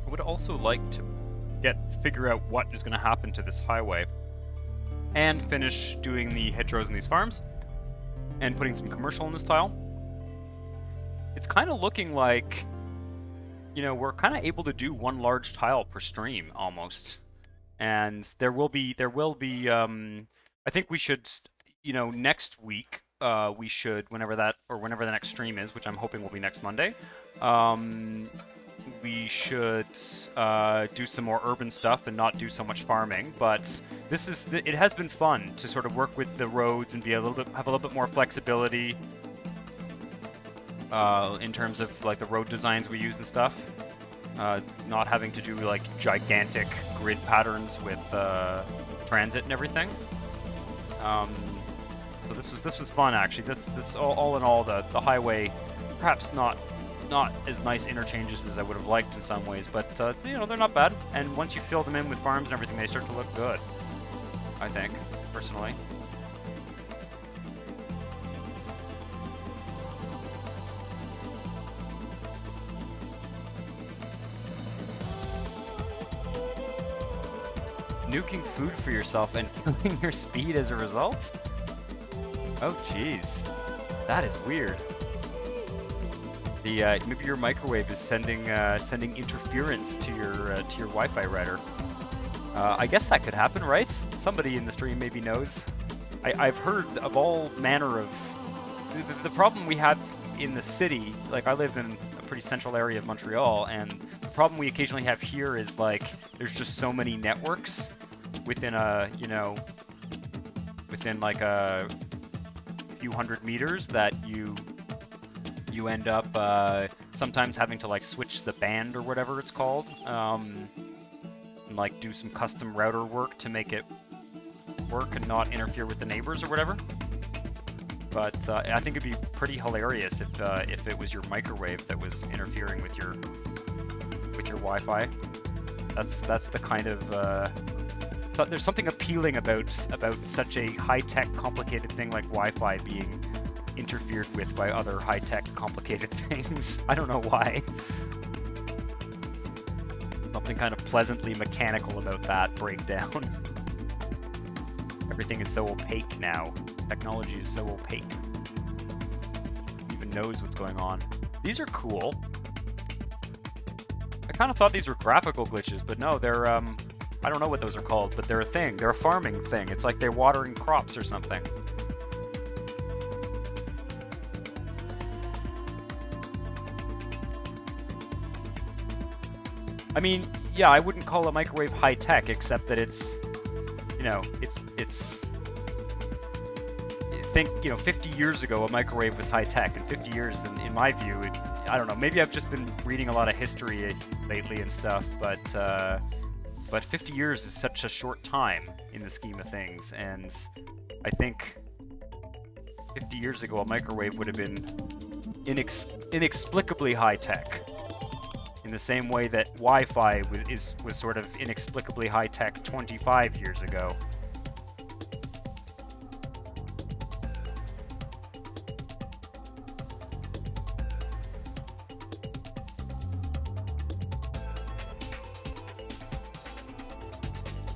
I would also like to figure out what is going to happen to this highway, and finish doing the hedgerows in these farms, and putting some commercial in this tile. It's kind of looking like, you know, we're kind of able to do one large tile per stream, almost. And there will be, I think we should, you know, next week, we should, whenever the next stream is, which I'm hoping will be next Monday, we should do some more urban stuff and not do so much farming. But it has been fun to sort of work with the roads and have a little bit more flexibility in terms of like the road designs we use and stuff. Not having to do like gigantic grid patterns with transit and everything. So this was fun actually. This all in all, the highway, perhaps not as nice interchanges as I would have liked in some ways, but you know, they're not bad. And once you fill them in with farms and everything, they start to look good, I think, personally. Nuking food for yourself and killing your speed as a result? Oh jeez, that is weird. Maybe your microwave is sending interference to your Wi-Fi router. I guess that could happen, right? Somebody in the stream maybe knows. I've heard of all manner of the problem we have in the city. Like, I live in a pretty central area of Montreal, and the problem we occasionally have here is like there's just so many networks within a, you know, within like a few hundred meters that you end up sometimes having to like switch the band or whatever it's called, and like do some custom router work to make it work and not interfere with the neighbors or whatever. But I think it'd be pretty hilarious if it was your microwave that was interfering with your Wi-Fi. That's the kind of there's something appealing about such a high-tech, complicated thing like Wi-Fi being interfered with by other high-tech, complicated things. I don't know why. Something kind of pleasantly mechanical about that breakdown. Everything is so opaque now. Technology is so opaque. Who even knows what's going on? These are cool. I kind of thought these were graphical glitches, but no, they're, I don't know what those are called, but they're a thing. They're a farming thing. It's like they're watering crops or something. I mean, yeah, I wouldn't call a microwave high-tech, except that it's, you know, it's... Think, you know, 50 years ago, a microwave was high-tech, and 50 years, in my view, I don't know, maybe I've just been reading a lot of history lately and stuff, but 50 years is such a short time in the scheme of things, and I think 50 years ago, a microwave would have been inexplicably high-tech. In the same way that Wi-Fi was sort of inexplicably high-tech 25 years ago.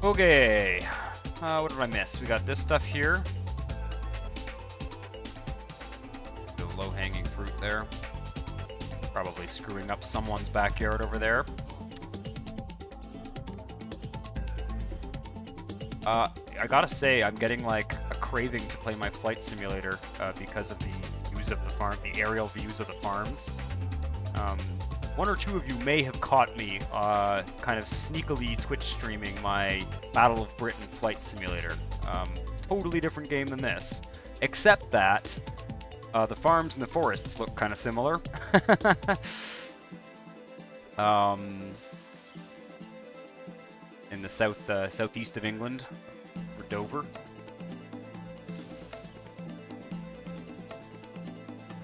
Okay, what did I miss? We got this stuff here. The low-hanging fruit there. Probably screwing up someone's backyard over there. I gotta say, I'm getting like a craving to play my flight simulator because of the views of the farm, the aerial views of the farms. One or two of you may have caught me kind of sneakily Twitch streaming my Battle of Britain flight simulator. Totally different game than this, except that The farms and the forests look kind of similar. In the southeast of England, or Dover.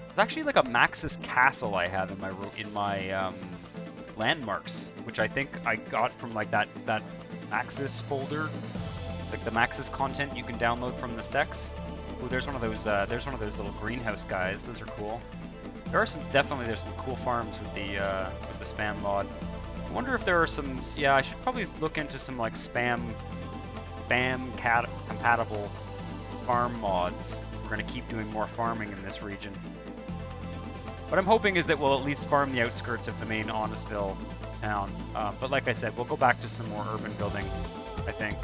There's actually like a Maxis castle I have in my landmarks, which I think I got from like that Maxis folder, like the Maxis content you can download from the stacks. Ooh, there's one of those little greenhouse guys. Those are cool. There's some cool farms with the spam mod. I wonder if there are some. Yeah, I should probably look into some like spam compatible farm mods. We're gonna keep doing more farming in this region. What I'm hoping is that we'll at least farm the outskirts of the main Honestville town. But like I said, we'll go back to some more urban building, I think,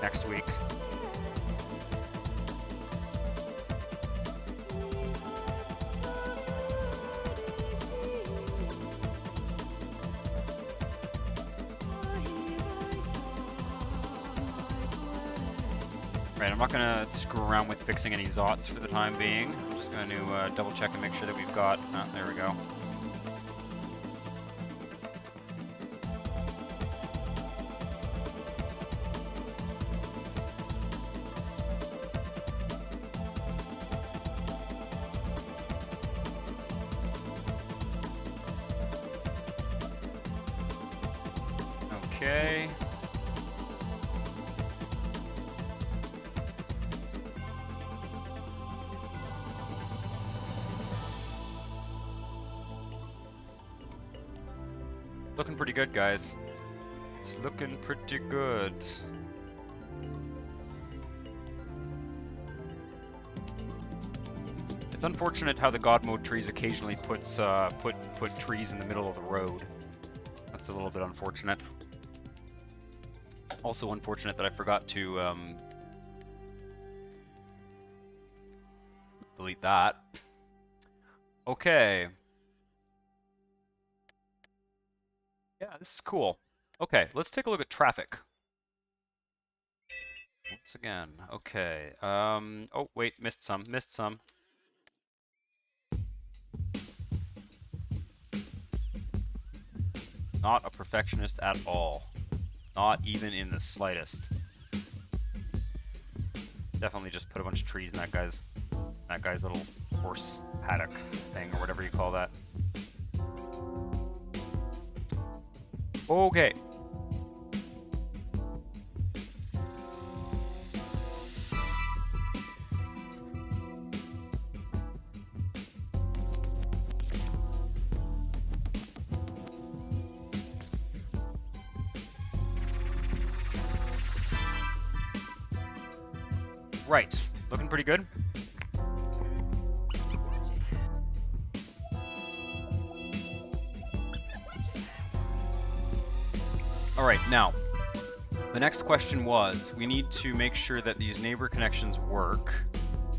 next week. Right, I'm not going to screw around with fixing any zots for the time being. I'm just going to double check and make sure that we've got... Oh, there we go. Okay. Looking pretty good, guys. It's looking pretty good. It's unfortunate how the God mode trees occasionally puts put trees in the middle of the road. That's a little bit unfortunate. Also unfortunate that I forgot to delete that. Okay. Yeah, this is cool. Okay, let's take a look at traffic. Once again, okay. Oh, wait, missed some. Not a perfectionist at all. Not even in the slightest. Definitely just put a bunch of trees in that guy's little horse paddock thing, or whatever you call that. Okay. Right. Looking pretty good. Alright, now, the next question was, we need to make sure that these neighbor connections work.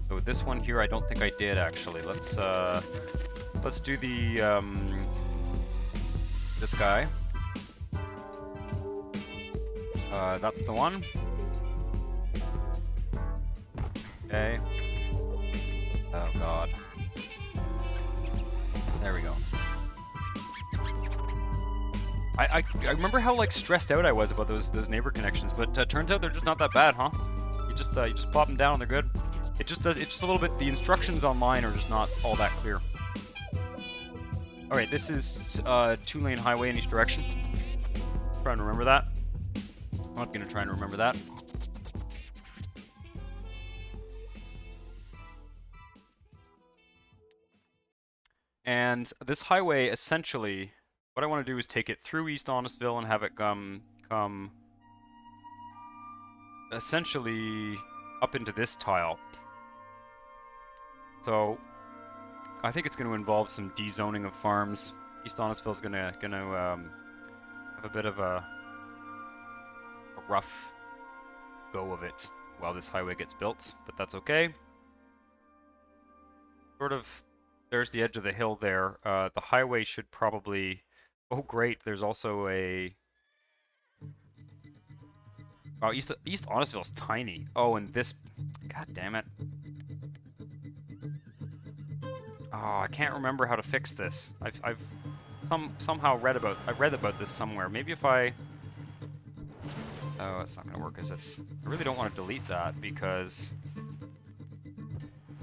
So this one here, I don't think I did, actually. Let's do the, this guy. That's the one. Okay. Oh, God. There we go. I remember how like stressed out I was about those neighbor connections, but turns out they're just not that bad, huh? You just plop them down and they're good. It's just a little bit. The instructions online are just not all that clear. All right, this is 2-lane highway in each direction. Trying to remember that. I'm not gonna try and remember that. And this highway essentially. What I want to do is take it through East Honestville and have it come essentially up into this tile. So I think it's going to involve some dezoning of farms. East Honestville is going to have a bit of a rough go of it while this highway gets built, but that's okay. Sort of, there's the edge of the hill there. The highway should probably. Oh, great! There's also a. Oh, East Honestville is tiny. Oh, and this. God damn it! Oh, I can't remember how to fix this. I've somehow read about this somewhere. Maybe if I... Oh, it's not going to work, is it? I really don't want to delete that because...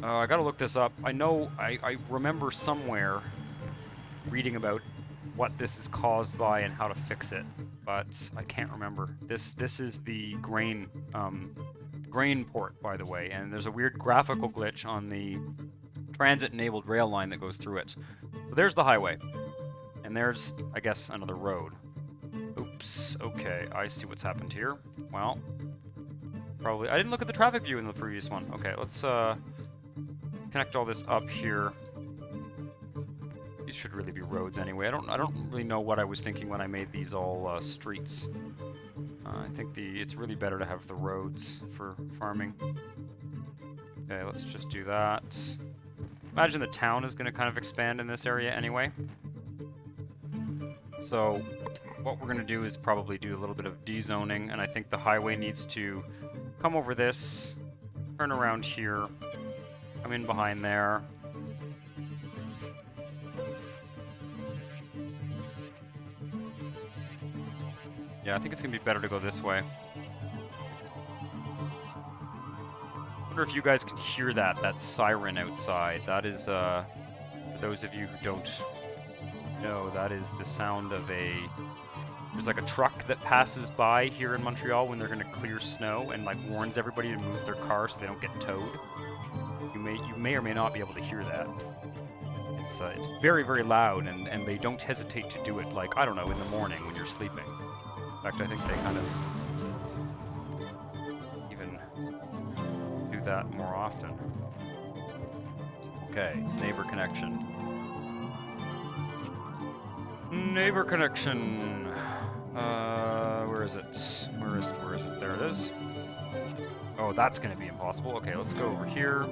I gotta look this up. I know, I remember somewhere reading about what this is caused by and how to fix it, but I can't remember. This is the grain port, by the way, and there's a weird graphical glitch on the transit-enabled rail line that goes through it. So there's the highway, and there's, I guess, another road. Oops, okay, I see what's happened here. Well, probably, I didn't look at the traffic view in the previous one. Okay, let's, connect all this up here. These should really be roads anyway. I don't really know what I was thinking when I made these all streets. I think it's really better to have the roads for farming. Okay, let's just do that. Imagine the town is going to kind of expand in this area anyway. So what we're going to do is probably do a little bit of dezoning, and I think the highway needs to come over this, turn around here, come in behind there. Yeah, I think it's going to be better to go this way. I wonder if you guys can hear that siren outside. That is, for those of you who don't know, that is the sound of there's like a truck that passes by here in Montreal when they're going to clear snow and like warns everybody to move their car so they don't get towed. You may or may not be able to hear that. It's very, very loud, and they don't hesitate to do it, like, I don't know, in the morning when you're sleeping. In fact, I think they kind of even do that more often. Okay, neighbor connection. Neighbor connection. Where is it? Where is it? Where is it? There it is. Oh, that's going to be impossible. Okay, let's go over here.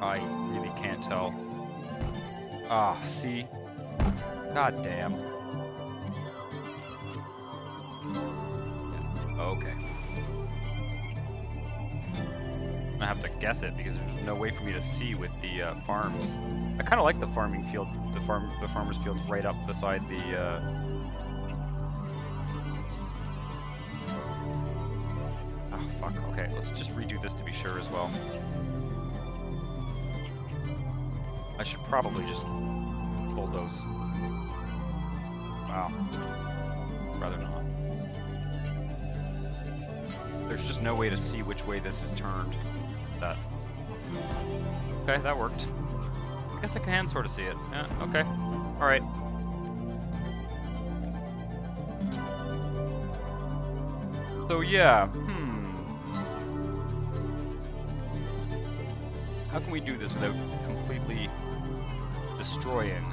I really can't tell. Ah, see? God damn. Yeah. Okay. I have to guess it because there's no way for me to see with the farms. I kind of like the farming field, the farmer's fields right up beside the. Oh fuck. Okay, let's just redo this to be sure as well. I should probably just bulldoze. Wow. Rather not. There's just no way to see which way this is turned. That. Okay, that worked. I guess I can sort of see it. Yeah, okay. Alright. So yeah, how can we do this without completely destroying?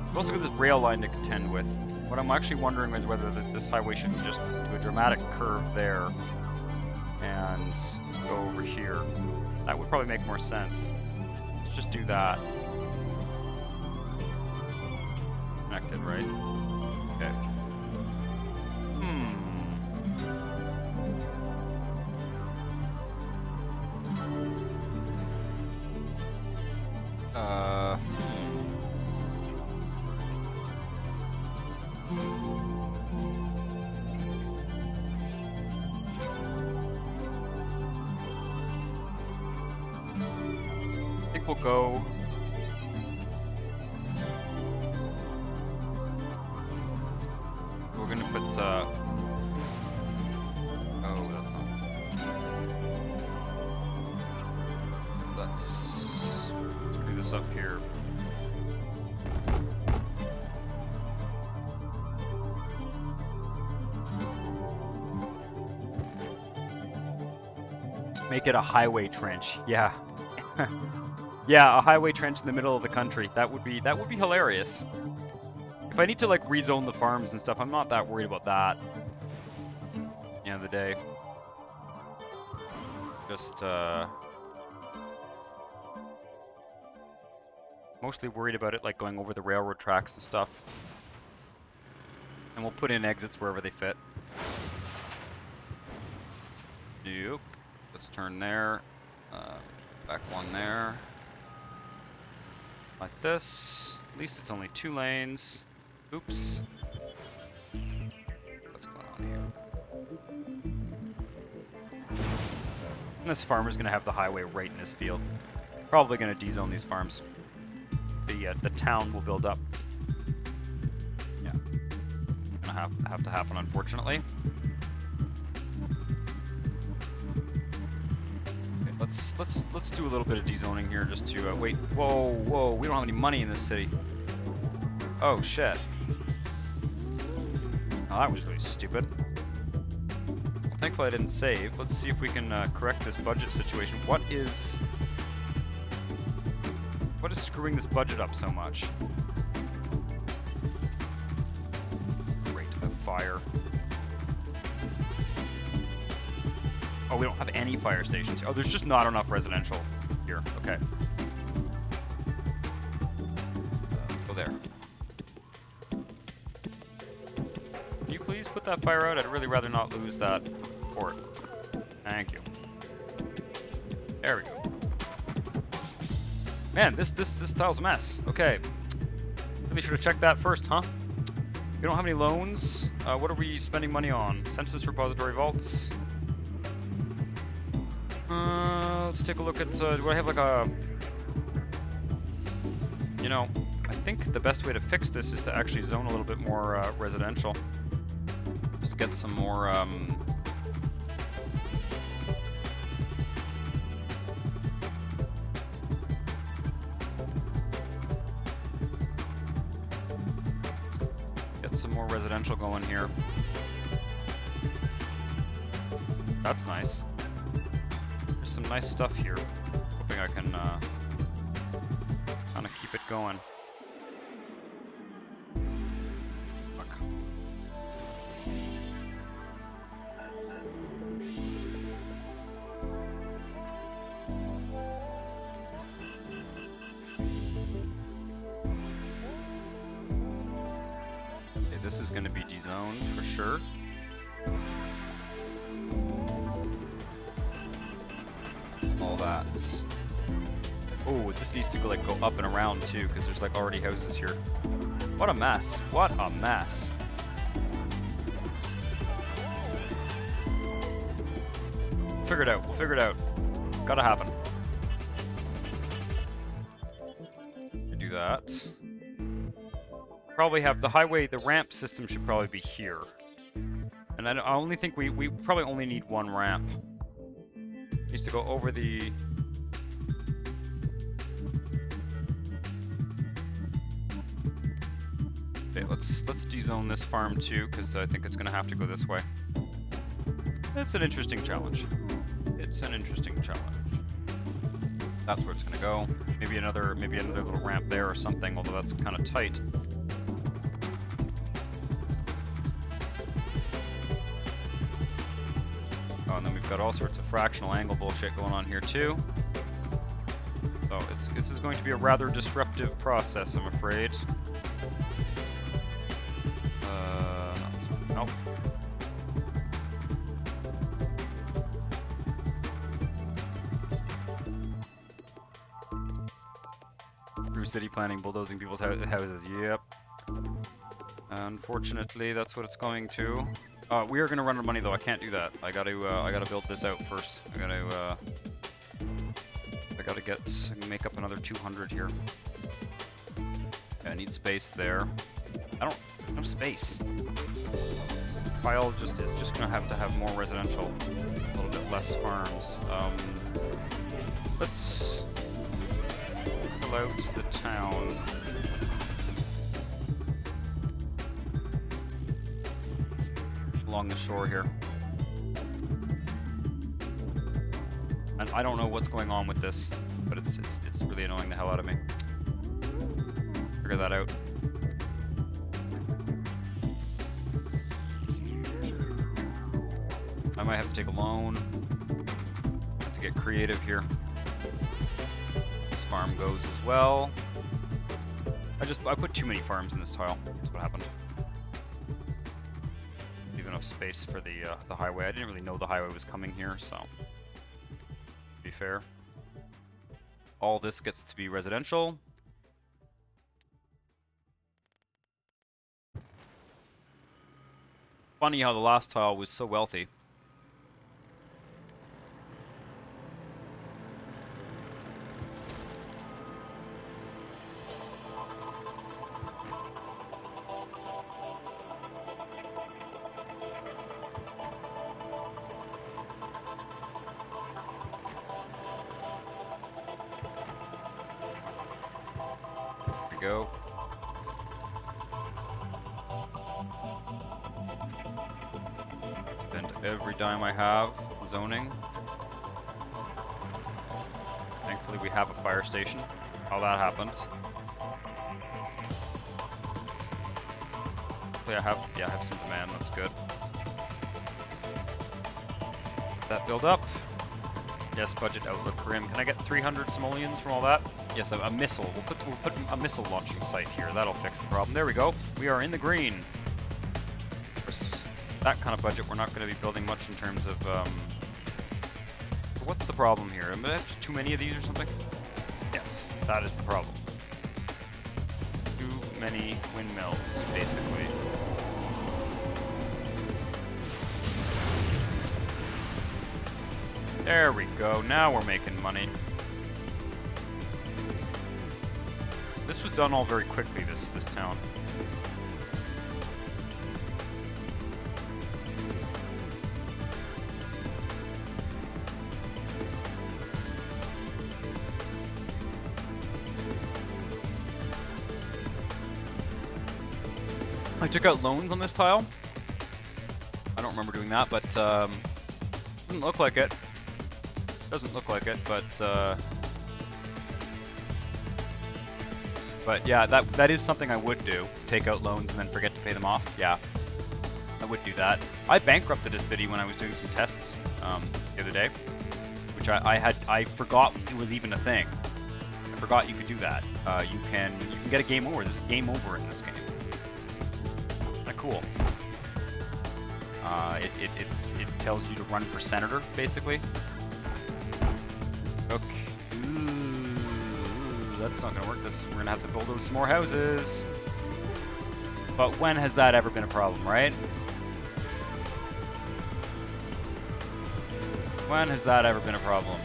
We've also got this rail line to contend with. What I'm actually wondering is whether this highway should just do a dramatic curve there and go over here. That would probably make more sense. Let's just do that. Connected, right? Okay. I think we'll go. We're gonna put. Oh, that's not. Let's do this up here. Make it a highway trench. Yeah. Yeah, a highway trench in the middle of the country. That would be hilarious. If I need to like rezone the farms and stuff, I'm not that worried about that. At the end of the day. Just mostly worried about it like going over the railroad tracks and stuff. And we'll put in exits wherever they fit. Yep. Let's turn there. Back one there. Like this. At least it's only 2 lanes. Oops. What's going on here? And this farmer's gonna have the highway right in his field. Probably gonna D-zone these farms. The town will build up. Yeah. Gonna have to happen, unfortunately. Okay, let's do a little bit of D-zoning here just to wait. Whoa, we don't have any money in this city. Oh shit. Oh, that was really stupid. Thankfully I didn't save. Let's see if we can correct this budget situation. What is screwing this budget up so much? Rate of fire. Oh, we don't have any fire stations. Oh, there's just not enough residential here. Okay. Go there. Can you please put that fire out? I'd really rather not lose that port. Thank you. There we go. Man, this tile's a mess. Okay. Really should have checked that first, huh? We don't have any loans. What are we spending money on? Census repository vaults. Let's take a look at, do I have like a... You know, I think the best way to fix this is to actually zone a little bit more residential. Just get some more, residential going here. That's nice. There's some nice stuff here. Hoping I can kind of keep it going. Fuck. This is going to be dezoned for sure. All that. Oh, this needs to go like go up and around too, because there's like already houses here. What a mess! What a mess! We'll figure it out. We'll figure it out. It's gotta happen. Do that. Probably have the highway, the ramp system should probably be here. And I only think we probably only need one ramp. Needs to go over the... Okay, let's dezone this farm too, because I think it's gonna have to go this way. It's an interesting challenge. It's an interesting challenge. That's where it's gonna go. Maybe another little ramp there or something, although that's kind of tight. Oh, and then we've got all sorts of fractional angle bullshit going on here too. So this is going to be a rather disruptive process, I'm afraid. Nope. Through city planning, bulldozing people's houses. Yep. Unfortunately, that's what it's going to. We are going to run out of money though. I can't do that. I got to build this out first. I got to make up another 200 here. I need space there. No space. Kyle is just going to have more residential, a little bit less farms. Let's fill out the town. Along the shore here. And I don't know what's going on with this, but it's really annoying the hell out of me. Figure that out. I might have to take a loan. Have to get creative here. This farm goes as well. I put too many farms in this tile. That's what happened. Enough space for the highway. I didn't really know the highway was coming here, so to be fair. all this gets to be residential. Funny how the last tile was so wealthy. Go. Spend every dime I have zoning. Thankfully we have a fire station. How that happens. Hopefully I have some demand, that's good. That build up. Yes, budget outlook for him. Can I get 300 simoleons from all that? Yes, a missile. We'll put a missile launching site here. That'll fix the problem. There we go. We are in the green. For that kind of budget, we're not going to be building much in terms of. So what's the problem here? Am I have too many of these or something? Yes, that is the problem. Too many windmills, basically. There we go. Now we're making money. This was done all very quickly, this town. I took out loans on this tile. I don't remember doing that, but doesn't look like it. Doesn't look like it, but yeah, that is something I would do. Take out loans and then forget to pay them off. Yeah, I would do that. I bankrupted a city when I was doing some tests the other day, which I forgot it was even a thing. I forgot you could do that. You can get a game over. There's a game over in this game. Kinda cool. It tells you to run for senator, basically. Okay. That's not gonna work. We're gonna have to build some more houses. But when has that ever been a problem, right? When has that ever been a problem?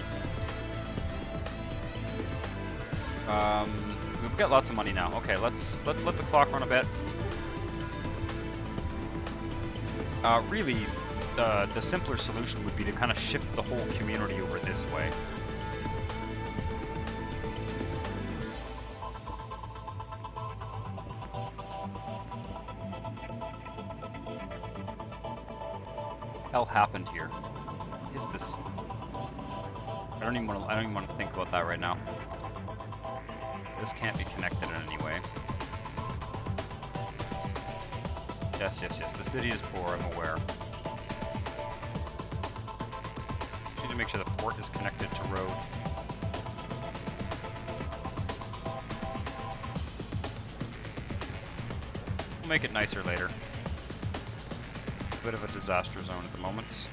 We've got lots of money now. Okay, let's let the clock run a bit. Really, the simpler solution would be to kind of shift the whole community over this way. Hell happened here? What is this? I don't even want to think about that right now. This can't be connected in any way. Yes. The city is poor, I'm aware. Need to make sure the port is connected to road. We'll make it nicer later. Bit of a disaster zone at the moment.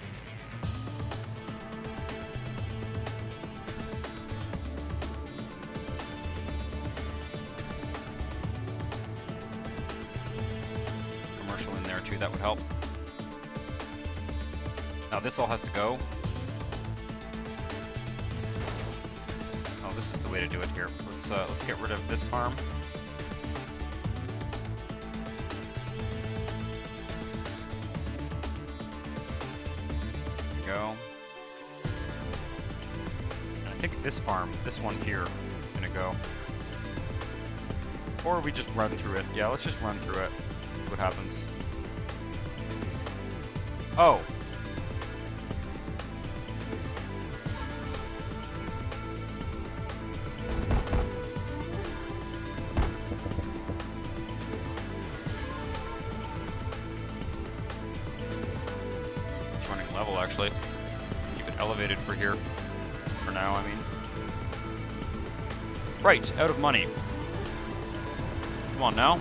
Commercial in there too, that would help. Now this all has to go. Oh, this is the way to do it here. Let's get rid of this farm. Go. And I think this farm, this one here, is gonna go. Or we just run through it. Yeah, let's just run through it. See what happens. Oh. It's running level, actually. Keep it elevated for here. For now, I mean. Right, out of money. Come on now.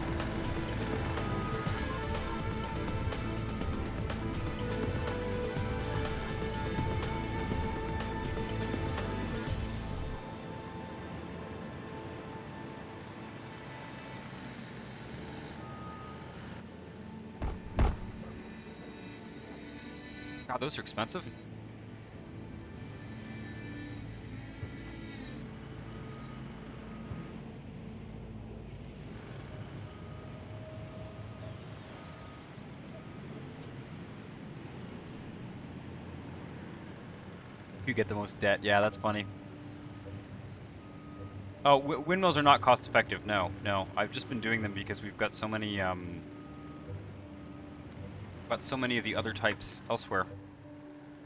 God, those are expensive. You get the most debt. Yeah, that's funny. Oh, windmills are not cost effective. No, no. I've just been doing them because we've got so many of the other types elsewhere.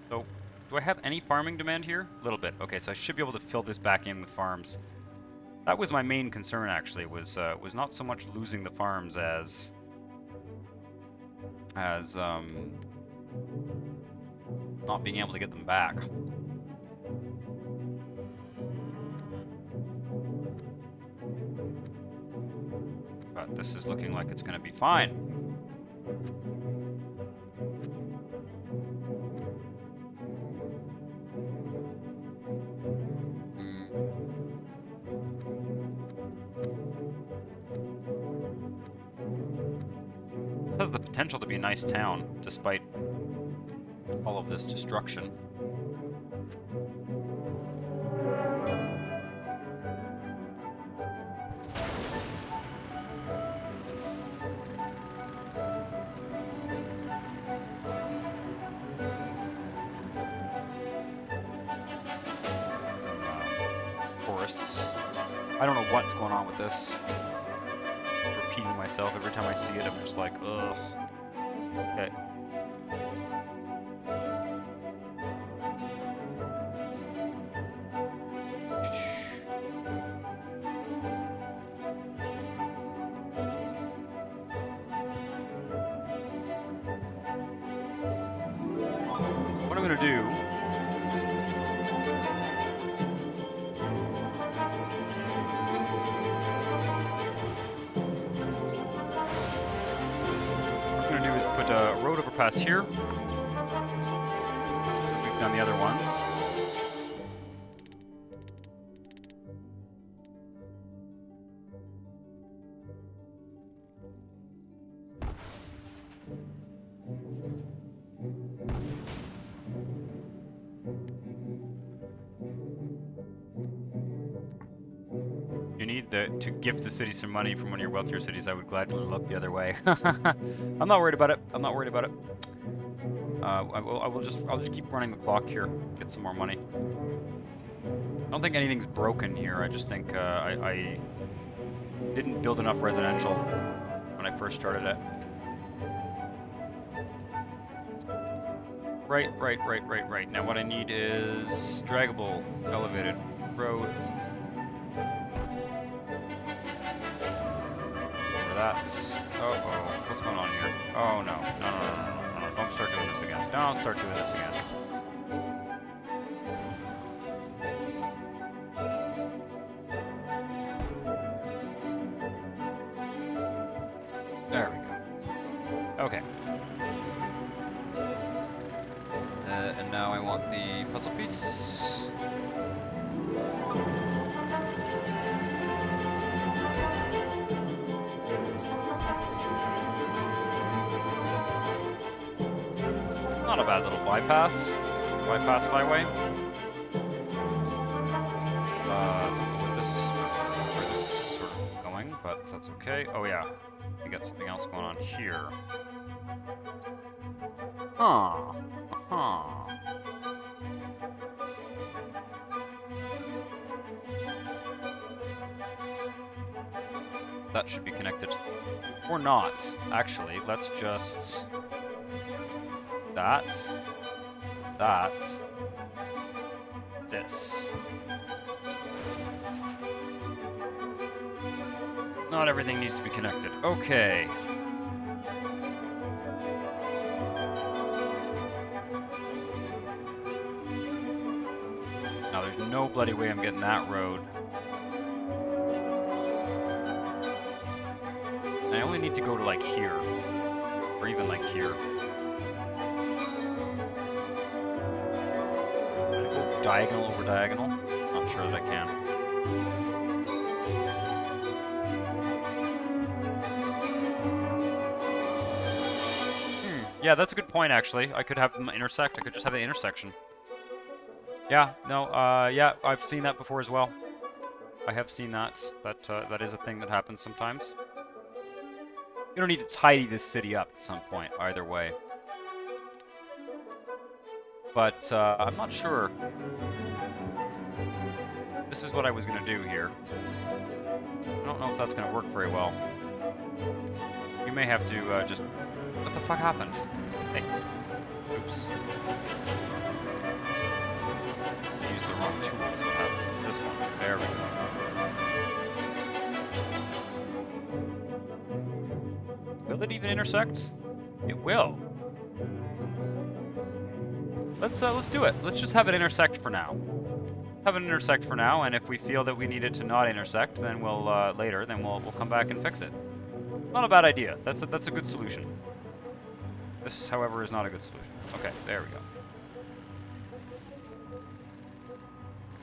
So, do I have any farming demand here? A little bit. Okay, so I should be able to fill this back in with farms. That was my main concern, actually, was not so much losing the farms as not being able to get them back. But this is looking like it's going to be fine. This has the potential to be a nice town, despite all of this destruction. Forests. I don't know what's going on with this. Repeating myself every time I see it, I'm just like, ugh. Okay. What I'm gonna do put a road overpass here, since we've done the other ones. You need to gift the city some money from one of your wealthier cities. I would gladly look the other way. I'm not worried about it. I'm not worried about it. I'll just keep running the clock here. Get some more money. I don't think anything's broken here. I just think I didn't build enough residential when I first started it. Right. Now what I need is draggable, elevated road. That's... Uh-oh. What's going on here? Oh, no. No. Don't start doing this again. Don't start doing this again. There we go. Okay. And now I want the puzzle piece. Not a bad little bypass highway. Don't know where this is sort of going, but that's okay. Oh yeah, we got something else going on here. That should be connected. Or not, actually. Let's just... That. This. Not everything needs to be connected. Okay. Now there's no bloody way I'm getting that road. I only need to go to like here. Or even like here. Diagonal over diagonal? Not sure that I can. Yeah, that's a good point, actually. I could have them intersect. I could just have an intersection. Yeah, no, yeah, I've seen that before as well. I have seen that. That is a thing that happens sometimes. You don't need to tidy this city up at some point, either way. But, I'm not sure. This is what I was gonna do here. I don't know if that's gonna work very well. You may have to, just... What the fuck happened? Hey. Oops. I used the wrong tool. What happens? This one. There we go. Will it even intersect? It will. Let's do it. Let's just have it intersect for now. Have it intersect for now, and if we feel that we need it to not intersect, then we'll later. Then we'll come back and fix it. Not a bad idea. That's a good solution. This, however, is not a good solution. Okay, there we go.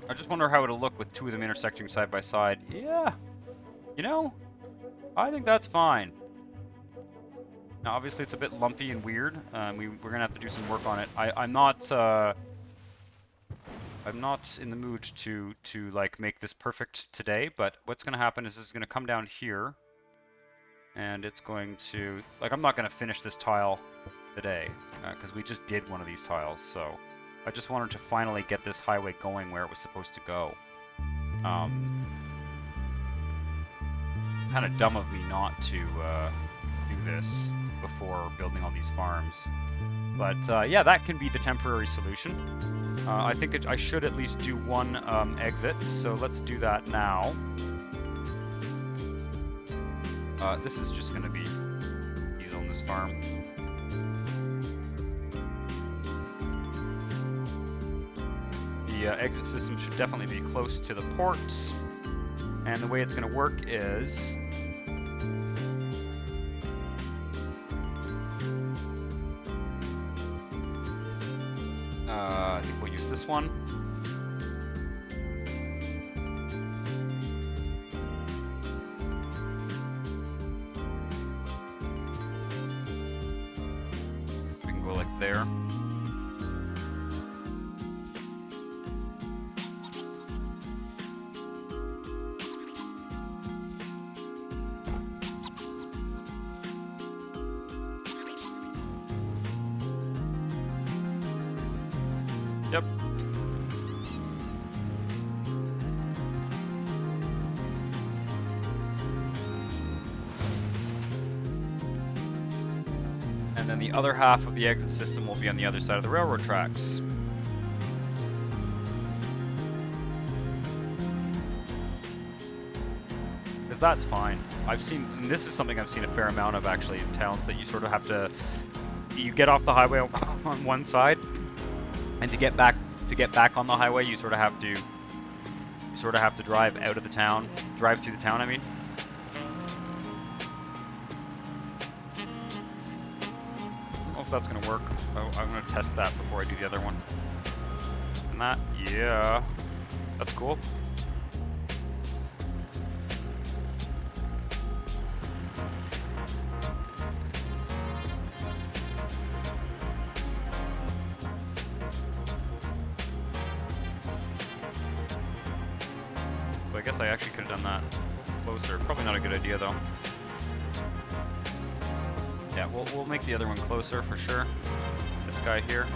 I just wonder how it'll look with two of them intersecting side by side. Yeah, you know, I think that's fine. Now, obviously, it's a bit lumpy and weird. We're gonna have to do some work on it. I'm not in the mood to like make this perfect today. But what's gonna happen is this is gonna come down here, and it's going to I'm not gonna finish this tile today because we just did one of these tiles. So I just wanted to finally get this highway going where it was supposed to go. Kind of dumb of me not to do this before building all these farms. But yeah, that can be the temporary solution. I think I should at least do one exit, so let's do that now. This is just going to be easy on this farm. The exit system should definitely be close to the ports. And the way it's going to work is... I think we'll use this one. We can go like there. Yep. And then the other half of the exit system will be on the other side of the railroad tracks. Because that's fine. I've seen, and this is something I've seen a fair amount of actually in towns, that you sort of have to, you get off the highway on one side, and to get back on the highway, you sort of have to drive out of the town, drive through the town, I mean. I don't know if that's gonna work. I'm gonna test that before I do the other one. And that, yeah, that's cool. I guess I actually could have done that closer. Probably not a good idea though. Yeah, we'll make the other one closer for sure. This guy here.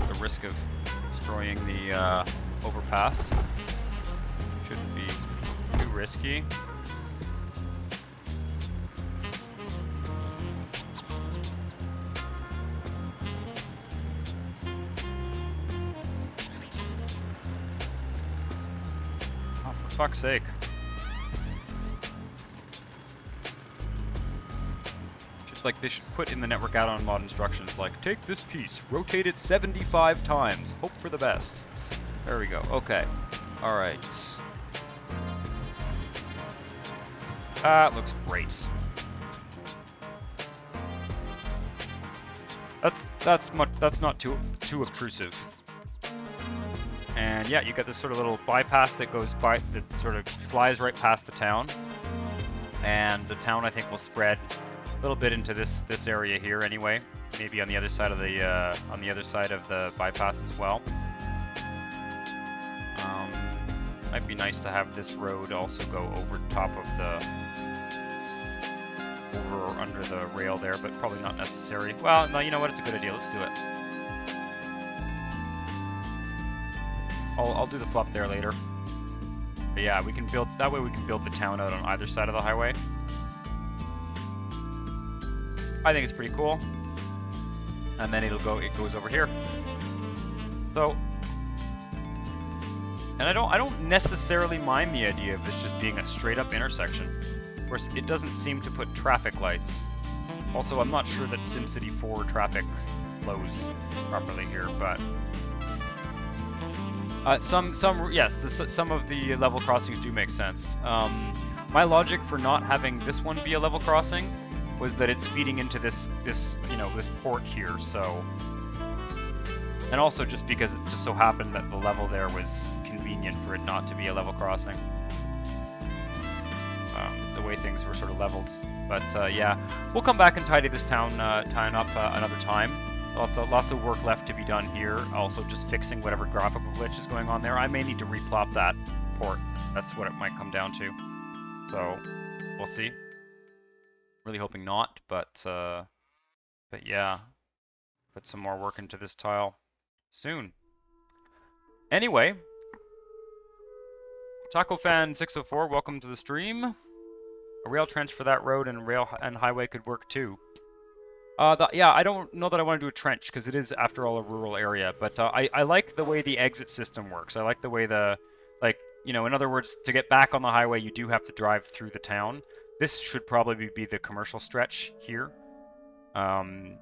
The risk of destroying the overpass shouldn't be too risky. For fuck's sake. Just like they should put in the network add-on mod instructions like, take this piece, rotate it 75 times, hope for the best. There we go. Okay. Alright. That looks great. That's not too obtrusive. And yeah, you got this sort of little bypass that goes by, that sort of flies right past the town. And the town, I think, will spread little bit into this area here anyway. Maybe on the other side of the bypass as well. Might be nice to have this road also go over top of over or under the rail there, but probably not necessary. Well, no, you know what? It's a good idea. Let's do it. I'll do the flop there later. But yeah, we can build that way. We can build the town out on either side of the highway. I think it's pretty cool. And then it goes over here. So, and I don't necessarily mind the idea of this just being a straight up intersection. Of course, it doesn't seem to put traffic lights. Also, I'm not sure that SimCity 4 traffic flows properly here, but some of the level crossings do make sense. My logic for not having this one be a level crossing was that it's feeding into this port here, so, and also just because it just so happened that the level there was convenient for it not to be a level crossing. The way things were sort of leveled, but yeah, we'll come back and tidy this town up another time. Lots of work left to be done here. Also, just fixing whatever graphical glitch is going on there. I may need to replop that port. That's what it might come down to. So, we'll see. Really hoping not, but yeah, put some more work into this tile soon. Anyway, Taco Fan 604, welcome to the stream. A rail trench for that road and highway could work too. Yeah, I don't know that I want to do a trench because it is, after all, a rural area. But I like the way the exit system works. I like the way in other words, to get back on the highway, you do have to drive through the town. This should probably be the commercial stretch here. And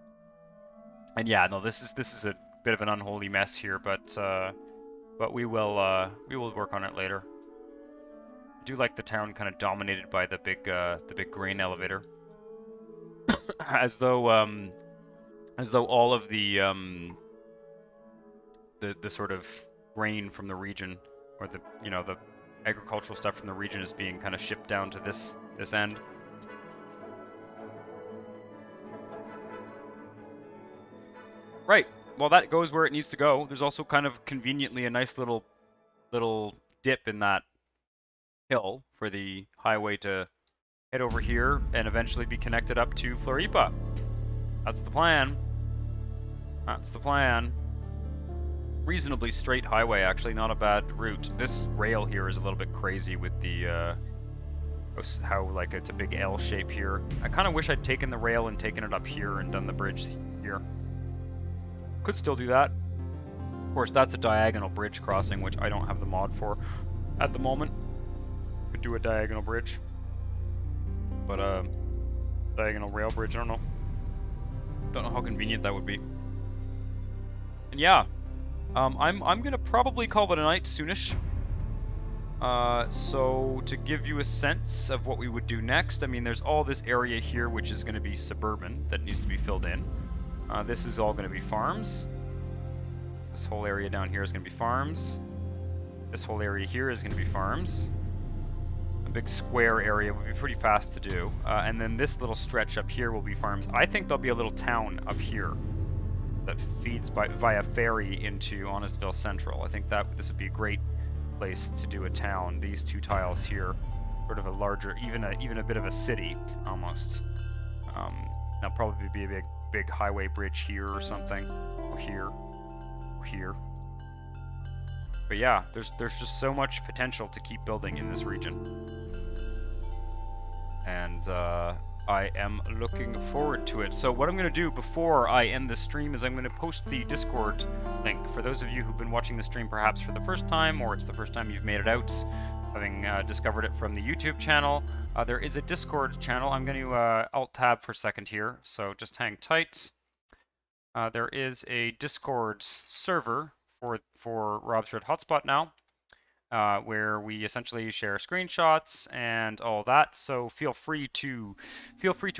yeah, no, this is a bit of an unholy mess here, but we will work on it later. I do like the town kind of dominated by the big grain elevator, as though all of the sort of grain from the region, or the agricultural stuff from the region, is being kind of shipped down to this end. Right. Well, that goes where it needs to go. There's also kind of conveniently a nice little dip in that hill for the highway to head over here and eventually be connected up to Floripa. That's the plan. That's the plan. Reasonably straight highway, actually, not a bad route. This rail here is a little bit crazy with the how like it's a big L shape here. I kind of wish I'd taken the rail and taken it up here and done the bridge here. Could still do that. Of course, that's a diagonal bridge crossing, which I don't have the mod for at the moment. Could do a diagonal bridge, but diagonal rail bridge, I don't know. Don't know how convenient that would be. And yeah, I'm gonna probably call it a night soonish. So to give you a sense of what we would do next, I mean, there's all this area here which is going to be suburban that needs to be filled in. This is all going to be farms. This whole area down here is going to be farms. This whole area here is going to be farms. A big square area would be pretty fast to do. And then this little stretch up here will be farms. I think there'll be a little town up here that feeds via ferry into Honestville Central. I think that this would be a great place to do a town. These two tiles here, sort of a larger, even a bit of a city almost. There'll probably be a big highway bridge here or something, or here, or here. But yeah, there's just so much potential to keep building in this region, and I am looking forward to it. So what I'm going to do before I end the stream is I'm going to post the Discord link. For those of you who've been watching the stream perhaps for the first time, or it's the first time you've made it out, having discovered it from the YouTube channel, there is a Discord channel. I'm going to Alt-Tab for a second here, so just hang tight. There is a Discord server for Rob's Red Hotspot now, where we essentially share screenshots and all that. So feel free to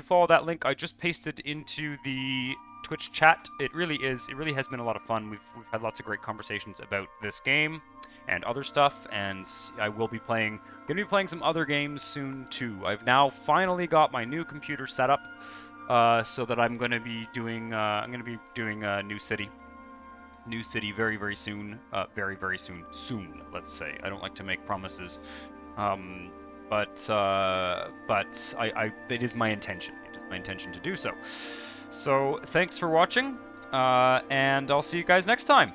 follow that link. I just pasted into the Twitch chat. It really has been a lot of fun. We've had lots of great conversations about this game and other stuff, and I will be gonna be playing some other games soon too. I've now finally got my new computer set up. so that I'm going to be doing New City. New City very, very soon. Very, very soon. Soon, let's say. I don't like to make promises. But it is my intention. It is my intention to do so. So, thanks for watching, and I'll see you guys next time.